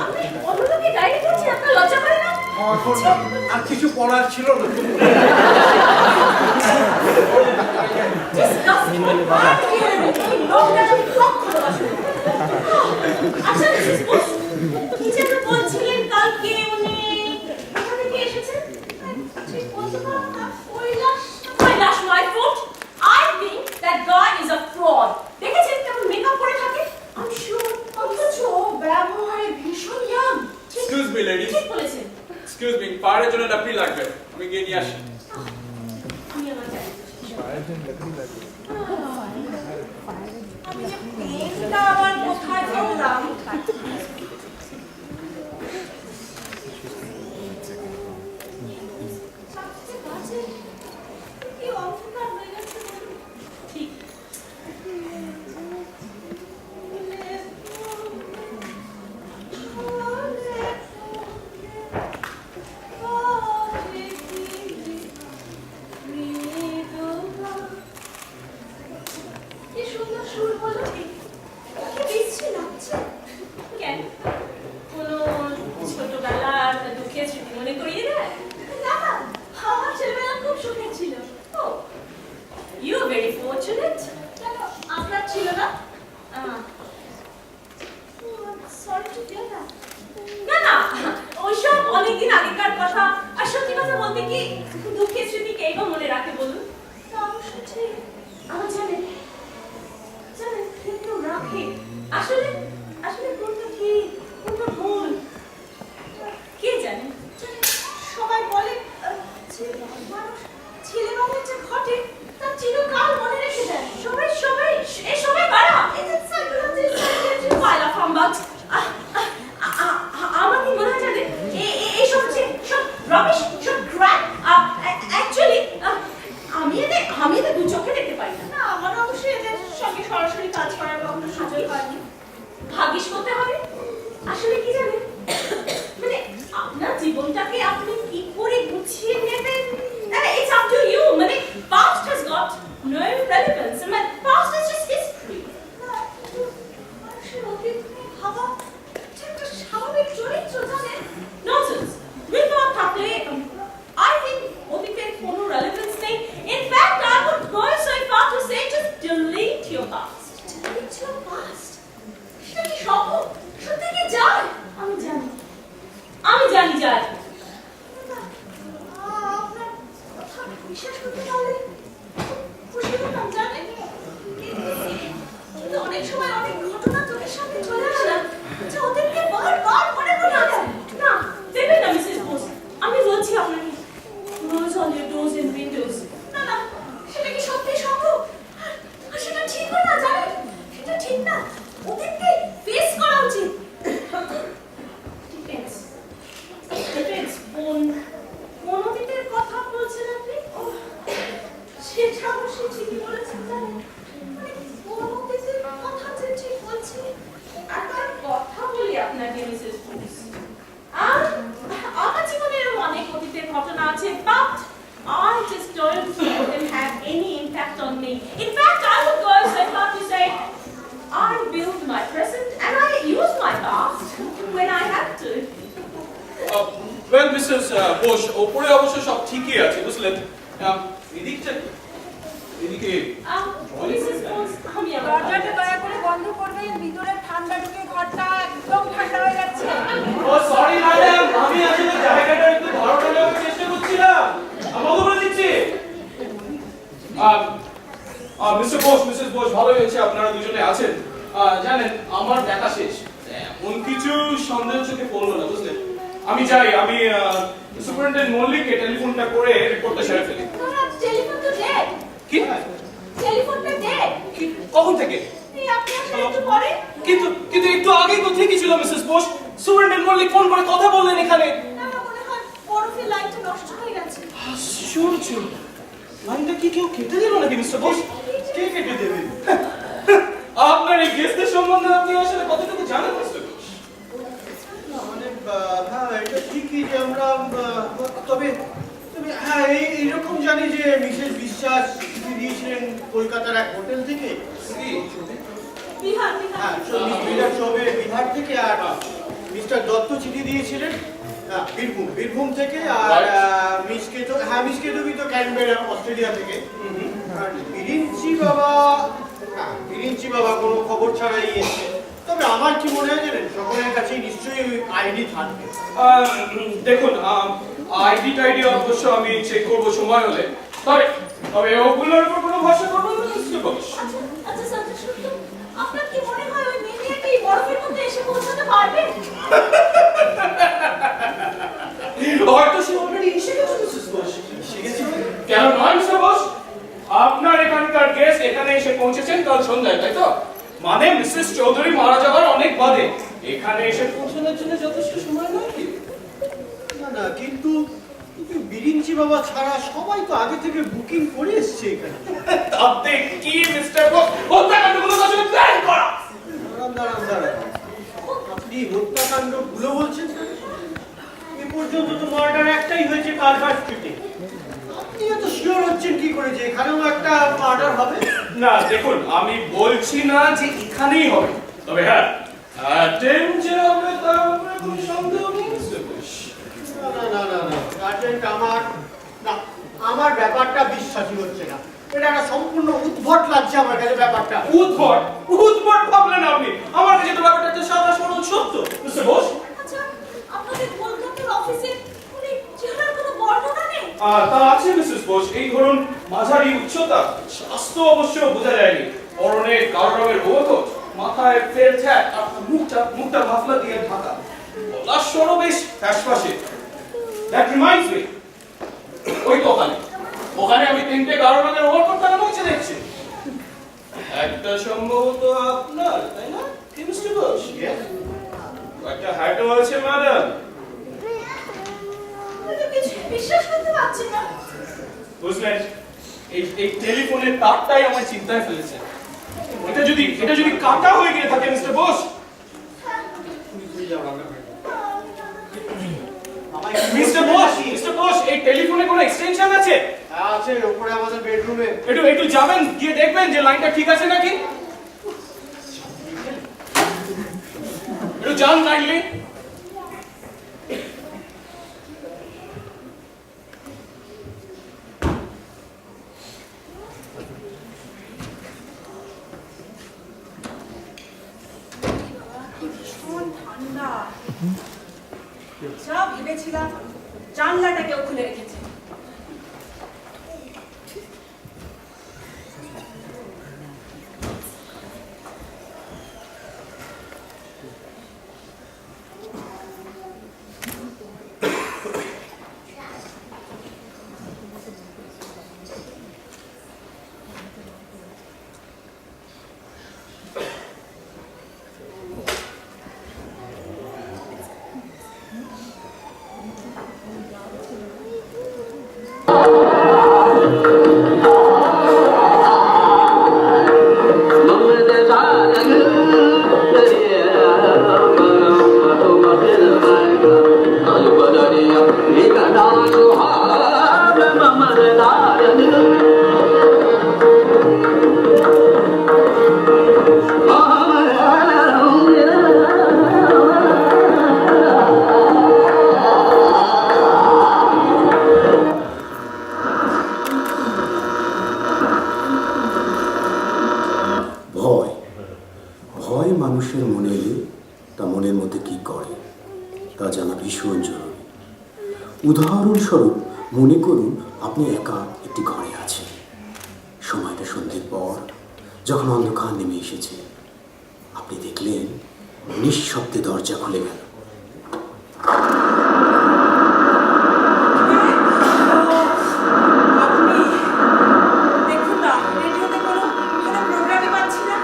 আপনি অন্য লোকের ডায়েরি করছেন, আপনার লজ্জা করে না? আর কিছু পড়ার ছিল না। Disgusting! এই লোকটা আমি কখনো পছন্দ করি না। আচ্ছা মিসেস বোস, কি যেন বলছিলেন কালকে উনি কোথা থেকে এসেছেন? ঠিক বলতে পারবো না। Kailash my foot. I think that guy is a fraud. দেখেছেন কেমন মেকআপ করে থাকে? I'm sure অথচ ব্যবহারে ভীষণ ইয়াং। এক্সকিউজ মি লেডিজ, ঠিক বলেছেন। এক্সকিউজ মি, পাহাড়ের জন্য লাকড়ি লাগবে, আমি গিয়ে নিয়ে আসি। আমি আমার জানি আমি যে পেনটা আবার কোথায় ফেললাম? সবচেয়ে বাজে কি অন্ধকার হয়ে গেছে বলুন? ঠিক কি সুন্দর সুর বলো, কি বিশ্রী লাগছে। কেন কোনো ছোটবেলার দুঃখের স্মৃতি মনে করিয়ে দেয়? না, আমার ছেলেবেলা খুব সুখের ছিল। Oh you are very fortunate. কেন আপনার ছিল না? Sorry to hear that. না না, ওইসব অনেকদিন আগেকার কথা। আর সত্যি কথা বলতে কি, দুঃখের স্মৃতি কে বা মনে রাখে বলুন? তা অবশ্য ঠিক। আমার জানেন কিন্তু রাখে আসলে কোনটা ঠিক কোনটা ভুল কে জানে? সবাই বলে মানুষ ছেলে মানুষ যে ঘটে তার চিরকাল মনে রেখে দেয়। সবাই কারা? পায়লা ফাম্বাজ। আমার কি মনে হয় জানেন এইসব হচ্ছে সব রবিশ, সব ক্র্যাপ। অ্যাকচুয়ালি আমি এদের দু চোখে দেখতে পাই না। আমার অবশ্যই এদের সঙ্গে সরাসরি কাজ করার কখনো সুযোগ হয়নি। ভাগ্যিস করতে হবে ওয়েল মিসেস বোস, ওপরে অবশ্য সব ঠিকই আছে বুঝলেন। এদিকটা এদিকে মিসেস বোস, আমি আবার দরজাটা দয়া করে বন্ধ করবেন, ভিতরে ঠান্ডা ঢুকে ঘরটা একদম ঠান্ডা হয়ে যাচ্ছে। ও সরি ম্যাডাম, আমি আসলে জায়গাটা একটু ধারণা নেওয়ার চেষ্টা করছিলাম। আমি বলে দিচ্ছি। মিস্টার বোস, মিসেস বোস, ভালো হয়েছে আপনারা দুজনে আছেন। জানেন আমার দেখা শেষ, এমন কিছু সন্দেহ চোখে পড়লো না বুঝলেন। আমি যাই, আমি সুপারিনটেন্ডেন্ট মল্লিককে টেলিফোনটা করে রিপোর্টটা সেরে ফেলি। টেলিফোন তো ডেড। কি? টেলিফোনটা ডেড। কখন থেকে? এই আপনি আসলে একটু পরে। কিন্তু কিন্তু একটু আগেই তো ঠিকই ছিল Mrs Bose. Superintendent Mallick phone করে কথা বললেন এখানে। আমার মনে হয় বরফের লাইনটা নষ্ট হয়ে গেছে। আশ্চর্য, লাইনটা কি কেউ কেটে দিল নাকি মিস্টার বোস? কে কেটে দেবেন? আপনার এই গেস্টের সম্বন্ধে আপনি আসলে কতটুকু জানেন মিস্টার বোস? না, মানে হ্যাঁ, এটা ঠিকই যে আমরা তবে তবে হ্যাঁ এইরকম জানি যে মিসেস বিশ্বাস চিঠি দিয়েছিলেন কলকাতার এক হোটেল থেকে। বিহার হ্যাঁ, বিহার। বিহার শহরে বিহার থেকে, আর মিস্টার দত্ত চিঠি দিয়েছিলেন বীরভূম থেকে, আর মিসকেতবি তো ক্যানবেরা অস্ট্রেলিয়া থেকে। আর বিরিঞ্চি বাবা কোনো খবর ছাড়াই এসছে। তবে আমার কি মনে হয় জানেন, সকলের কাছেই নিশ্চয়ই ওই আইডি থাকবে। দেখুন, আইডি টাইডি অবশ্য আমি চেক করব সময় হলে। তবে তবে ওগুলোর উপর কোনো ভরসা করবেন না মিস্টার বোস। আচ্ছা স্যার, শুনুন, আপনার কি মনে হয় ওই মেয়েটি এই বরফের মধ্যে এসে পৌঁছাতে পারবে? হয়তো সে অলরেডি এসে গেছে মিসেস বোস। কেন নয় মিস্টার বোস? আপনার এখানকার গেস্ট এখানে এসে পৌঁছেছেন কাল সন্ধ্যায়, তাই তো? মানে মিসেস চৌধুরী মারা যাওয়ার অনেক বাদে এখানে এসে পৌঁছানোর জন্য যথেষ্ট সময় নয় কি? না, কিন্তু বিরিঞ্চি বাবা ছাড়া সবাই তো আগে থেকে বুকিং করে এসছে এখানে। তাতে কি মিস্টার বোস? হত্যাকাণ্ডগুলো তো আসলে প্ল্যান করা। দাঁড়ান। আপনি হত্যাকাণ্ড গুলো বলছেন? এ পর্যন্ত তো মার্ডার একটাই হয়েছে কালভার স্ট্রিটে। আপনি এত শিওর হচ্ছেন কি করে যে এখানেও একটা মার্ডার হবে? না দেখুন, আমি বলছি না যে এখানেই হবে, তবে হ্যাঁ অ্যাটেম্প যে হবে তার ব্যাপারে কোনো সন্দেহ নেই মিস্টার বোস। না, গার্জেন্ট আমার ব্যাপারটা বিশ্বাসই হচ্ছে না। এটা একটা সম্পূর্ণ উদ্ভট লাগছে আমার কাছে ব্যাপারটা। উদ্ভট ভাবলেন আপনি? আমার কাছে তো ব্যাপারটা একটা সাদা সরল সত্য মিস্টার বোস। আচ্ছা, আপনাদের কলকাতার অফিসে উনি চেহারার কোনো বর্ণনা নেই? তা আছে মিসেস বোস, এই ধরুন মাঝারি উচ্চতা, স্বাস্থ্য অবশ্য বোঝা যায়নি, পরনে কালো রঙের ওভারকোট, মাথায় ফেল হ্যাট, আর মুখটা মাফলা দিয়ে ঢাকা, গলার স্বরও বেশ ফ্যাসফাসে। দ্যাট রিমাইন্ডস মি, ওই তো ওখানে আমি 3টে কালো রঙের ওভারকোট লাগানো হয়েছে দেখছি। একটা সম্ভবত আপনার, তাই না কি মিস্টার বোস? একটা হ্যাটও আছে ম্যাডাম। আমি তো কিছু বিশ্বাস করতে পারছি না। বুঝলেন, এই টেলিফোনের তারটাই আমার চিন্তায় ফেলেছে। এটা যদি কাটা হয়ে গিয়ে থাকে মিস্টার বোস। মিস্টার বোস, এই টেলিফোনে কোনো এক্সটেনশন আছে? আছে উপরে আমাদের বেডরুমে। একটু যাবেন, গিয়ে দেখবেন যে লাইনটা ঠিক আছে নাকি। একটু যান কাইন্ডলি। ভীষণ ঠান্ডা। যা ভেবেছিলাম জানলাটা কেউ খুলে রেখেছে। তা জানা ভীষণ জরুরি। উদাহরণস্বরূপ মনে করুন আপনি একা একটি ঘরে আছেন। সময়টা সন্ধ্যের পর, যখন অন্ধকার নেমে এসেছে, আপনি দেখলেন নিঃশব্দে দরজা খুলে গেল। দেখুন না, রেডিওতে কোনো প্রোগ্রামই পাচ্ছি না।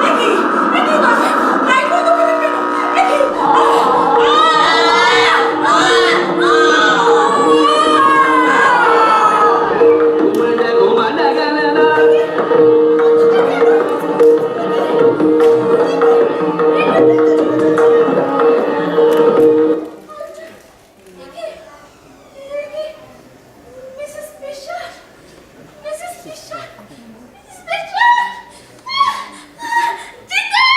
দেখি লাইট বন্ধ করে কেন? দেখি Mrs Fisher, Mrs Fisher, Mrs Fisher, চিৎকার!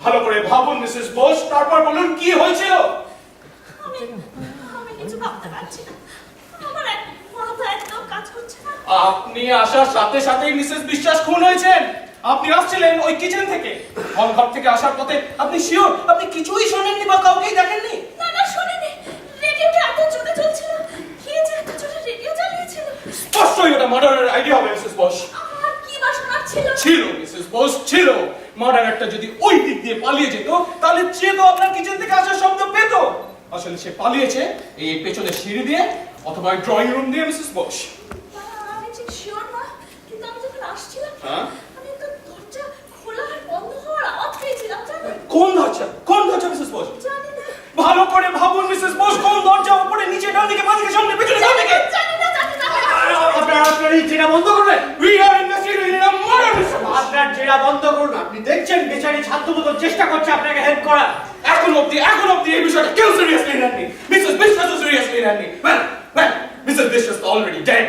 ভালো করে ভাবুন মিসেস বোস, তারপর বলুন কি হয়েছিল। আমি কিছু ভাবতে পারছি না। আমার মাথা একদম কাজ করছে না। আপনি আসার সাথে সাথেই মিসেস বিশ্বাস খুন হয়েছেন। আপনি আসছিলেন ওই কিচেন থেকে, হল ঘর থেকে আসার পথে আপনি শিওর আপনি কিছুই শোনেননি বা কাউকেই দেখেননি? না না, শুনিনি। রেডিওটা এত জোরে চলছিল। কে যে এত জোরে রেডিও চালিয়েছিল? স্পষ্টই ওটা মার্ডারের আইডিয়া হবে মিসেস বোস। আমার কি বা শোনার ছিল? ছিল মিসেস বোস, ছিল। মার্ডারারটা যদি ওই দিক দিয়ে পালিয়ে যেত, তাহলে সে তো আপনার কিচেন থেকে আসার শব্দ পেত। আসলে সে পালিয়েছে এই পেছনের সিঁড়ি দিয়ে অথবা ড্রয়িং রুম দিয়ে মিসেস বোস। আমি ঠিক শিওর না, কিন্তু আমি যখন আসছিলাম হ্যাঁ? আমি একটা দরজা খোলা আর বন্ধ হওয়ার আওয়াজ পেয়েছিলাম, জানেন? কোন দরজা? কোন দরজা মিসেস বোস? জানি না, ভালো করে ভাবুন মিসেস বোস, কোন দরজা? উপরে, নিচে, ডান দিকে, বাঁ দিকে, সামনে, পেছনে, ডান দিকে? জানি না, জানি না। আপনার এই জেরা বন্ধ করবেন। We are investigating a murder, Mr. Boss. আপনার জেরা বন্ধ করুন। আপনি দেখছেন বেচারি ছাত্র মতো চেষ্টা করছে আপনাকে হেল্প করার। এখন অব্দি এই বিষয়টা কেউ সিরিয়াসলি নেননি। মিসেস বিশ্বাসও সিরিয়াসলি নেননি। মিসেস বিশ্বাস তো অলরেডি ডেড।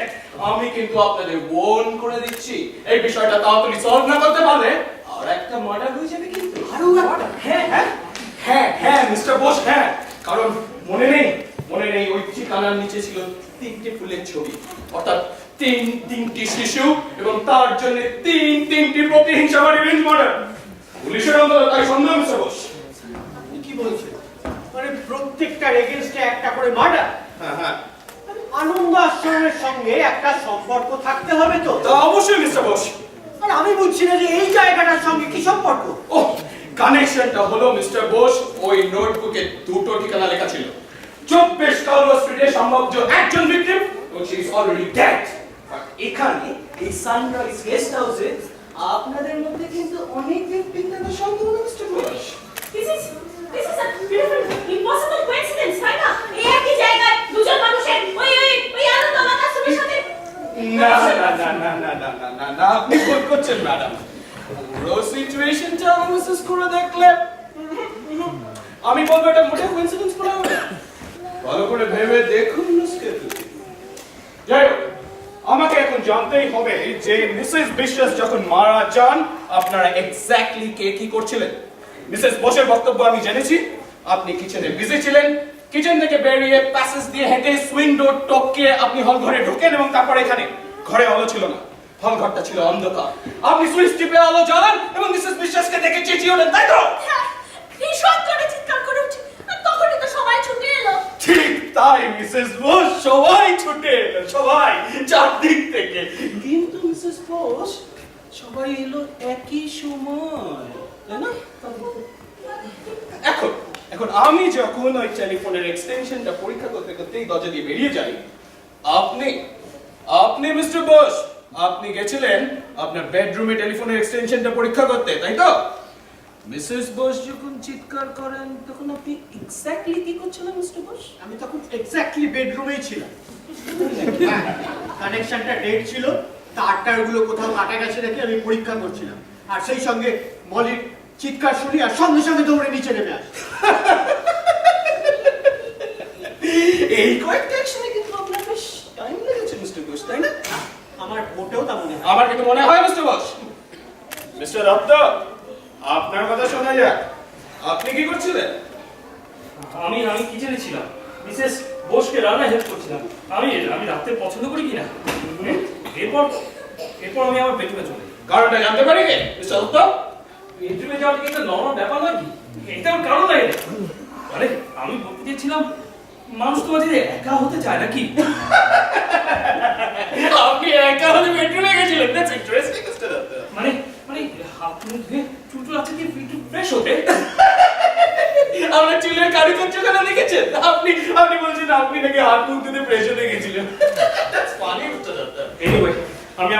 আমি কিন্তু আপনাদের ওয়ার্ন করে দিচ্ছি, এই বিষয়টা তাড়াতাড়ি সলভ না করতে পারলে আর একটা মার্ডার হয়ে যাবে কিন্তু। আরো একটা? হ্যাঁ মিস্টার বোস, হ্যাঁ। কারণ মনে নেই ওই ঠিকানার নিচে ছিল 3টে ফুলের ছবি, অর্থাৎ তিনটি শিশু এবং তার জন্য তিনটি প্রতিহিংসাবাদী রিভেঞ্জ মার্ডার। পুলিশের অন্তত তাই সন্দেহ মিস্টার বোস। আপনি কি বলছেন? মানে প্রত্যেকটার এগেইনস্টে একটা করে মার্ডার? হ্যাঁ। আনন্দ আশ্রমের সঙ্গে একটা সম্পর্ক থাকতে হবে তো। তা অবশ্যই মিস্টার বোস। আর আমি বুঝছি না যে এই জায়গাটার সঙ্গে কি সম্পর্ক। ও, কানেকশনটা হলো মিস্টার বোস, ওই নোটবুকে 2টো ঠিকানা লেখা ছিল। 24 কালভার স্ট্রিটে সম্ভবত একজন ভিকটিম এবং শি ইজ অলরেডি ডেড। আর এখানে এই সানরাইজ গেস্ট হাউসে আপনাদের মধ্যে কিন্তু অনেক ভিকটিম থাকার সম্ভাবনা mister Bose. This is a beautiful, impossible coincidence, তাই না? এই একই জায়গায় দুজন মানুষের ওই আনন্দ আমার আশ্রমের সাথে। না, আপনি ভুল করছেন ম্যাডাম। পুরো সিচুয়েশনটা অ্যানালাইসিস করে দেখলে আমি বলবো এটা মোটেও কোইন্সিডেন্স মনে হবে না। ভালো করে ভেবে দেখুন মিস্টার তুতি। যাই হোক, আমাকে এখন জানতেই হবে যে মিসেস বিশ্বাস যখন মারা যান আপনারা এক্স্যাক্টলি কে কি করছিলেন। মিসেস বোসের বক্তব্য আমি জেনেছি, আপনি কিচেনে বিজি ছিলেন। কিচেন থেকে বেরিয়ে প্যাসেজ দিয়ে হেঁটে সুইং ডোর টপকে আপনি হল ঘরে ঢোকেন এবং তারপর এখানে ঘরে আলো ছিল না, হল ঘরটা ছিল অন্ধকার। আপনি সুইচ টিপে আলো জ্বালান এবং মিসেস বিশ্বাসকে দেখে চেঁচিয়ে ওঠেন, তাই তো? হ্যাঁ, ভীষণ জোরে চিৎকার করে উঠি। আর তখনই তো সবাই ছুটে এলো। ঠিক তাই মিসেস বোস, সবাই ছুটে এলো, সবাই চারদিক থেকে। কিন্তু মিসেস বোস, সবাই এলো একই সময়, তাই না? এখন আমি যখন ওই টেলিফোনের এক্সটেনশনটা পরীক্ষা করতে করতেই দরজা দিয়ে বেরিয়ে যাই, আপনি মিস্টার বোস, আপনি গেছিলেন আপনার বেডরুমে টেলিফোনের এক্সটেনশনটা পরীক্ষা করতে, তাই তো? মিসেস বোস যখন চিৎকার করেন তখন আপনি এক্স্যাক্টলি কি করছিলেন মিস্টার বোস? আমি তখন এক্স্যাক্টলি বেডরুমেই ছিলাম। কানেকশনটা ডেড ছিল, তারটারগুলো কোথাও কাটা গেছে নাকি আমি পরীক্ষা করছিলাম, আর সেই সঙ্গে মলির চিৎকার শুনি আর সঙ্গে সঙ্গে দৌড়ে নিচে নেমে আসি। এই কয়েকটা অ্যাকশনে কিন্তু আপনার বেশ টাইম লেগেছে মিস্টার বোস, তাই না? আমার মোটেও তা মনে হয় না। আমার কিন্তু মনে হয় মিস্টার বোস। মিস্টার দত্ত, আপনার কথা শোনা যাক, আপনি কি করছিলেন? আমি কিচেনে ছিলাম, মিসেস বোসকে রান্নায় হেল্প করছিলাম। আমি রাতে পছন্দ করি কিনা। এরপর আমি আমার বেডরুমে চলে যাই। কারণটা জানতে পারি কি মিস্টার দত্ত? বেডরুমে যাওয়াটা কিন্তু নর্মাল ব্যাপার নয় কি? এটা আমার কারণ লাগে না। আরে আমি বলতে চেয়েছিলাম, মানুষ তো মাঝে একা হতে চায় নাকি? আপনি একা হলে বেডরুমে গেছিলেন? That's interesting mister Dutta. মানে হাত মুখ ধুয়ে চুল আছে কি একটু ফ্রেশ হতে। আপনার চুলের কারুকার্যখানা দেখেছেন? আপনি বলছেন আপনি নাকি হাত মুখ ধুতে ফ্রেশ হতে গেছিলেন। That's funny mister Dutta. Anyway, আমি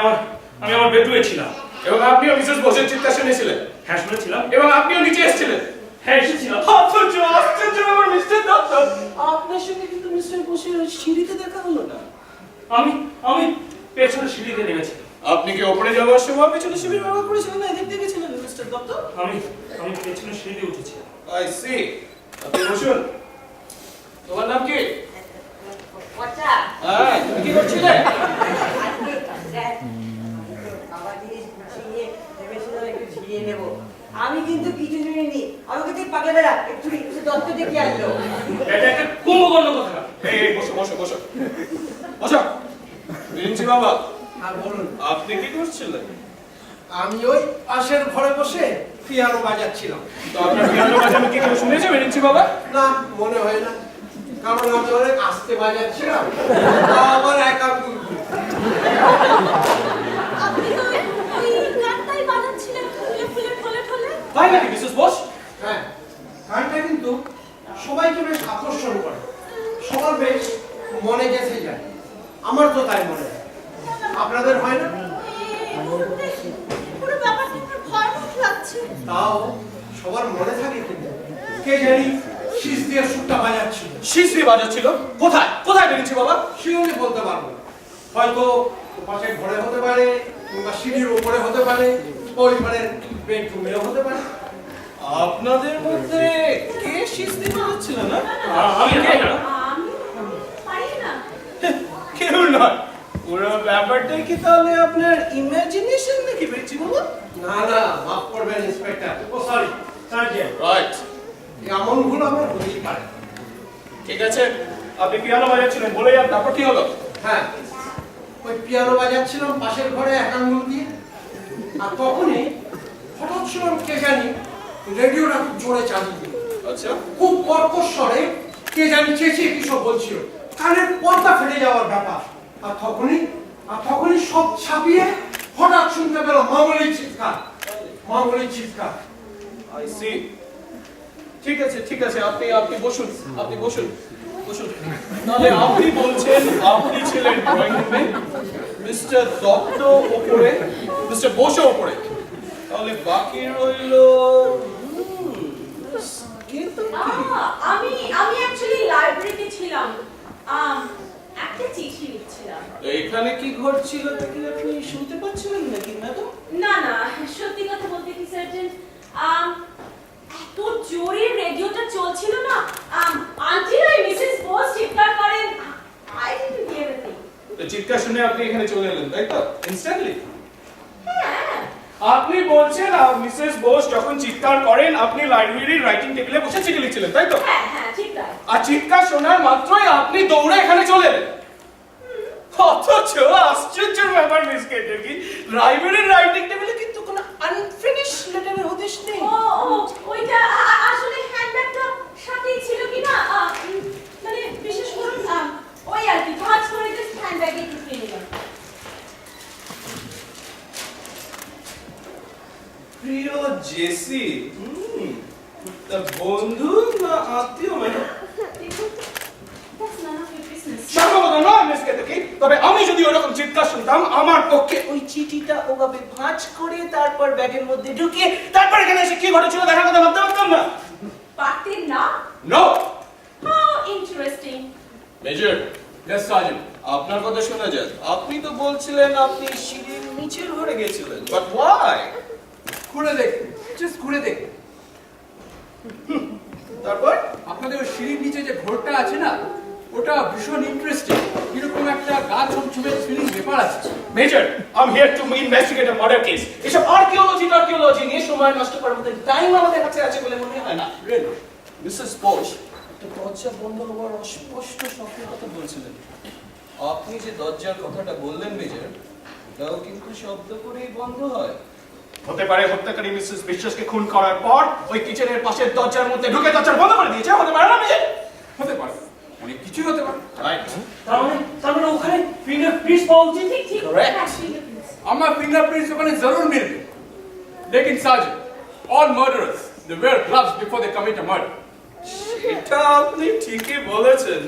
আমার বেডরুমে ছিলাম। এবং আপনিও মিসেস বোসের চিৎকার শুনেছিলেন? হ্যাঁ, শুনেছিলাম। এবং আপনিও নিচে এসেছিলেন? হ্যাঁ, এসেছিলাম। আশ্চর্য ব্যাপার মিস্টার দত্ত, আপনার সঙ্গে কিন্তু মিস্টার বোসের ওই সিঁড়িতে দেখা হলো না। আমি পেছনে সিঁড়িতে নেমেছিলাম। আপনি কি ওপরে যাওয়ার সময় পেছনে সিঁড়ি ব্যবহার করেছিলেন না এদিক থেকে ছিলেন মিস্টার দত্ত? আমি পেছনে সিঁড়িতে উঠেছিলাম। I see. আপনি বসুন। তোমার নাম কি? পচা হ্যাঁ, তুমি কি করছিলে? আমি কিন্তু কিছু শুনিনি, আমাকে তুই পাগলা বেড়া একটু দত্ত দেখে আসলো। এটা একটা কুম্ভকর্ণ কথা। এই বসো বসো বসো বসো। রিঞ্চি বাবা, আর বলুন, আপনি কি করছিলেন? আমি ওই পাশের ঘরে বসে পিয়ানো বাজাচ্ছিলাম। তো আপনার পিয়ানো বাজানো কি কেউ শুনেছে রিঞ্চি বাবা? না, মনে হয় না, কারণ আমি অনেক আস্তে বাজাচ্ছিলাম, আমার একা বুলবুল। আপনি তো ওই গানটাই বাজাচ্ছিলেন ফুলে ঠলে ঠলে। তাই নাকি মিসেস বোস? হ্যাঁ, গানটা কিন্তু সবাইকে বেশ আকর্ষণ করে, সবার বেশ মনে গেছে যায়। আমার তো তাই মনে হয়, আপনাদের হয় না? পুরো ব্যাপারটা আমার ভয়ানক লাগছে। তাও সবার মনে থাকে কিন্তু কে জানি শীষ দিয়ে সুরটা বাজাচ্ছিল। শিশরি বাজাচ্ছিল? কোথায় কোথায় রিঞ্চি বাবা? শিওরলি বলতে পারবো না, হয়তো পাশে ঘরে হতে পারে, কিংবা সিঁড়ির উপরে হতে পারে, পরিবারের বেডরুমেও হতে পারে। আপনাদের মধ্যে কে শিশরি বাজাচ্ছিল না? আমি কে না? আমি পারি না। কেউ নয়। পুরো ব্যাপারটাই কি তাহলে আপনার ইমাজিনেশন নাকি রিঞ্চি বাবা? না না, মাফ করবেন ইন্সপেক্টর, ও সরি সার্জেন্ট, রাইট। এমন ভুল আমার হতেই পারে। ঠিক আছে, আপনি পিয়ানো বাজাচ্ছিলেন বলে যান, তারপর কি হলো? হ্যাঁ, ওই পিয়ানো বাজাচ্ছিলাম পাশের ঘরে এক আঙ্গুল দিয়ে, আর তখনই হঠাৎ শুনলাম কে জানি রেডিওটা খুব জোরে চালিয়ে দিল। আচ্ছা, খুব কর্কশ স্বরে কে জানি চেঁচিয়ে কি সব বলছিল, কানের পর্দা ফেটে যাওয়ার ব্যাপার। আর তখনই সব ছাপিয়ে হঠাৎ শুনতে পেল মামলির চিৎকার। I see. ঠিক আছে, আপনি বসুন, বসুন। তাহলে আপনি বলছেন আপনি ছিলেন ড্রয়িং রুমে, মিস্টার দত্ত উপরে, মিস্টার বোসও উপরে, তাহলে বাকি রইল আমি অ্যাকচুয়ালি লাইব্রেরিতে ছিলাম, একটা চিঠি লিখছিলাম। এখানে কি ঘটছিল তা কি আপনি শুনতে পাচ্ছিলেন নাকি ম্যাডাম? না, সত্যি কথা বলতে কি সার্জেন্ট, এত জোরে রেডিওটা চলছিল না, আন্টি আর মিসেস বোস চিৎকার করেন, I didn't here a thing. চিৎকার শুনে আপনি এখানে চলে এলেন, তাই তো? ইনস্ট্যান্টলি? হ্যাঁ, আপনি বলছেন মিসেস বোস যখন চিৎকার করেন আপনি লাইব্রেরির রাইটিং টেবিলে বসে চিঠি লিখছিলেন, তাই তো? হ্যাঁ, ঠিক তাই। আর চিৎকার শোনার মাত্রই আপনি দৌড়ে এখানে চলে এলেন। অথচ আশ্চর্যের ব্যাপার মিস কেটের কি, লাইব্রেরির রাইটিং টেবিলে কিন্তু কোনো আনফিনিশ লেটারের হদিশ নেই। ও ওইটা আসলে হ্যান্ডব্যাগটা সাথেই ছিল কি না, মানে বিশেষ করে ওই আর কি ভাঁজ করে জাস্ট হ্যান্ডব্যাগে ঢুকিয়ে নিলাম। প্রিয় জেসি, তা বন্ধু না আত্মীয় madam? That's none of your business. সম্ভবত নয় মিস কেতকি, তবে আমি যদি ওরকম চিৎকার শুনতাম আমার পক্ষে ওই চিঠিটা ওভাবে ভাঁজ করে তারপর ব্যাগের মধ্যে ঢুকিয়ে তারপর এখানে এসে কি ঘটেছিল দেখার কথা আপনার কথা শোনা যাক। আপনি তো বলছিলেন আপনি সিঁড়ির নিচের ঘরে গেছিলেন, বাট ওয়াই? ঘুরে দেখ, জাস্ট ঘুরে দেখ। তারপর আপনাদের ওই সিঁড়ির নিচে যে ঘরটা আছে না, ওটা ভীষণ ইন্টারেস্টিং। এরকম একটা গা ছমছমের ফিলিং ব্যাপার আছে। Major, I am here to investigate a murder case. এসব আর্কিওলজি নিয়ে সময় নষ্ট করার মতো টাইম আমাদের কাছে আছে বলে মনে হয় না। মিসেস বোস, একটা দরজা বন্ধ হওয়ার অস্পষ্ট শব্দের কথা বলছিলেন। আপনি যে দরজার কথাটা বললেন মেজর, ওটাও কিন্তু শব্দ করেই বন্ধ হয়। হতে পারে হত্যাকারী মিসেস বিশ্বাসকে খুন করার পর ওই কিচেনের পাশের দরজার মধ্যে ঢুকে দরজা বন্ধ করে দিয়েছে। হতে পারে না মেজর? হতে পারে, অনেক কিছুই হতে পারে। রাইট, তার মানে ওখানে ফিঙ্গারপ্রিন্টস পাওয়া উচিত। ঠিক ঠিক Correct. হ্যাঁ, fingerprints। আমার ফিঙ্গারপ্রিন্টস ওখানে জরুর মিলবে। লেকিন sergeant, all murderers they wear gloves before they commit a murder. এটা আপনি ঠিকই বলেছেন,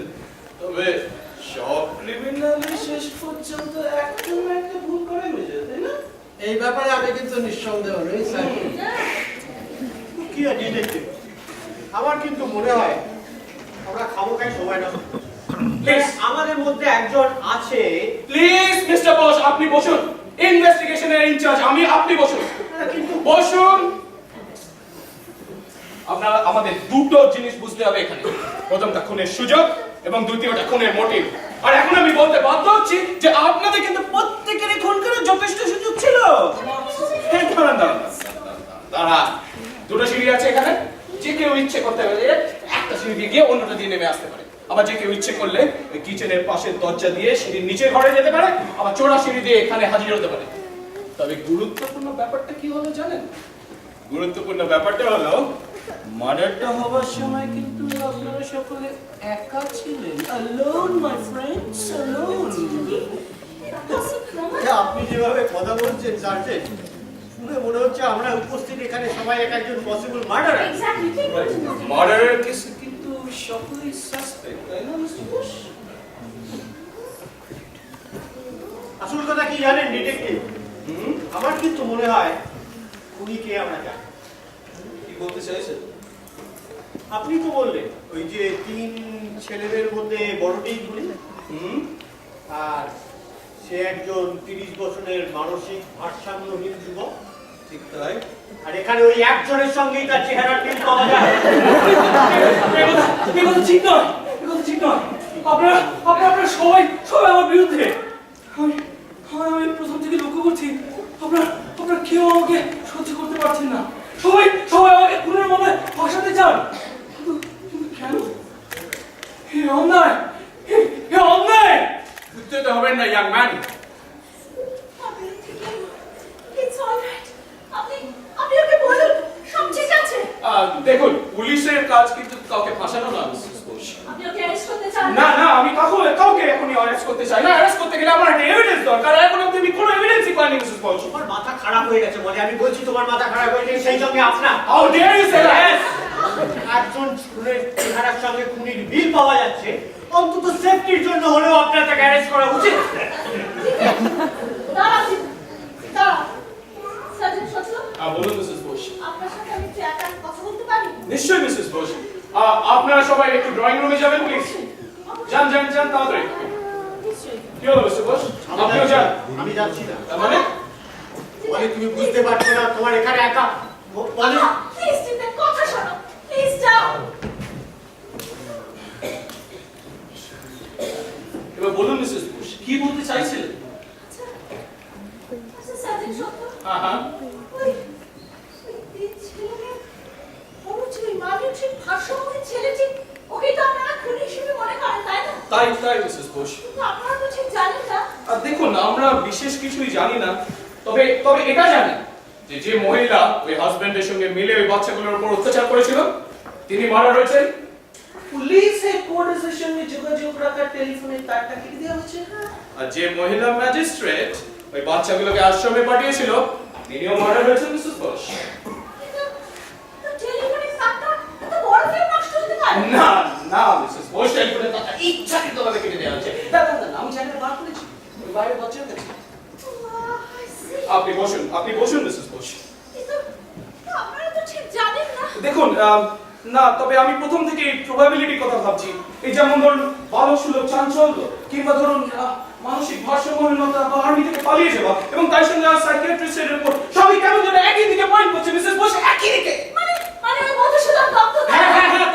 তবে সব ক্রিমিনালই শেষ পর্যন্ত একটা না একটা ভুল করে মেজর, তাই না? এই ব্যাপারে আমি কিন্তু নিঃসন্দেহ নই স্যার। কি আর ডিটেকটিভ, আমার কিন্তু মনে হয় আমরা খামোখাই সময় নষ্ট করছি। প্লিজ আমাদের মধ্যে একজন আছে। প্লিজ মিস্টার বোস, আপনি বসুন। ইনভেস্টিগেশনের ইনচার্জ আমি, আপনি বসুন। কিন্তু বসুন। আপনারা আমাদের দুটো জিনিস বুঝতে হবে এখানে। প্রথমটা খুনের সুযোগ এবং দ্বিতীয়টা খুনের মোটিভ। আর এখন আমি বলতে বাধ্য হচ্ছি যে আপনাদের কিন্তু প্রত্যেকেরই খুন করার যথেষ্ট সুযোগ ছিল। এই দাঁড়ান, দাঁড়ান, দাঁড়ান। দুটো সিঁড়ি আছে এখানে, যে কেউ ইচ্ছে করতে পারে একটা সিঁড়ি দিয়ে গিয়ে অন্যটা দিয়ে নেমে আসতে পারে। আবার যে কেউ ইচ্ছে করলে ওই কিচেনের পাশের দরজা দিয়ে সিঁড়ির নিচের ঘরে যেতে পারে, আবার চোরা সিঁড়ি দিয়ে এখানে হাজির হতে পারে। তবে গুরুত্বপূর্ণ ব্যাপারটা কি হলো জানেন? গুরুত্বপূর্ণ ব্যাপারটা হলো মার্ডারটা হওয়ার সময় কিন্তু আপনারা সকলে একা ছিলেন। Alone my friends, alone. আপনি যেভাবে কথা বলছেন সার্জেন্ট, শুনে মনে হচ্ছে আমরা উপস্থিত এখানে সবাই এক একজন পসিবল মার্ডারার। Exactly, ঠিক বলেছেন। মার্ডারের কেসে কিন্তু সকলেই সাসপেক্ট, তাই না মিস্টার বোস? আসল কথা কি জানেন ডিটেকটিভ, আমার কিন্তু মনে হয় খুনিকে আমরা জানি। কি বলতে চাইছেন? আপনি তো বললেন ওই যে 3 ছেলেদের মধ্যে বড়টিই খুনি, আর সে একজন 30 বছরের মানসিক ভারসাম্যহীন যুবক। ঠিক তাই। আর এখানে ওই একজনের সঙ্গেই তার চেহারার মিল পাওয়া যায়। এগুলো ঠিক নয়, এগুলো ঠিক নয়। আপনারা আপনারা সবাই সবাই আমার বিরুদ্ধে। আমি প্রথম থেকে লক্ষ্য করছি আপনারা কেউ আমাকে সহ্য করতে পারছেন না। সবাই সবাই আমাকে খুনের মনে ফাঁসাতে চান। কিন্তু কেন? হে অন্যায়, হে অন্যায়। উত্তেজিত হবেন না young man. It's all right. আপনি ওকে বলুন, সব ঠিক আছে। দেখুন, পুলিশের কাজ কিন্তু কাউকে ফাঁসানো না মিসেস বোস। আপনি ওকে অ্যারেস্ট করতে চান? না না, আমি কাউকে এখনই অ্যারেস্ট করতে চাই না। অ্যারেস্ট করতে গেলে আমার একটা এভিডেন্স দরকার। এখন অবধি আমি কোনো এভিডেন্সই পাইনি মিসেস বোস। তোমার মাথা খারাপ হয়ে গেছে বলে আমি বলছি তোমার মাথা খারাপ হয়ে গেছে, সেই সঙ্গে আপনার। How dare you say that? একজন খুনের চেহারার সঙ্গে খুনির মিল পাওয়া যাচ্ছে, অন্তত সেফটির জন্য হলেও আপনার তাকে অ্যারেস্ট করা উচিত। দাঁড়াও। সার্জেন্ট সত্য, বলুন মিসেস বোস। আপনার সাথে আমি একটু একা কথা বলতে পারি? নিশ্চয়ই মিসেস বোস। আপনারা সবাই একটু ড্রয়িং রুমে যাবেন প্লিজ। যান যান যান তাড়াতাড়ি। নিশ্চয়ই। কি হলো মিস্টার বোস? আপনিও যান। আমি যাচ্ছি না। মানে তুমি বুঝতে পারছো না তোমার এখানে একা বলে। প্লিজ চিন্তা, কথা শোনো, প্লিজ যাও। এবার বলুন মিসেস বোস, কি বলতে চাইছিলেন? আচ্ছা সার্জেন্ট সত্য, হ্যাঁ, ওই তিন ছেলে অনুচিত মানসিক ভারসাম্যহীন ছেলেটি, ওকে তো আপনারা খুনি হিসেবে মনে করেন, তাই না? তাই মিসেস বোস। কিন্তু আপনারা তো ঠিক জানেন না। দেখুন, আমরা বিশেষ কিছুই জানি না, তবে এটা জানি যে মহিলা ওই হাজবেন্ডের সঙ্গে মিলে ওই বাচ্চাগুলোর উপর অত্যাচার করেছিল, তিনি মারা হয়েছেন। পুলিশ হেডকোয়ার্টারের সঙ্গে যোগাযোগ রাখার টেলিফোনের তারটা কেটে দেওয়া হচ্ছে। আর যে মহিলা ম্যাজিস্ট্রেট ওই বাচ্চাগুলোকে আশ্রমে পাঠিয়েছিল, তিনিও মারা হয়েছেন মিসেস বোস। টেলিফোনের তারটা এত বড় কেউ নষ্ট হতে পারে? না না মিসেস বোস, টেলিফোনের তারটা ইচ্ছাকৃতভাবে কেটে দেওয়া হচ্ছে। দাদা আমি জানি বার করেছি, ওই বাইরে বাচ্চার কাছে। আপনি বসুন মিসেস বোস। কিন্তু আপনারা তো ঠিক জানেন না। দেখুন, না, তবে আমি প্রথম থেকে প্রবাবিলিটির কথা ভাবছি। এই যেমন ধরুন বালক সুলভ চাঞ্চল্য, কিংবা ধরুন মানসিক ভারসাম্যহীনতা বা আর্মি থেকে পালিয়ে যাওয়া এবং তার সঙ্গে আর সাইকিয়াট্রিস্টের রিপোর্ট সবই কেমন যেন একই দিকে পয়েন্ট করছে মিসেস বোস, একই দিকে। মানে ওই মধুসূদন দত্ত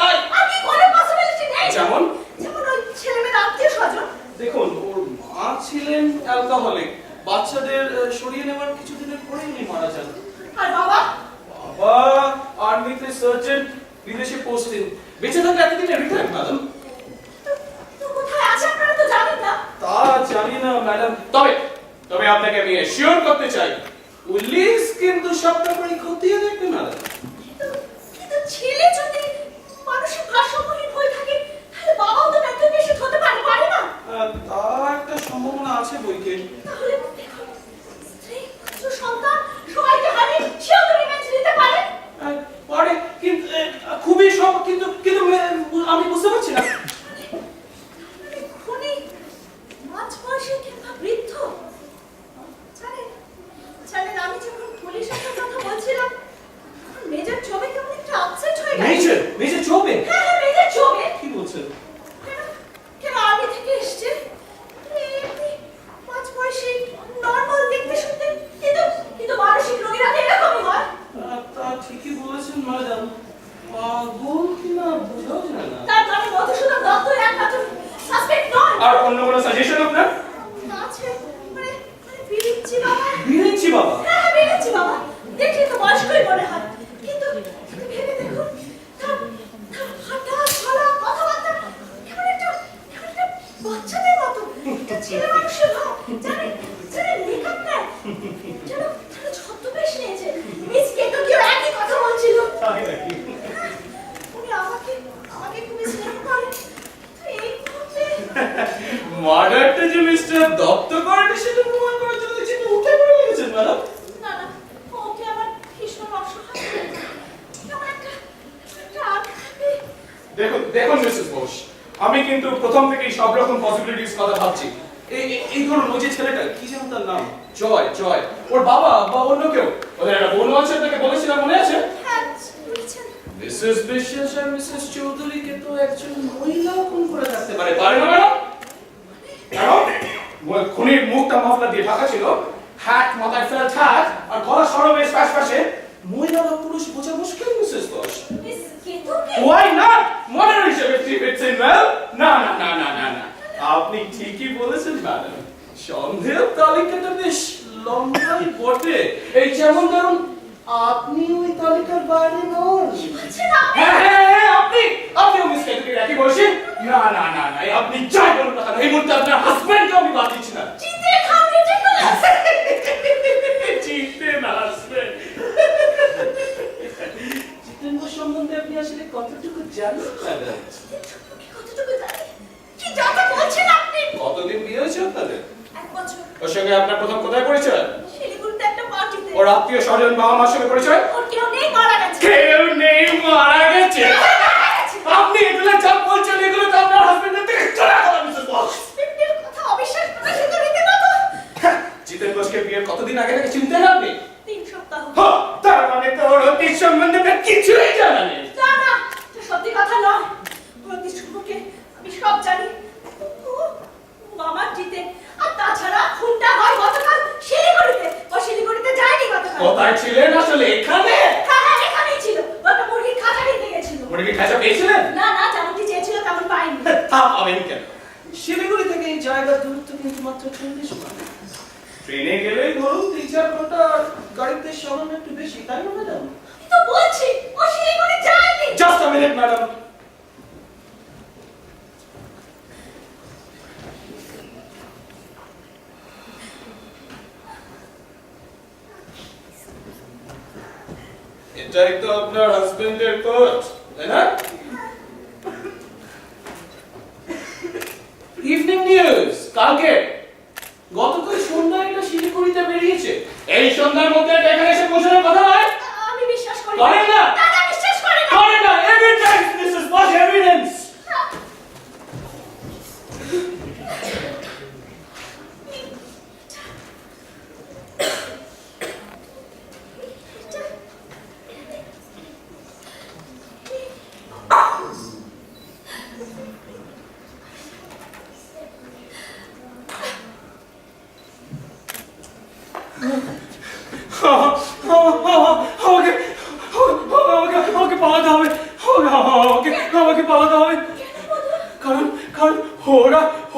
তাই। আর কি কোনো পসিবিলিটি নেই? যেমন ওই ছেলেমেয়ের আত্মীয়-স্বজন। দেখুন, ওর মা ছিলেন অ্যালকোহলিক, বাচ্চাদের সরিয়ে নেওয়ার কিছুদিনের পরেই উনি মারা যান। আর বাবা? বাবা আর্মিতে সার্জন, বিদেশে পোস্টিং, বেঁচে থাকলে এতদিনে রিটায়ার ম্যাডাম। তো কোথায় আছে আপনারা তো জানেন না। তা জানি না ম্যাডাম, তবে আপনাকে আমি এশিওর করতে চাই পুলিশ কিন্তু সব ব্যাপারে খতিয়ে দেখবে ম্যাডাম। কিন্তু ছেলে যদি মানসিক ভারসাম্যহীন হয়ে থাকে তাহলে বাবাও তো মেন্টাল পেশেন্ট হতে পারে না? তা একটা সম্ভাবনা আছে বইকে। তাহলে দেখুন, স্ত্রী, পুত্র, সন্তান সবাইকে হারিয়ে সেও তো রিভেঞ্জ নিতে পারে। পারে, কিন্তু খুবই সব, কিন্তু আমি বুঝতে পারছি না। খুনি মাঝবয়সী কিংবা বৃদ্ধ? জানেন আমি যখন পুলিশের সাথে কথা বলছিলাম মেজর চোবে কেমন একটু আপসেট হয়ে গেছে। মেজর চৌবে? হ্যাঁ, মেজর চোবে। কি বলছেন? কেন আর্মি থেকে এসছে, এমনি মাঝবয়সী নর্মাল দেখতে শুনতে, কিন্তু মানসিক রোগীরা এরকমই হয়। তা ঠিকই বলেছেন ম্যাডাম, পাগল কিনা বোঝাও যায় না। তার মানে মধুসূদন দত্ত একমাত্র সাসপেক্ট নয়। আর অন্য কোনো সাজেশন আপনার? আছে, মানে বিরিঞ্চি বাবা। বিরিঞ্চি বাবা? হ্যাঁ, বিরিঞ্চি বাবা। দেখলে তো বয়স্কই মনে হয়, কিন্তু ভেবে দেখুন তার হাঁটা চলা কথাবার্তা কেমন একটা বাচ্চাদের মতো, একটা ছেলে মানুষের ভাব। জানেন মেকআপ নেয়, যেন ছদ্মবেশ নিয়েছে। মিস কেতকীও একই কথা বলছিল। উনি আমাকে খুবই স্নেহ করেন, কিন্তু এই মুহূর্তে মার্ডারটা যে মিস্টার দত্ত করেন সেটা প্রমাণ করার জন্য চিঠি উঠে পড়ে লেগেছেন ম্যাডাম। না, ওকে আমার ভীষণ অসহায় কেমন একটা আঘাতে। দেখুন মিসেস বোস, আমি কিন্তু প্রথম থেকেই সব রকম পসিবিলিটিস কথা ভাবছি। এই ধরুন ওই যে ছেলেটা, কি যেন তার নাম, জয়, ওর বাবা বা অন্য কেউ, ওদের একটা বোন আছে, তাকে বলেছিলাম, মনে আছে? হ্যাঁ, বুঝছেন। মিসেস বিশ্বাস আর মিসেস চৌধুরীকে তো একজন মহিলাও খুন করে থাকতে পারে না ম্যাডাম? খুনির মুখটা মাফলা দিয়ে ঢাকা ছিল, হ্যাট মাথায় ফেল হ্যাট আর গলা সরবেশ পাশে, মহিলা বা পুরুষ বোঝা মুশকিল Mrs Bose. Miss Ketaki Why not? Modern হিসেবে থ্রি ফিটস ইন ওয়েল। না, আপনি ঠিকই বলেছেন ম্যাডাম, সন্দেহ তালিকাটা বেশ লম্বাই বটে। এই যেমন ধরুন আপনি ওই তালিকার বাইরে নন। বলছেন আপনি? হ্যাঁ, আপনিও মিস কেতকীর একই বয়সী। না, আপনি যাই বলুন না কেন, এই মুহূর্তে আপনার হাজবেন্ডকে আমি বাদ দিচ্ছি না। জিতে খাবে যে কোনো জিতেন হাজবেন্ড। জিতেন্দ্র সম্বন্ধে আপনি আসলে কতটুকু জানেন ম্যাডাম? কতটুকু জানি? কি যত বলছেন আপনি? কতদিন বিয়ে হয়েছে আপনাদের? 1 বছর। ওর সঙ্গে আপনার প্রথম কোথায় পরিচয়? শিলিগুড়িতে একটা পার্টিতে। ওর আত্মীয় স্বজন বাবা মার সঙ্গে পরিচয়? ওর কেউ নেই, মারা গেছে। কেউ নেই, মারা গেছে? আপনি এগুলো যা বলছেন এগুলো তো আপনার হাজবেন্ডের থেকে চলে গেল মিসেস বস। হাজবেন্ডের কথা অবিশ্বাস করে শুধু নিতে না তো। জিতেন বসকে বিয়ের কতদিন আগে থেকে চিনতেন আপনি? 3 সপ্তাহ। তার মানে তো ওর অতীত সম্বন্ধে কিছুই জানা নেই। না, এটা সত্যি কথা নয়। ওর অতীত সম্পর্কে আমি সব জানি। আমার জিতে, আর তাছাড়া খুনটা হয় গতকাল শিলিগুড়িতে। ও শিলিগুড়িতে যায়নি গতকাল। কোথায় ছিলেন আসলে? এখানে? হ্যাঁ, এখানেই ছিল। ও একটা মুরগির খাঁচা নিতে গেছিল। মুরগি খাঁচা পেয়েছিলেন? না, যেমনটি চেয়েছিল তেমন পাইনি। তা পাবেন কেন? শিলিগুড়ি থেকে এই জায়গার দূরত্ব কিন্তু মাত্র 40 মাইল। ট্রেনে গেলেই ধরুন 3-4 ঘন্টা, গাড়িতে সামান্য একটু বেশি, তাই না ম্যাডাম? তো বলছি ও শিলিগুড়ি যায়নি। Just a minute madam. এটাই তো আপনার হাজবেন্ডের কোট, তাই না? ইভিনিং নিউজ কালকে, গতকাল সন্ধ্যায় এটা শিলিগুড়িতে বেরিয়েছে। এই সন্ধ্যার মধ্যে এটা এখানে এসে পৌঁছানোর কথা নয়। আমি বিশ্বাস করি করেন না? না, বিশ্বাস করি না। করেন না? এভিডেন্স মিসেস বস, এভিডেন্স। আমাকে পালাতে হবে, আমাকে পালাতে হবে। কারণ কারণ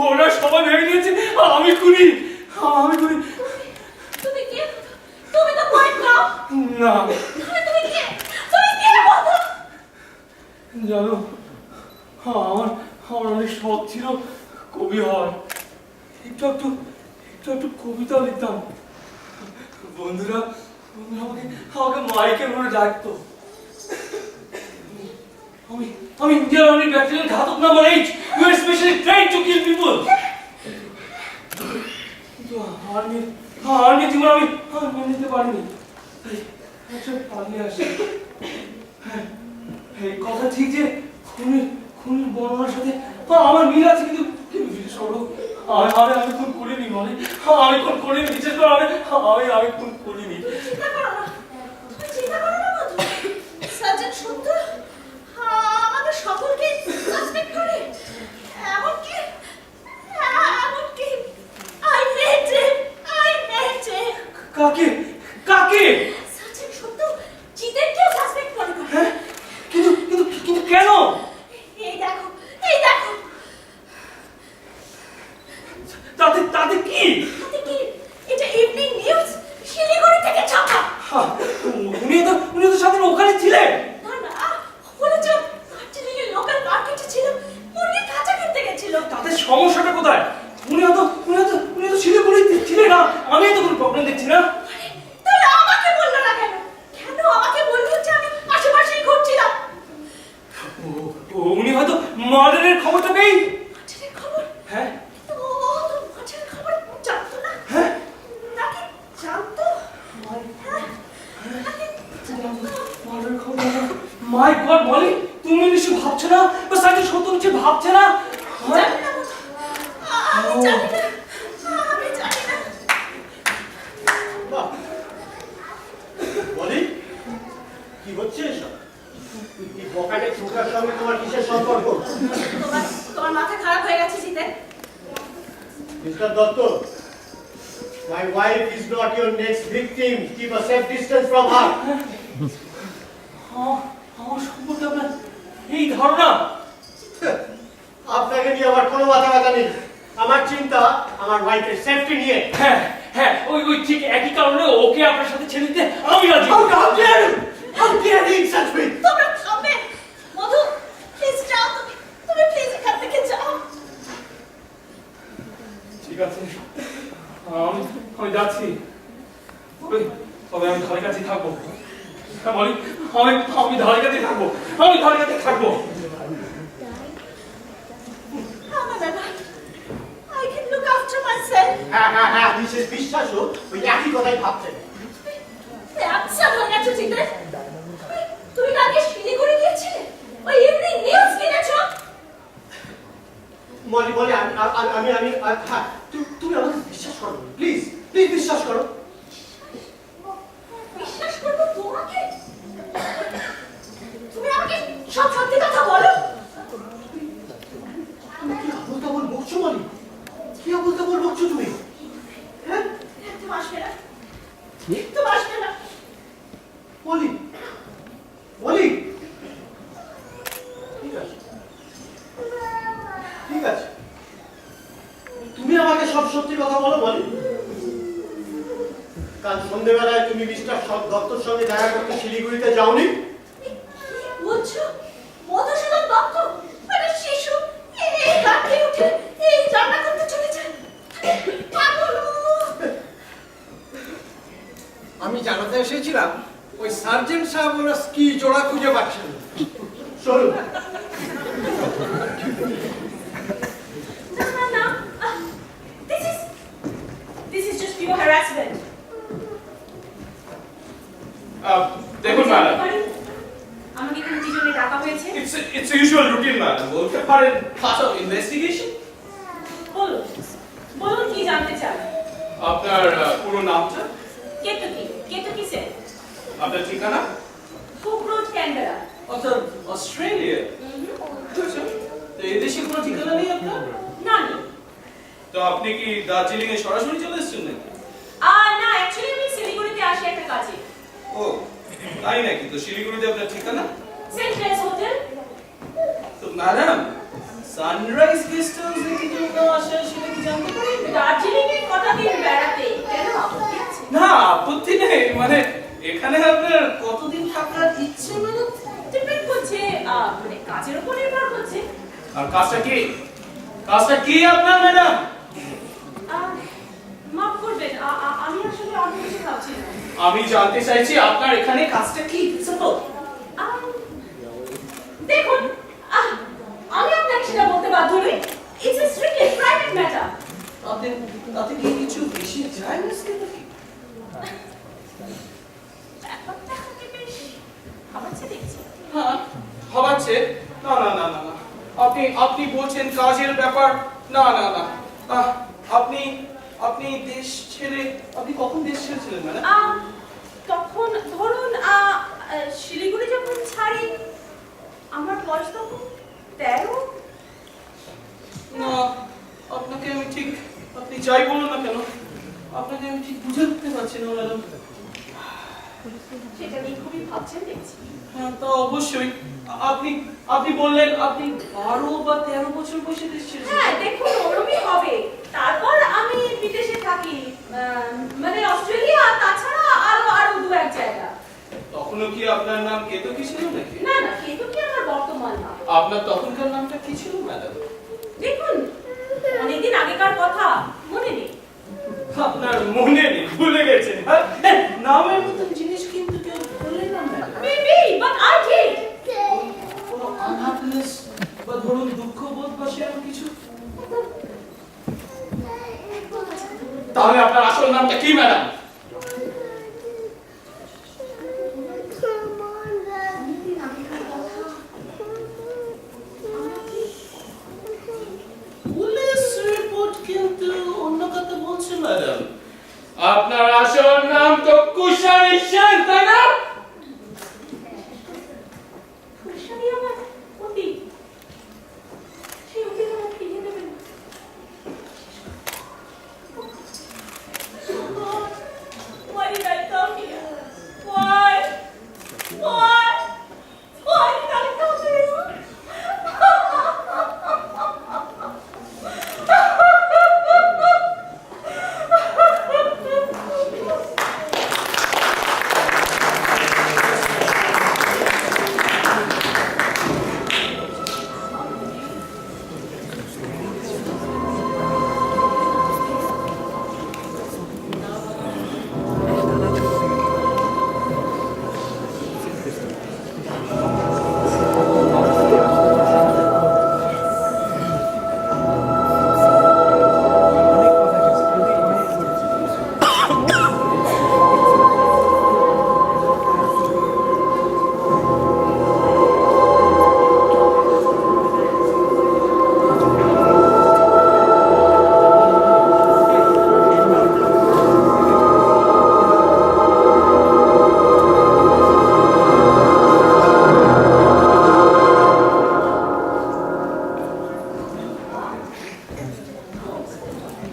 ওরা সবাই ভেবে নিয়েছে আমি খুনি। তুমি কে? তুমি তো পয়েন্ট নাও। না তুমি কে? তুমি কে বলো? জানো, আমার অনেক শখ ছিল কবি হওয়ার। একটু একটু কবিতা লিখতাম। বন্ধুরা আমাকে মাইকেল বলে ডাকতো। আমি ইন্ডিয়ার অনেক ব্যাকটেরিয়াল ঘাতক number 8, you are specially trained to kill people. কিন্তু আর্মি জীবন আমি মেনে নিতে পারিনি, তাই পালিয়ে আসি। হ্যাঁ, এই কথা ঠিক যে খুনির বর্ণনার সাথে আমার মিল আছে, কিন্তু বিশেষ করো আমি খুন করিনি। মানে আমি খুন করিনি, বিশেষ করে আমি খুন করিনি। চিন্তা করো না, তুমি চিন্তা করো না মধু। সার্জেন্ট সুন্দর আমাদের সকলকে সাসপেক্ট করে। এমনকি I met him. কাকে? সার্জেন্ট সুন্দর জিতেনকেও সাসপেক্ট করে। হ্যাঁ, কিন্তু কেন? এই দেখো তাতে কি? এটা ইভিনিং নিউজ শিলিগুড়ি থেকে ছাপা। উনি তো সাথে ওখানে ছিলেন। না বলেছ দার্জিলিংয়ের লোকাল মার্কেটে ছিল, মুরগির খাঁচা কিনতে গেছিল। তাতে সমস্যাটা কোথায়? উনি তো শিলিগুড়িতে ছিলেন না, আমি তো কোনো প্রবলেম দেখছি না। তাহলে আমাকে বললো না কেন? আমাকে বললো যে আমি আশেপাশেই ঘুরছিলাম। উনি হয়তো মার্ডারের খবরটা পেয়ে। মাছের খবর? হ্যাঁ। তো মাছের খবর জানতো না? হ্যাঁ, নাকি জানতো? মার্ডারের খবর। মাই গড মলি, তুমি নিশ্চয়ই ভাবছো না, বা সার্জেন্ট সত্য কিছু ভাবছে না? জানি না মধু। আমি জানি না। বাহ, বলি কি হচ্ছে এসব? এই বকাটে ছোকরার সঙ্গে তোমার কিসের সম্পর্ক? তোমার মাথা খারাপ হয়ে গেছে Jiten. Mister Dutta, my wife is not your next victim. Keep a safe distance from her. আমার সম্পর্কে আপনার এই ধারণা? আপনাকে নিয়ে আমার কোনো মাথা ব্যথা নেই। আমার চিন্তা আমার ওয়াইফের সেফটি নিয়ে। হ্যাঁ, ওই ঠিক একই কারণে ওকে আপনার সাথে ছেড়ে দিতে আমি রাজি। How dare you insult me? তোমরা থামবে। মধু প্লিজ যাও, তুমি প্লিজ এখান থেকে যাও। ঠিক আছে, আমি যাচ্ছি। তবে আমি ধারে কাছে থাকবো। আমি ধারে কাছে থাকবো। আমার দাদা, I can look after myself. হ্যাঁ, মিসেস বিশ্বাসও ওই একই কথাই ভাবছেন। আচ্ছা হয়ে গেছো জিতেন। তুমি কালকে শিলিগুড়ি গিয়েছিলে? ওই ইভিনিং নিউজ কিনেছো? মলি আমি হ্যাঁ, তুমি আমাকে বিশ্বাস করো প্লিজ বিশ্বাস করো। বিশ্বাস করবো তোমাকে? তুমি আমাকে সব সত্যি কথা বলো। তুমি কি আবল তাবল বকছো মলি? কি আবল তাবল বকছো তুমি? হ্যাঁ, একদম আসবে না। মলি ঠিক আছে, তুমি আমাকে সব সত্যি কথা বলো মলি। কাল সন্ধ্যেবেলায় তুমি মিস্টার দত্তর সঙ্গে দেখা করতে শিলিগুড়িতে যাওনি? বলছো মধুসূদন দত্ত মানে শিশু এই রাতে উঠে এই রান্না করতে চলেছে? পাগল। আমি জানাতে এসেছিলাম ওই সার্জেন্ট সাহেব ওনার কি জোড়া খুঁজে পাচ্ছেন। চলো। না, this is just pure harassment. দেখুন ম্যাডাম, আমাকে এখানে কি জন্য ডাকা হয়েছে? it's a usual routine madam, বলতে পারেন part of investigation. বলুন কি জানতে চান? আপনার পুরো নামটা, কেতকি স্যার। আপনার ঠিকানা? ফুক রোড, ক্যানবেরা। আচ্ছা, অস্ট্রেলিয়া। আচ্ছা, তো এদেশে কোনো ঠিকানা নেই আপনার? না নেই। তো আপনি কি দার্জিলিং এ সরাসরি চলে এসেছেন নাকি? না, অ্যাকচুয়ালি আমি শিলিগুড়িতে আসি একটা কাজে। ও তাই নাকি? তো শিলিগুড়িতে আপনার ঠিকানা? ম্যাডাম সানরাইজ গেস্ট হাউস থেকে জন্য আসা সেটা কি জানতে পারি? দার্জিলিং এ কটা দিন বেড়াতে কেন আপত্তি আছে? না আপত্তি নেই, মানে এখানে আপনার কতদিন থাকার ইচ্ছে ম্যাডাম? ডিপেন্ড করছে মানে কাজের উপর নির্ভর করছে। আর কাজটা কি? কাজটা কি আপনার ম্যাডাম? মাফ করবেন, আমি আসলে অন্য কিছু ভাবছি না। আমি জানতে চাইছি আপনার এখানে কাজটা কি? সিম্পল। দেখুন, আমি আপনাকে সেটা বলতে বাধ্য নই। It's a strictly private matter. তাতে কি কিছু বেশি যায় না নাকি? ব্যাপারটা আমাকে বেশ ভাবাচ্ছে দেখছি। হ্যাঁ ভাবাচ্ছে। না না না না না, আপনি বলছেন কাজের ব্যাপার। না না না, আপনি আপনি দেশ ছেড়ে, আপনি কখন দেশ ছেড়েছিলেন ম্যাডাম? তখন ধরুন শিলিগুড়ি যখন ছাড়ি আমার বয়স তখন 13। না আপনাকে আমি ঠিক, আপনি যাই বলুন না কেন আপনাকে আমি ঠিক বুঝে উঠতে পারছি না ম্যাডাম। সেটা নিয়ে খুবই ভাবছেন দেখছি। হ্যাঁ তা অবশ্যই। আপনি বললেন আপনি 12 বা 13 বছর বয়সে দেশ ছেড়েছেন। হ্যাঁ দেখুন ওরকমই হবে। তারপর আমি বিদেশে থাকি, মানে অস্ট্রেলিয়া, তাছাড়া আরো দু এক জায়গা। তখনও কি আপনার নাম কেতকী ছিল নাকি? না না, কেতকী আমার বর্তমান নাম। আপনার তখনকার নামটা কি ছিল ম্যাডাম? দেখুন অনেকদিন আগেকার কথা, মনে নেই। আপনার মনে নেই, ভুলে গেছেন? নামের মতন জিনিস কিন্তু কেউ বললেন না madam. Maybe, but I did. কোনো আনহ্যাপিনেস বা ধরুন দুঃখবোধ বা সেরকম কিছু? তাহলে আপনার আসল নামটা কি ম্যাডাম? অনেকদিন আগেকার কথা। পুলিশ রিপোর্ট কিন্তু অন্য কথা বলছে ম্যাডাম। আপনার আসল নাম তো কুশারি সেন, তাই না? কুশারি আমার অতীত। সেই অতীত আমার ফিরিয়ে দেবেন। Why did I come here? Why? Why? Why did I come here?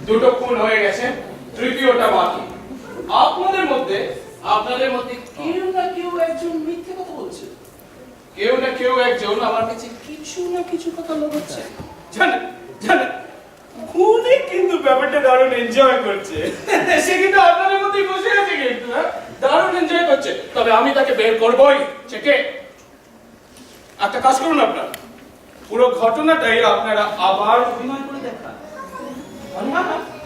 দুটো খুন হয়ে গেছে, তৃতীয়টা বাকি। আপনাদের মধ্যে কেউ না কেউ একজন মিথ্যে কথা বলছে, কেউ না কেউ একজন আমার কাছে কিছু না কিছু কথা লুকোচ্ছে। জানেন জানেন, খুনি কিন্তু ব্যাপারটা দারুণ এনজয় করছে। সে কিন্তু আপনাদের মধ্যে বসে আছে, কিন্তু দারুণ এনজয় করছে। তবে আমি তাকে বের করবই। চেকে একটা কাজ করুন, আপনার পুরো ঘটনাটাই আপনারা আবার অভিনয় করে দেখান।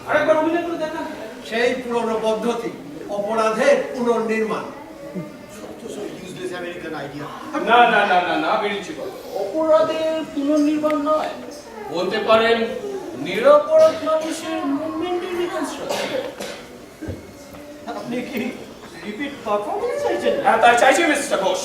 আরেকবার অভিনয় করে দেখান। সেই পুরনো পদ্ধতি, অপরাধের পুনর্নির্মাণ। না না না না না, বেরিয়েছি অপরাধের পুনর্নির্মাণ নয়, বলতে পারেন নিরপরাধ মানুষের মুভমেন্টের রিকনস্ট্রাকশন। আপনি কি রিপিট পারফরম্যান্স চাইছেন? হ্যাঁ তাই চাইছি মিস্টার ঘোষ।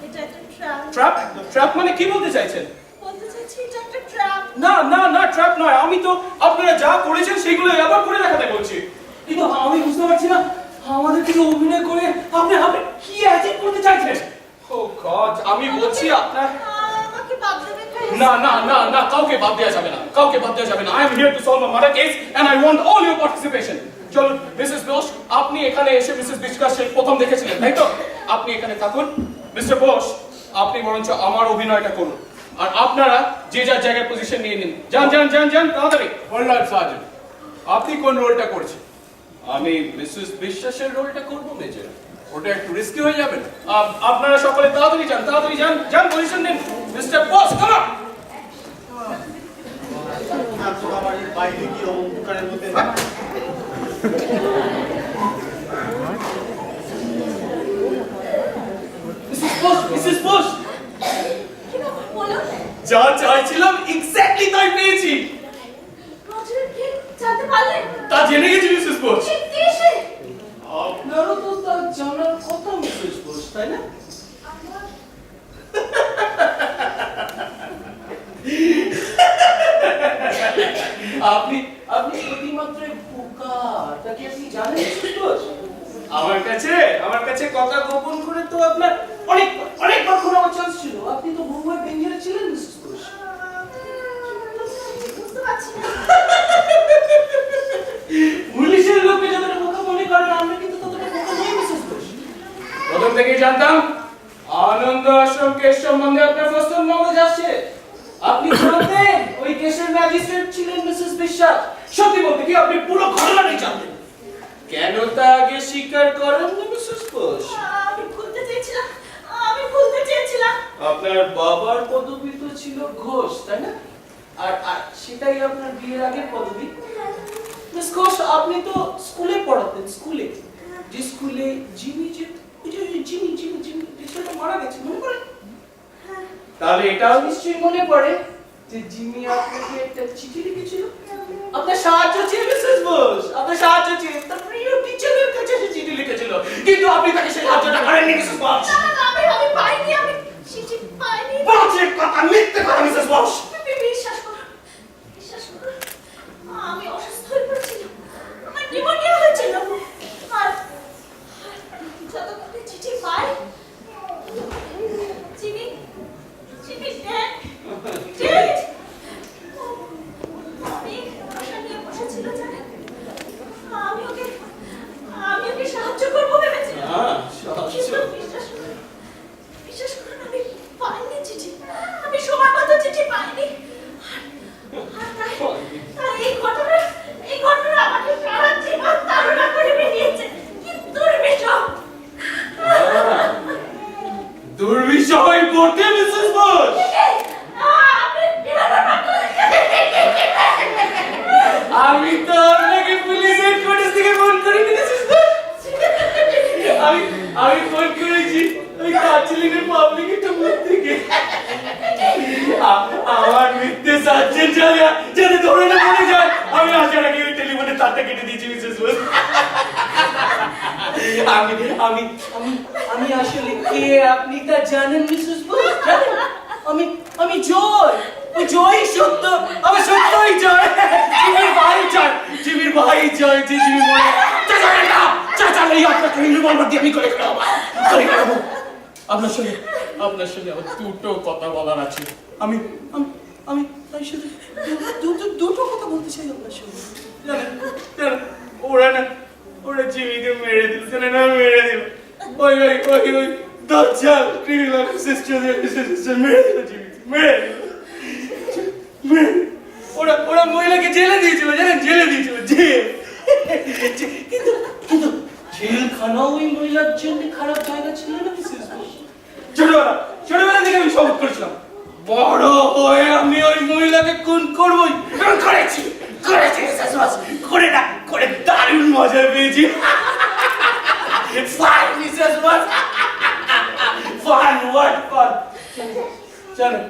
এটা একটা ট্র্যাপ। ট্র্যাপ? ট্র্যাপ মানে কি বলতে চাইছেন? বলতে চাইছি এটা একটা ট্র্যাপ। না না না, ট্র্যাপ নয়। আমি তো আপনারা যা করেছেন সেগুলো আবার করে দেখাতে বলছি। কিন্তু আমি বুঝতে পারছি না আমাদের থেকে অভিনয় করে আপনি কি অ্যাচিভ করতে চাইছেন। ও গড, আমি বলছি আপনার আমাকে বাদ দেবেন প্লিজ। না না না না, কাউকে বাদ দেওয়া যাবে না, কাউকে বাদ দেওয়া যাবে না। I am here to solve a murder case and I want all your participation. চলুন মিসেস বোস, আপনি এখানে এসে মিসেস বিশ্বাসের প্রথম দেখেছিলেন, তাই তো? আপনি এখানে থাকুন। মিস্টার বোস, আপনি বরঞ্চ আমার অভিনয়টা করুন। আর আপনারা যে যার জায়গায় পজিশন নিয়ে নিন। যান যান যান যান তাড়াতাড়ি। হোল্ডার সার্জেন্ট, আপনি কোন রোলটা করছেন? আমি মিসেস বিশ্বাসের রোলটা করব মেজর। ওটা একটু রিস্কি হয়ে যাবে না? আপনারা সকলে তাড়াতাড়ি যান, তাড়াতাড়ি যান, যান পজিশন নিন। Mr Bose, come on. বাড়ির বাইরে কি অন্ধকারের মধ্যে মিসেস বস, কি ব্যাপার বলো? যা চাইছিলাম এক্স্যাক্টলি তাই পেয়েছি। রজনী কি জানতে পারলে? তা জেনে গেছি মিসেস বস। কে সে? আপনারও তো তা জানার কথা মিসেস বস, তাই না? আমার আপনি আপনি অতিমাত্রায় বোকা, তা কি আপনি জানেন মিসেস বস? আমার কাছে কথা গোপন করে তো আপনার অনেকবার ঘোরাবার চান্স ছিল। আপনি তো বহুবার ডেঞ্জারে ছিলেন মিসেস বস। বুঝতে পারছি না। পুলিশের লোকে যতটা বোকা মনে করেন, আমরা কিন্তু ততটা বোকা নই মিসেস বস। প্রথম থেকেই জানতাম আনন্দ আশ্রম কেস সম্বন্ধে আপনার প্রশ্ন নলেজ আসছে। আপনি জানতেন ওই কেসের ম্যাজিস্ট্রেট ছিলেন মিসেস বিশ্বাস। সত্যি বলতে কি আপনি পুরো ঘটনাটাই জানতেন। কেন তা আগে স্বীকার করেন না মিসেস বোস? আমি ভুলতে চেয়েছিলাম। আমি ভুলতে চেয়েছিলাম। আপনার বাবার পদবি তো ছিল ঘোষ, তাই না? আর সেটাই আপনার বিয়ের আগের পদবি। মিস ঘোষ, আপনি তো স্কুলে পড়াতেন, স্কুলে যে স্কুলে জিমি টিচারটা মারা গেছে, মনে পড়ে? তাহলে এটাও নিশ্চয়ই মনে পড়ে যে জিমি আপনাকে একটা চিঠি লিখেছিল। আপনার সাহায্য চেয়ে মিসেস বোস, আপনার সাহায্য চেয়ে তার প্রিয় টিচারের কাছে সে চিঠি লিখেছিল, কিন্তু আপনি তাকে সেই সাহায্যটা করেননি মিসেস বোস। না, না, আমি পাইনি। আমি চিঠি পাইনি। বাজে কথা, মিথ্যে কথা মিসেস বোস। বিশ্বাস করুন। বিশ্বাস করুন। আমি অসুস্থ হয়ে পড়েছিলাম। আমার নিউমোনিয়া হয়েছিল। আর যতক্ষণে চিঠি পাই, চিনি ড্যাড। আমি আশা নিয়ে বসেছিল জানেন। আমি ওকে সাহায্য করবো ভেবেছিলাম। কিন্তু বিশ্বাস করুন, আমি পাইনি চিঠি। আমি সময় মতো চিঠি পাইনি। আর তাই এই ঘটনা আমাকে সারা জীবন তাড়না করে বেরিয়েছে। কি দুর্বিষহ! দুর্বিষহ করতে মিসেস বোস। আমি তো আপনাকে পুলিশ হেডকোয়ার্টার থেকে ফোন করে মিসেস বোস। আমি ফোন করেছি ওই কাচিলিনের পাবলিক একটা বুথ থেকে। আমার মিথ্যে সার্জেন্ট যাতে ধরে না পড়ে যায়, আমি আসার আগে ওই টেলিফোনের তারটা কেটে দিয়েছি মিসেস বোস। আমি আসলে কে আপনি তা জানেন মিসেস বোস? জানেন? আমি জয়, ওই জয় সত্য, আমার সত্যই জয়। জিমির ভাই জয়, যে জিমি মরে চাচালে আপনাকে রিভলভার দিয়ে আমি করে ফেলাবো। আপনার সঙ্গে আমার দুটো কথা বলার আছে। আমি সাথে দুটো কথা বলতে চাই আপনার সঙ্গে। জানেন ওরা জিমিকে মেরে দিল, জানেন? মেরে দিল ওই দজ্জাল ক্রিমিনাল সিস্টার মেরে দিল জিমিকে, মেরে দিল। ওরা মহিলাকে জেলে দিয়েছিল, জানেন? জেলে দিয়েছিল, জেল। কিন্তু জেলখানা ওই মহিলার জন্য খারাপ জায়গা ছিল না মিসেস বোস। ছোটবেলা থেকে আমি শপথ করেছিলাম, বড় হয়ে আমি ওই মহিলাকে খুন করবই। করেছি মিসেস বোস, করে দারুণ মজা পেয়েছি। Fun Mrs Bose, fun, what fun. জানেন,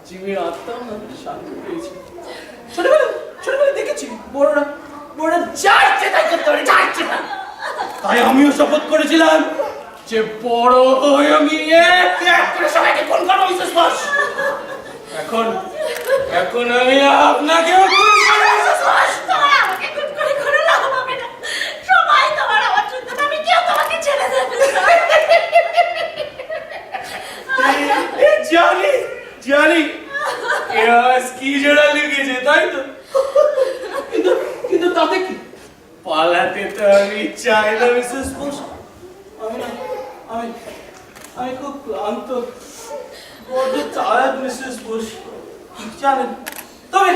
জিমির আত্মা আমি শান্তি পেয়েছি। ছোটবেলা দেখেছি বড়রা যাইছে তাই করতে পারে, যাইছে না। তাই আমিও শপথ করেছিলাম যে বড় হয়ে আমি এক করে সবাইকে খুন করবো মিসেস বোস। এখন আমি আপনাকেও খুন করবো মিসেস বোস। আমাকে খুন করে লাভ হবে না। সবাই তোমার আমার জন্য, আমি কেউ তোমাকে ছেড়ে দেবে না। জানি কি জোড়া লেগেছে, তাই তো? কিন্তু তাতে কি? পালাতে তো আমি চাই না মিসেস বোস। আমি খুব ক্লান্ত। বড্ড টায়ার্ড মিসেস বোস জানেন তবে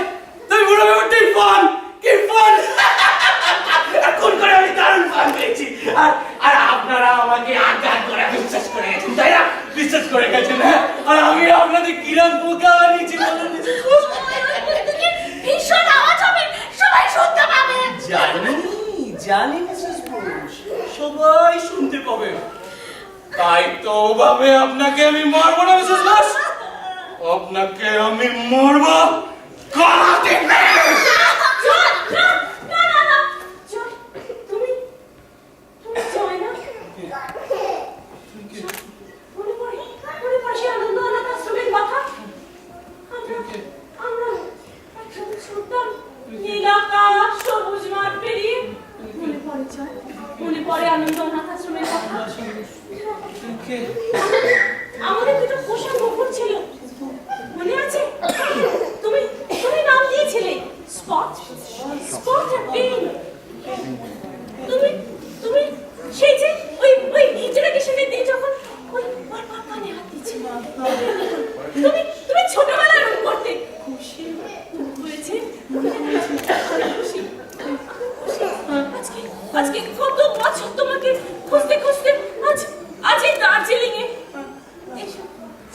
তবে মনে হয় ফান কি ফান এখন করে আমি দারুণ ফান পেয়েছি আর আর আপনারা আমাকে আঘাত করে বিশ্বাস করে গেছেন তাই না বিশ্বাস করে গেছেন হ্যাঁ আর আমি আপনাদের কিরম বোকা বানিয়েছি বলুন মিসেস বোস ভীষণ আওয়াজ হবে, সবাই শুনতে পাবে। জানি মিসেস বোস সবাই শুনতে পাবে তাই তো ভাবে আপনাকে আমি মারবো না মিসেস বোস আপনাকে আমি মারবো গলাতে মেরে জয়, না, না, না, জয়, তুমি জয় না? মনে পড়ে সেই আনন্দ অনাথ আশ্রমের কথা? আমরা একসাথে ছুটতাম নীল আকাশ, সবুজ মাঠ পেরিয়ে। মনে পড়ে জয়? মনে পড়ে আনন্দ অনাথ আশ্রমের কথা? আমাদের দুটো পোষা কুকুর ছিল, মনে আছে? তুমি নাম দিয়েছিলে স্পট আর পেন। তুমি সেই যে ওই ইন্টারোগেশনের দিন যখন ওই কানে হাত দিয়েছিলে, তুমি ছোটবেলায় রূপ করতে খুশি হয়েছে। খুশি আজকে কত বছর তোমাকে খুঁজতে খুঁজতে আজ এই দার্জিলিং এ এসো,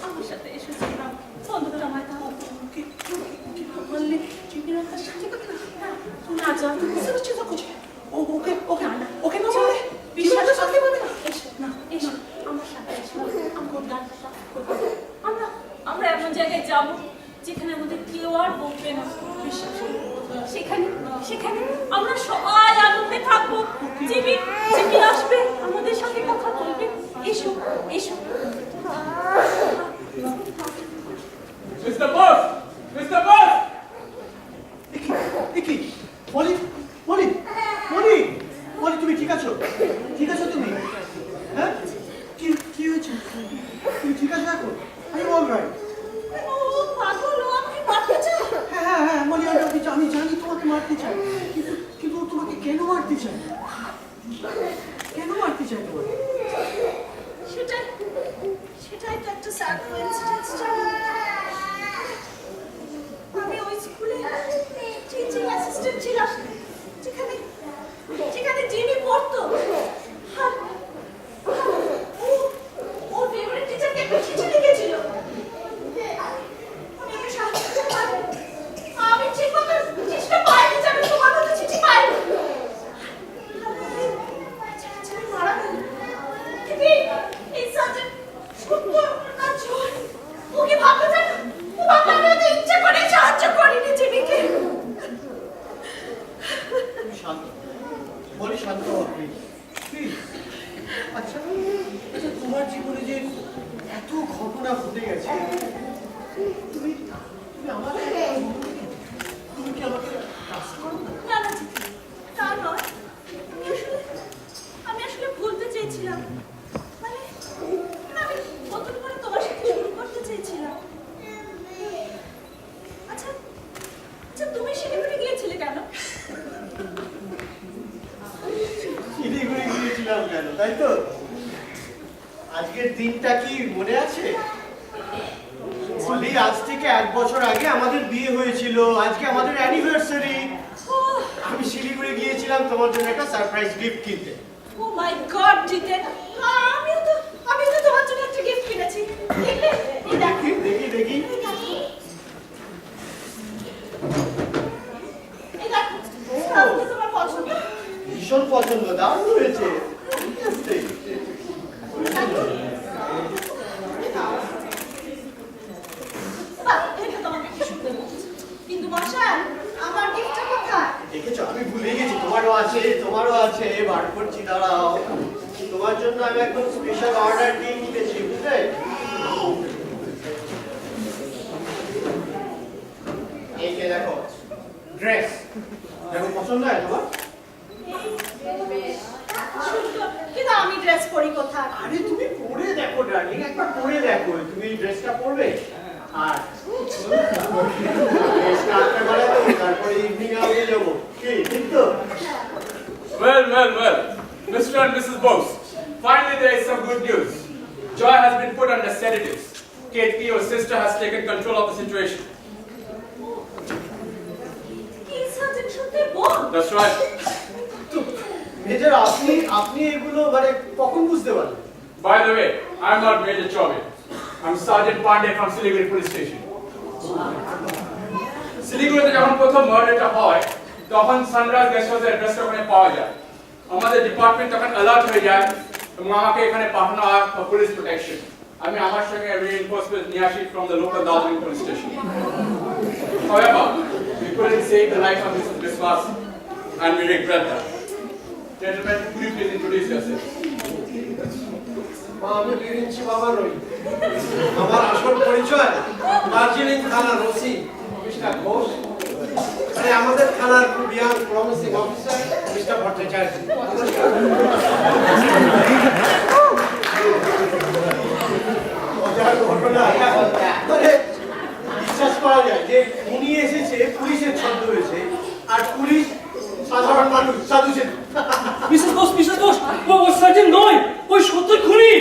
আমার সাথে এসো। বন্ধুটা আমায় দাও। বললে চিকিৎসার সাথে কথা না যা তুমি চিন্তা করছো ওকে না ওকে না বলে বিশ্বাস করতে পারবে না। এসো না, এসো আমার সাথে এসো। আমরা এমন জায়গায় যাব যেখানে আমাদের কেউ আর বলবে না। বিশ্বাস সেখানে আমরা সবাই আনন্দে থাকবো। জিমি আসবে, আমাদের সাথে কথা বলবে। এসো। মিস্টার বস মিস্টার বস কি মনি তুমি ঠিক আছো তুমি হ্যাঁ কি হয়েছে তুমি ঠিক আছো এখন আমি অলরাইট ও পাগল, ও আমাকে মারতে চায়। হ্যাঁ মনি আমি জানি তোমাকে মারতে চাই কিন্তু তোমাকে কেন মারতে চাই তোমাকে সেটাই তো একটা স্যাড কোইন্সিডেন্স। আমি ওই স্কুলে টিচিং অ্যাসিস্ট্যান্ট ছিলাম যেখানে যিনি পড়তো ও ফেভারিট টিচারকে একটা চিঠি লিখেছিল। আমি ওকে সাহায্য করতে পারি। আমি ঠিক মতো চিঠিটা পাইনি, আমি তোমার মতো চিঠি পাইনি। মারা গেল। এই সাবজেক্ট ওকে ভাবতে চাই না। ও ভাবতে আমি ওকে ইচ্ছে করে সাহায্য করিনি জিমিকে। শান্ত হও প্লিজ। আচ্ছা তোমার জীবনে যে এত ঘটনা ঘটে গেছে তুমি কি আমাকে ট্রাস্ট করো না? না তা নয়, আমি আসলে ভুলতে চেয়েছিলাম। মানে আমি নতুন করে তোমার সাথে শুরু করতে চেয়েছিলাম। আচ্ছা তুমি শিলিগুড়ি গিয়েছিলে কেন? শিলিগুড়ি গিয়েছিলাম কেন তাই তো? আজকের দিনটা কি মনে আছে? আজ থেকে 1 বছর আগে আমাদের বিয়ে হয়েছিল। আজকে আমাদের অ্যানিভার্সারি। আমি শিলিগুড়ি গিয়েছিলাম তোমার জন্য একটা সারপ্রাইজ গিফট কিনতে। ও মাই গড জিতেন, আমি তো তোমার জন্য একটা গিফট কিনেছি। দেখলে? এই দেখো। দেখি এই দেখো, স্টাফটা তোমার পছন্দ? ভীষণ পছন্দ, দারুণ হয়েছে। কিন্তু মশাই আমার গিফটটা কোথায়? দেখেছো আমি ভুলে গেছি, তোমারও আছে বার করছি, দাঁড়াও। তোমার জন্য আমি একদম স্পেশাল অর্ডার দিয়ে কিনেছি, বুঝলে? এই যে দেখো ড্রেস, দেখো পছন্দ হয় তোমার? কিন্তু আমি ড্রেস পরি কোথায়? আরে তুমি পরে দেখো ডার্লিং, একবার পরে দেখো। তুমি ড্রেসটা পরবে আর তারপরে ইভিনিং আউটে যাবো, ঠিক তো? Well, Mr. and Mrs. Bose, finally there is some good news. Joy has been put under sedatives. Ketki, your sister, has taken control of the situation. কি সাজেন শুনতে বল That's right. তো মেজর আপনি এগুলো মানে কখন বুঝতে পারলেন? By the way, I'm not Major Chaubey. I'm Sergeant Pandey from Siliguri Police Station. শিলিগুড়িতে যখন প্রথম মার্ডারটা হয় তখন সানরাইজ গেস্ট হাউসের অ্যাড্রেসটা ওখানে পাওয়া যায়। আমাদের ডিপার্টমেন্ট তখন অ্যালার্ট হয়ে যায় এবং আমাকে এখানে পাঠানো হয় ফর পুলিশ প্রোটেকশন। আমি আমার সঙ্গে রিইনফোর্সমেন্ট নিয়ে আসি from the local Darjeeling police station. However, we couldn't save the life of Mrs. Biswas and we regret that. Gentlemen, could you please introduce yourselves? আমি বিরিঞ্চি বাবা রই। আমার আসল পরিচয় দার্জিলিং থানার ওসি মিস্টার ঘোষ। মানে আমাদের থানার খুব young promising officer mister Bhattacharya. মজার ঘটনা মানে বিশ্বাস করা যায় যে উনি এসেছে পুলিশের ছদ্মবেশে আর পুলিশ সাধারণ মানুষ সাধু সেতু। মিসেস বোস, ও সার্জেন্ট নয়, ওই সত্যই খুনি।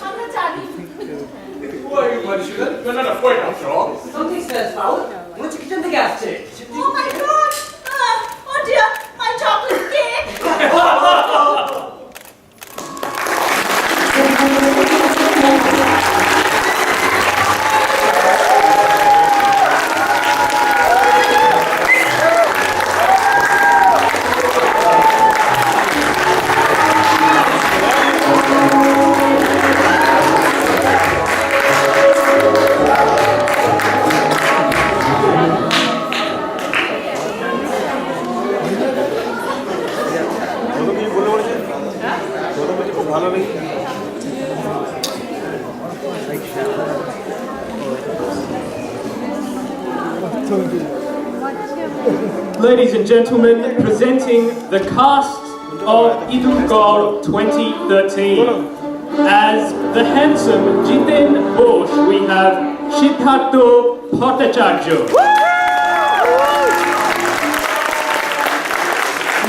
আমরা জানি Who are you, Madhusudan? You're not a poet after all. Something smells foul. মনে হচ্ছে কিচেন থেকে আসছে। Oh my god! Oh dear, my chocolate cake! Ladies and gentlemen, presenting the cast of Idungal 2013. As the handsome Jiten Bosch, we have Siddhartha Bhattacharya.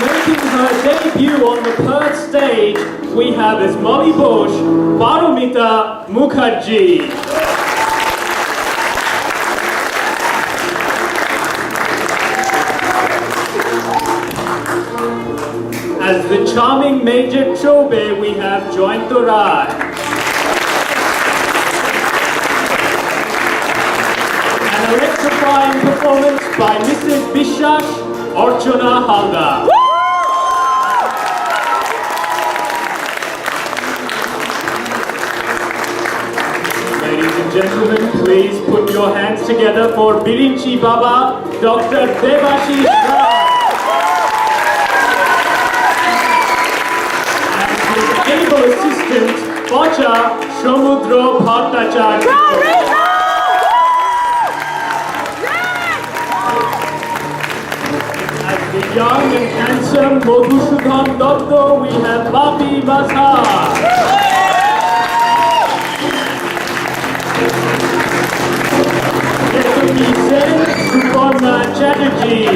Making her debut on the Perth stage, we have as Molly Bosch, Paromita Mukherjee. As the charming Major Chobe, we have Jointo Rai. An electrifying performance by Mrs. Bishash Archana Halda. Ladies and gentlemen, please put your hands together for Birinchi Baba, Dr. Devashish Rai. Able assistant Bacha Samudra Bhattacharya. As the young and handsome Madhusudan Datta, we have Bapi Bazhar. Deputy Sen Suparna Chatterjee.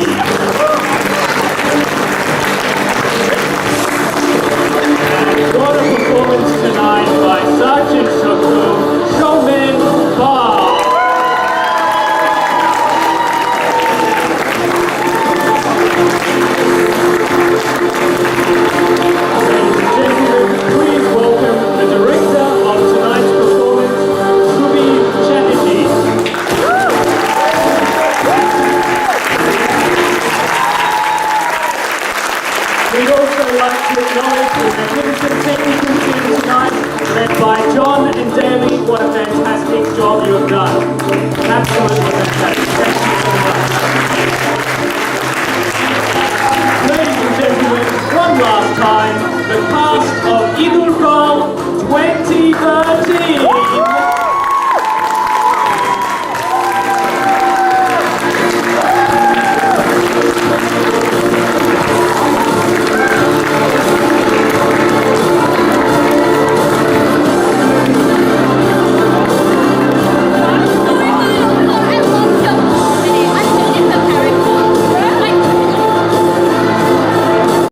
What a performance tonight by Sergeant Shukru, Showman Bar. Ladies and gentlemen, please welcome the director of tonight's performance, Shubhi Chatterjee. We'd also like to acknowledge the magnificent technical team tonight, led by John and Daly. What a fantastic job you have done. Absolutely.